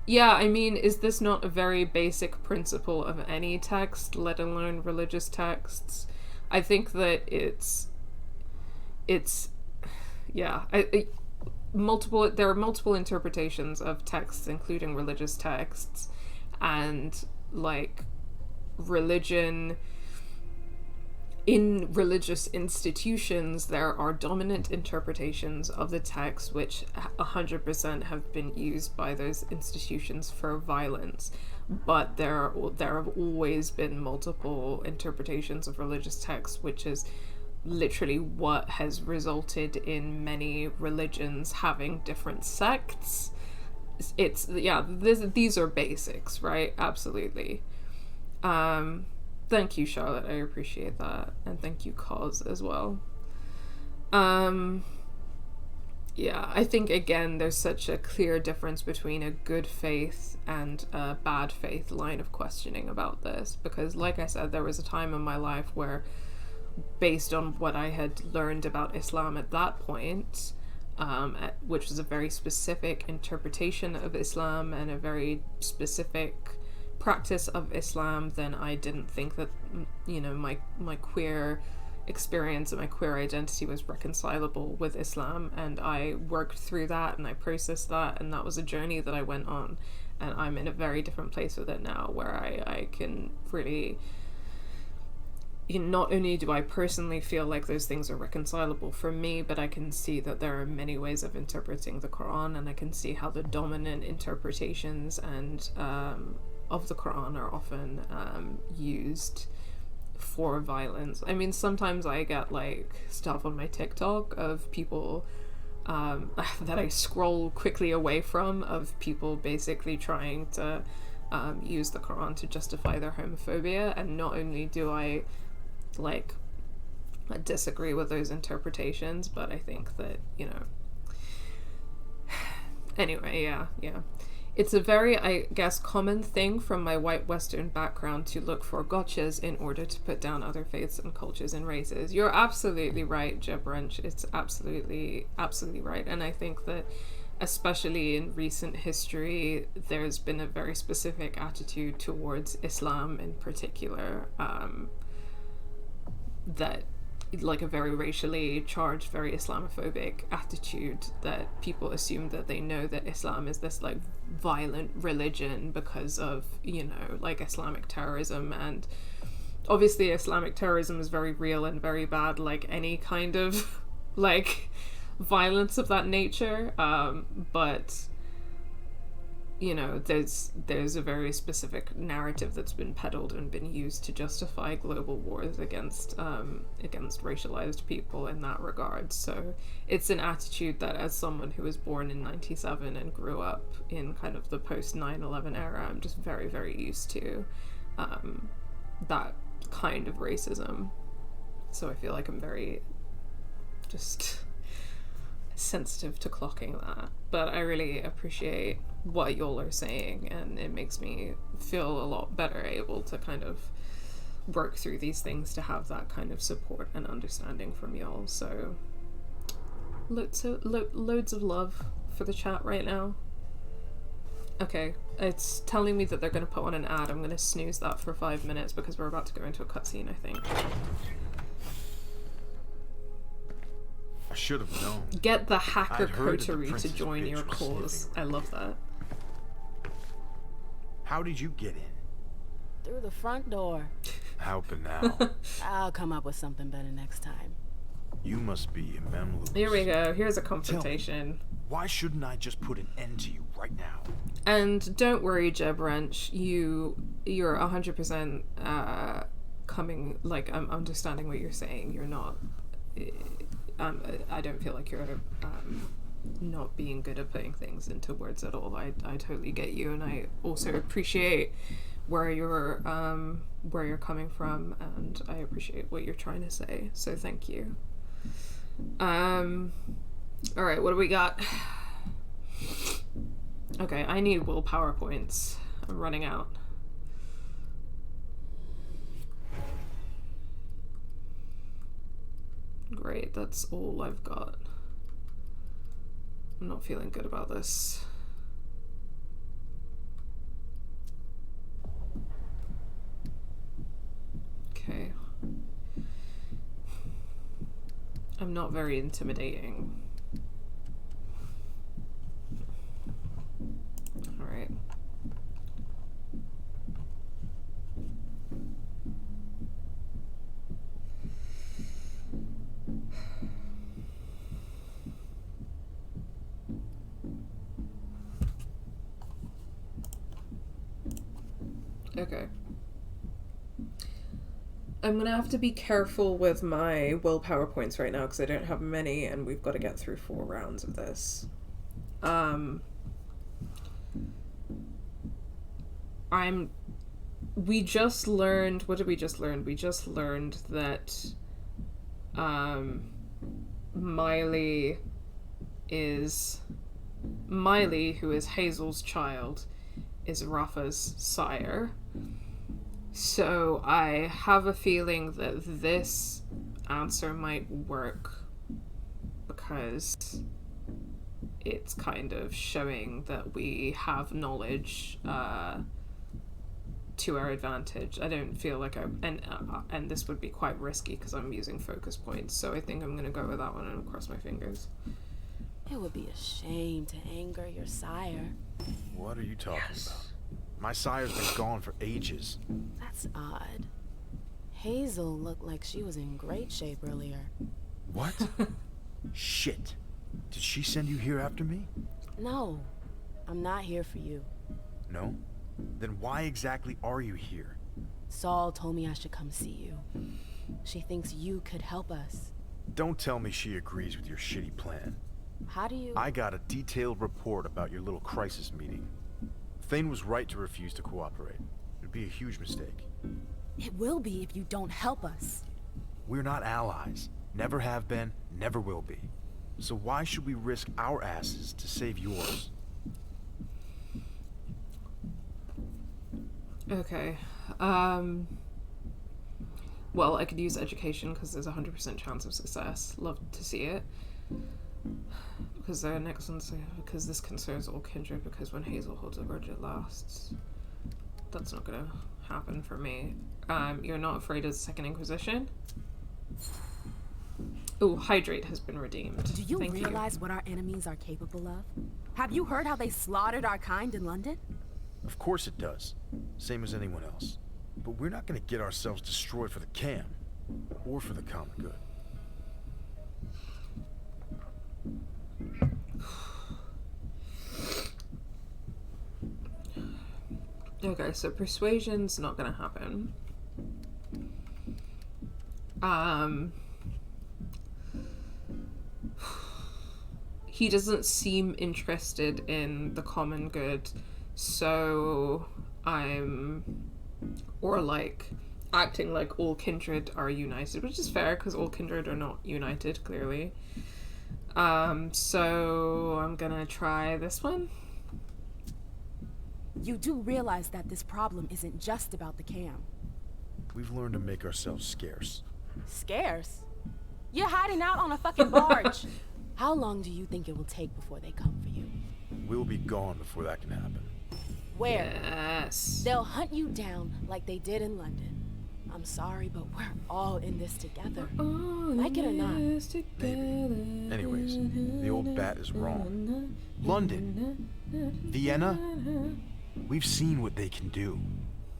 Yeah, I mean, is this not a very basic principle of any text, let alone religious texts? I think that there are multiple interpretations of texts, including religious texts, and like religion in religious institutions, there are dominant interpretations of the text which 100% have been used by those institutions for violence, but there have always been multiple interpretations of religious texts, which is literally what has resulted in many religions having different sects. These are basics, right? Absolutely. Thank you, Charlotte. I appreciate that. And thank you, Cause, as well. Yeah, I think, again, there's such a clear difference between a good faith and a bad faith line of questioning about this. Because, like I said, there was a time in my life where, based on what I had learned about Islam at that point, which was a very specific interpretation of Islam and a very specific practice of Islam, then I didn't think that, you know, my queer experience and my queer identity was reconcilable with Islam, and I worked through that and I processed that, and that was a journey that I went on, and I'm in a very different place with it now, where I can really, you know, not only do I personally feel like those things are reconcilable for me, but I can see that there are many ways of interpreting the Quran, and I can see how the dominant interpretations and of the Quran are often used for violence. I mean, sometimes I get like stuff on my TikTok of people that I scroll quickly away from, of people basically trying to use the Quran to justify their homophobia, and not only do I like disagree with those interpretations, but I think that, you know, anyway, yeah. It's a very, I guess, common thing from my white Western background to look for gotchas in order to put down other faiths and cultures and races. You're absolutely right, Jebrunch. It's absolutely right. And I think that, especially in recent history, there's been a very specific attitude towards Islam in particular, that, like, a very racially charged, very Islamophobic attitude, that people assume that they know that Islam is this like violent religion because of, you know, like Islamic terrorism. And obviously Islamic terrorism is very real and very bad, like any kind of like violence of that nature, but you know, there's a very specific narrative that's been peddled and been used to justify global wars against racialized people in that regard. So it's an attitude that, as someone who was born in 97 and grew up in kind of the post 9/11 era, I'm just very, very used to that kind of racism. So I feel like I'm very just sensitive to clocking that. But I really appreciate what y'all are saying, and it makes me feel a lot better able to kind of work through these things, to have that kind of support and understanding from y'all. So loads of love for the chat right now. Okay, it's telling me that they're going to put on an ad. I'm going to snooze that for 5 minutes because we're about to go into a cutscene, I think. I should have known. Get the hacker coterie to join your cause. I love that. How did you get in? Through the front door. How banal. I'll come up with something better next time. You must be Emem. Here we go. Here's a confrontation. Why shouldn't I just put an end to you right now? And don't worry, Jeb Wrench. You're 100% coming. Like, I'm understanding what you're saying. You're not. I don't feel like you're not being good at putting things into words at all. I totally get you, and I also appreciate where you're coming from, and I appreciate what you're trying to say. So thank you. All right, what do we got? Okay, I need willpower points. I'm running out. Great, that's all I've got. I'm not feeling good about this. Okay. I'm not very intimidating. Alright. Okay. I'm gonna have to be careful with my willpower points right now because I don't have many, and we've got to get through 4 rounds of this. We just learned, what did we just learn? We just learned that Miley, who is Hazel's child, is Rafa's sire. So I have a feeling that this answer might work because it's kind of showing that we have knowledge to our advantage. I don't feel like and this would be quite risky because I'm using focus points, so I think I'm gonna go with that one and cross my fingers. It would be a shame to anger your sire. What are you talking about? My sire's been gone for ages. That's odd. Hazel looked like she was in great shape earlier. What? Shit. Did she send you here after me? No, I'm not here for you. No? Then why exactly are you here? Saul told me I should come see you. She thinks you could help us. Don't tell me she agrees with your shitty plan. How do you... I got a detailed report about your little crisis meeting. Thane was right to refuse to cooperate. It'd be a huge mistake. It will be if you don't help us. We're not allies. Never have been, never will be. So why should we risk our asses to save yours? Okay. Well, I could use education because there's a 100% chance of success. Love to see it. Because their next one's because this concerns all kindred, because when Hazel holds a grudge it lasts. That's not gonna happen for me. You're not afraid of the Second Inquisition? Ooh, Hydrate has been redeemed. Do you realize what our enemies are capable of? Have you heard how they slaughtered our kind in London? Of course it does. Same as anyone else. But we're not gonna get ourselves destroyed for the cam. Or for the common good. Okay, so persuasion's not gonna happen. He doesn't seem interested in the common good, so or like acting like all kindred are united, which is fair because all kindred are not united, clearly. So I'm gonna try this one. You do realize that this problem isn't just about the cam. We've learned to make ourselves scarce. Scarce? You're hiding out on a fucking barge. How long do you think it will take before they come for you? We'll be gone before that can happen. Where? Yes. They'll hunt you down like they did in London. I'm sorry, but we're all in this together. Like it or not. Maybe. Anyways, the old bat is wrong. London, Vienna, we've seen what they can do.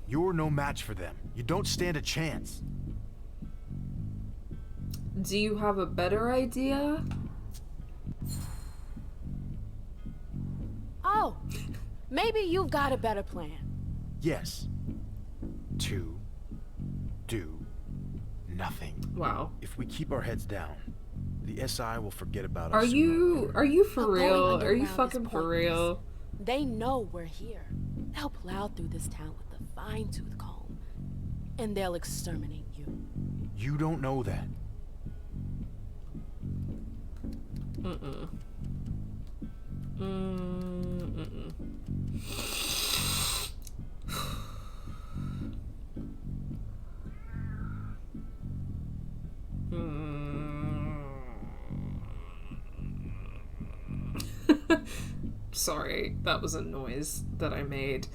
You're no match for them. You don't stand a chance. Do you have a better idea? Oh, maybe you've got a better plan. Yes. To do nothing. Wow. If we keep our heads down, the SI will forget about us. Are you for real? Are you fucking for real? They know we're here. They'll plow through this town with a fine-tooth comb, and they'll exterminate you. You don't know that. Sorry, that was a noise that I made.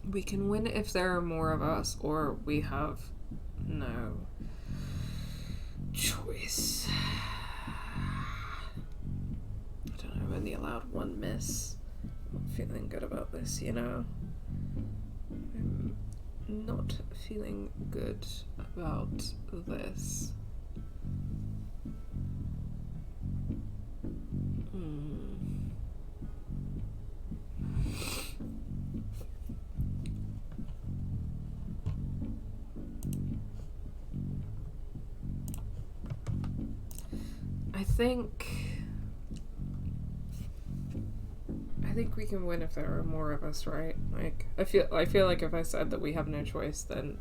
We can win if there are more of us, or we have no choice. I don't know, I'm only allowed one miss. I'm not feeling good about this, you know? I'm not feeling good about this. I think we can win if there are more of us, right? Like, I feel like if I said that we have no choice, then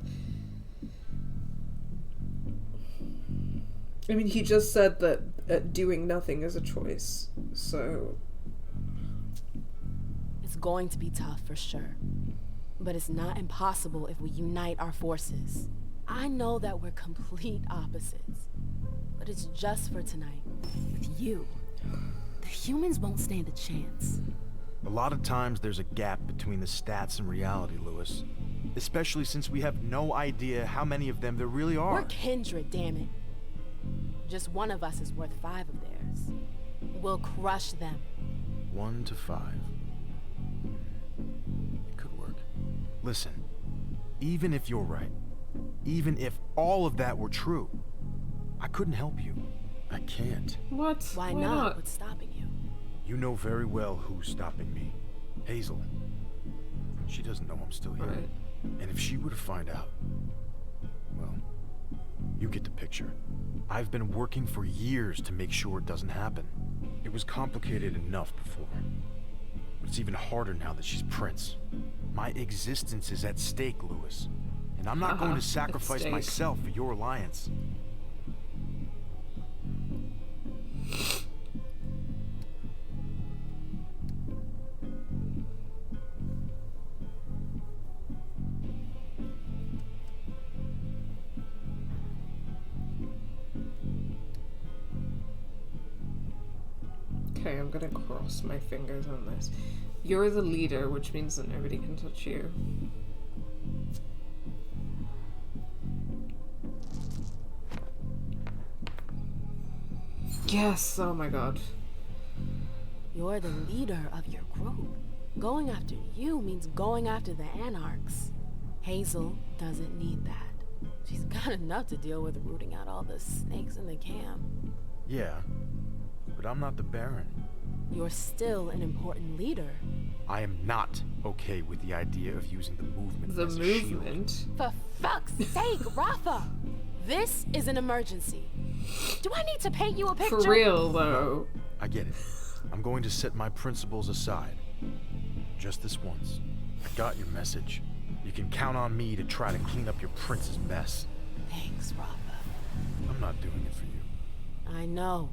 I mean, he just said that doing nothing is a choice, so it's going to be tough for sure, but it's not impossible if we unite our forces. I know that we're complete opposites, but it's just for tonight. With you, the humans won't stand a chance. A lot of times there's a gap between the stats and reality, Lewis. Especially since we have no idea how many of them there really are. We're kindred, damn it. Just one of us is worth 5 of theirs. We'll crush them. 1 to 5. It could work. Listen, even if you're right, even if all of that were true, I couldn't help you. I can't. What? Why not? What's stopping you? You know very well who's stopping me. Hazel. She doesn't know I'm still here. Right. And if she were to find out, well, you get the picture. I've been working for years to make sure it doesn't happen. It was complicated enough before. But it's even harder now that she's Prince. My existence is at stake, Lewis. And I'm not going to sacrifice myself for your alliance. Okay, I'm gonna cross my fingers on this. You're the leader, which means that nobody can touch you. Yes, oh my god. You're the leader of your group. Going after you means going after the Anarchs. Hazel doesn't need that. She's got enough to deal with rooting out all the snakes in the camp. Yeah, but I'm not the Baron. You're still an important leader. I am not okay with the idea of using the movement The as a shield. movement? For fuck's sake, Rafa! This is an emergency. Do I need to paint you a picture? For real, though. I get it. I'm going to set my principles aside. Just this once. I got your message. You can count on me to try to clean up your prince's mess. Thanks, Rafa. I'm not doing it for you. I know.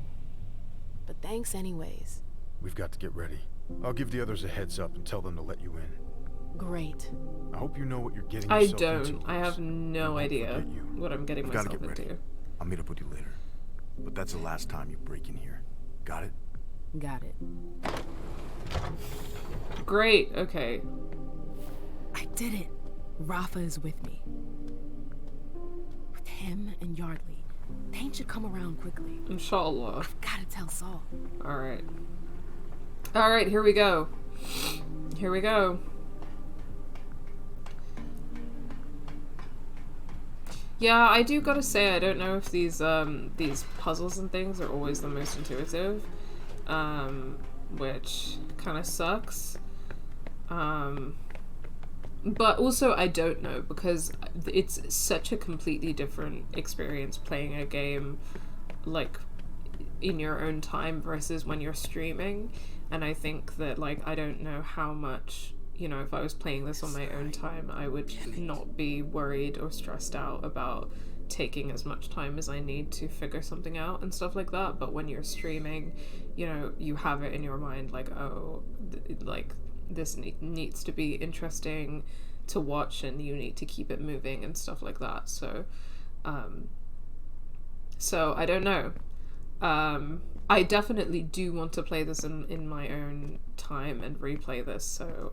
But thanks anyways. We've got to get ready. I'll give the others a heads up and tell them to let you in. Great. I hope you know what you're getting I yourself into. don't. I have no idea what I'm getting myself into. I'll meet up with you later. But that's the last time you break in here. Got it? Got it. Great, okay. I did it. Rafa is with me. With him and Yardley, Thane should come around quickly. Inshallah. I've gotta tell Saul. Alright. Alright, here we go. Here we go. Yeah, I do gotta say, I don't know if these puzzles and things are always the most intuitive, which kind of sucks. But also I don't know, because it's such a completely different experience playing a game, like, in your own time versus when you're streaming, and I think that, like, I don't know how much, you know, if I was playing this on my own time, I would not be worried or stressed out about taking as much time as I need to figure something out and stuff like that. But when you're streaming, you know, you have it in your mind, like, oh, like, this needs to be interesting to watch and you need to keep it moving and stuff like that. So, so I don't know. I definitely do want to play this in my own time and replay this, so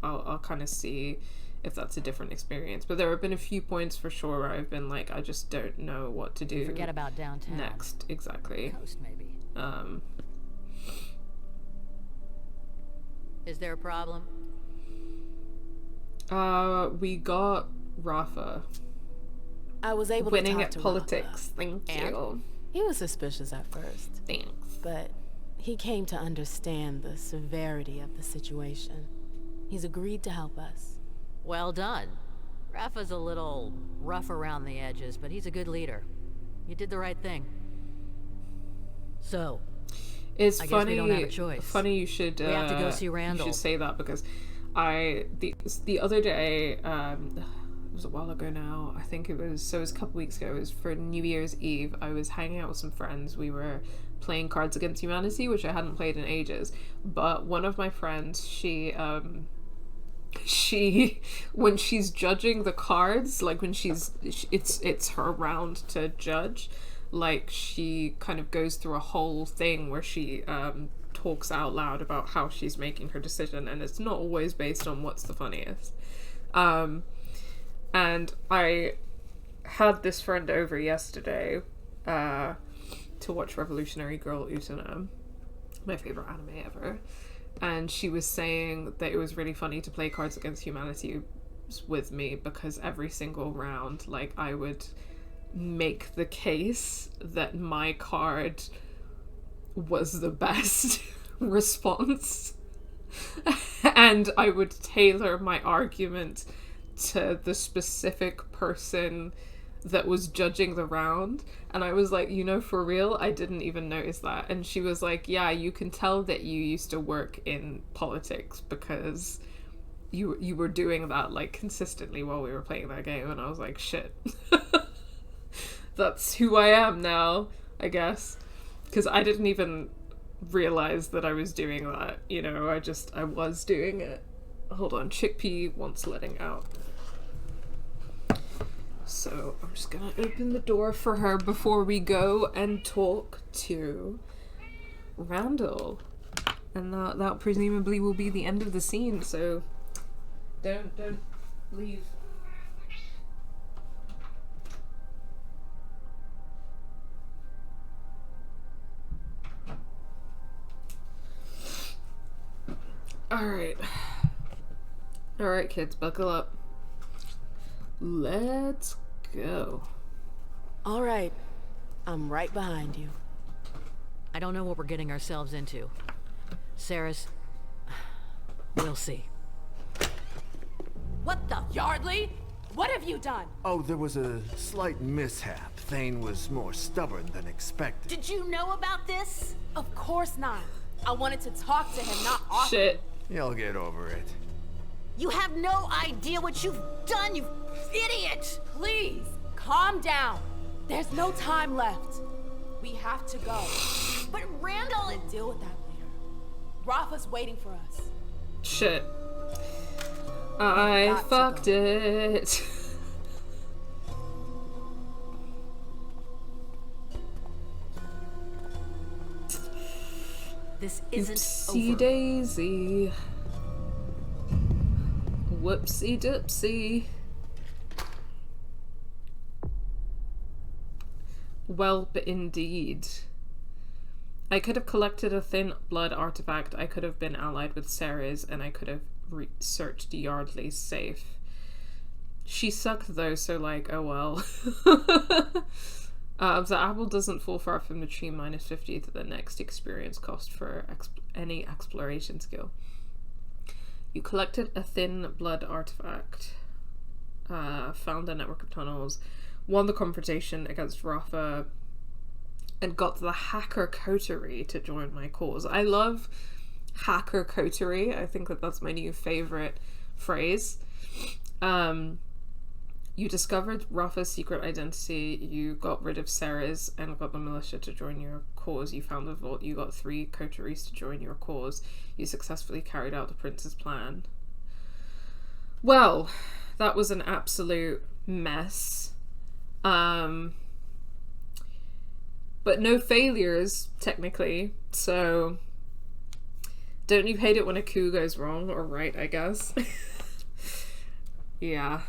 I'll kind of see if that's a different experience. But there have been a few points for sure where I've been like, I just don't know what to do. Forget about downtown. Next, exactly. Coast, maybe. Is there a problem? We got Rafa. I was able winning to talk at to politics. Rafa. Thank you. He was suspicious at first. Thanks. But he came to understand the severity of the situation. He's agreed to help us. Well done. Rafa's a little rough around the edges, but he's a good leader. You did the right thing. So, it's I funny. guess we don't have a choice. Funny you should. We have to go see Randall. You should say that because the other day, it was a while ago now. I think it was a couple weeks ago. It was for New Year's Eve. I was hanging out with some friends. We were playing Cards Against Humanity, which I hadn't played in ages. But one of my friends, she when she's judging the cards, like when it's her round to judge, like she kind of goes through a whole thing where she talks out loud about how she's making her decision, and it's not always based on what's the funniest. And I had this friend over yesterday to watch Revolutionary Girl Utena, my favorite anime ever, and she was saying that it was really funny to play Cards Against Humanity with me because every single round, like, I would make the case that my card was the best response, and I would tailor my argument to the specific person that was judging the round. And I was like, you know, for real, I didn't even notice that. And she was like, yeah, you can tell that you used to work in politics because you were doing that, like, consistently while we were playing that game. And I was like, shit. That's who I am now, I guess. Because I didn't even realize that I was doing that, you know, I was doing it. Hold on, Chickpea wants letting out. So I'm just gonna open the door for her before we go and talk to Randall. And that presumably will be the end of the scene, so don't leave. Alright kids, buckle up. Let's go. Alright, I'm right behind you. I don't know what we're getting ourselves into. Saris, We'll see. What the? Yardley? What have you done? Oh, there was a slight mishap. Thane was more stubborn than expected. Did you know about this? Of course not. I wanted to talk to him, not offer. Shit. You'll get over it. You have no idea what you've done, you idiot! Please, calm down. There's no time left. We have to go. But Randall... We'll deal with that later. Rafa's waiting for us. Shit. I fucked it. This isn't Oopsie over. daisy. Whoopsie doopsie. Welp indeed. I could have collected a thin blood artifact, I could have been allied with Sara's, and I could have searched Yardley's safe. She sucked though, so like, oh well. The apple doesn't fall far from the tree, minus 50 to the next experience cost for any exploration skill. You collected a thin blood artifact, found a network of tunnels, won the confrontation against Rafa, and got the hacker coterie to join my cause. I love hacker coterie. I think that that's my new favorite phrase. You discovered Rafa's secret identity, you got rid of Sara's and got the militia to join your cause, you found the vault, you got 3 coteries to join your cause, you successfully carried out the prince's plan. Well, that was an absolute mess. But no failures, technically, so don't you hate it when a coup goes wrong or right, I guess? Yeah.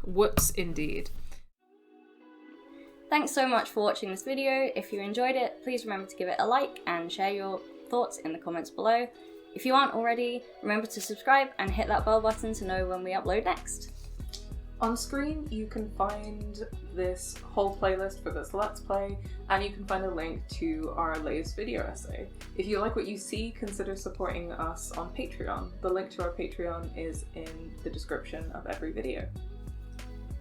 Whoops indeed. Thanks so much for watching this video. If you enjoyed it, please remember to give it a like and share your thoughts in the comments below. If you aren't already, remember to subscribe and hit that bell button to know when we upload next. On screen you can find this whole playlist for this Let's Play, and you can find a link to our latest video essay. If you like what you see, consider supporting us on Patreon. The link to our Patreon is in the description of every video.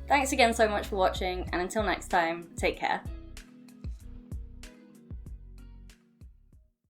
Thanks again so much for watching, and until next time, take care.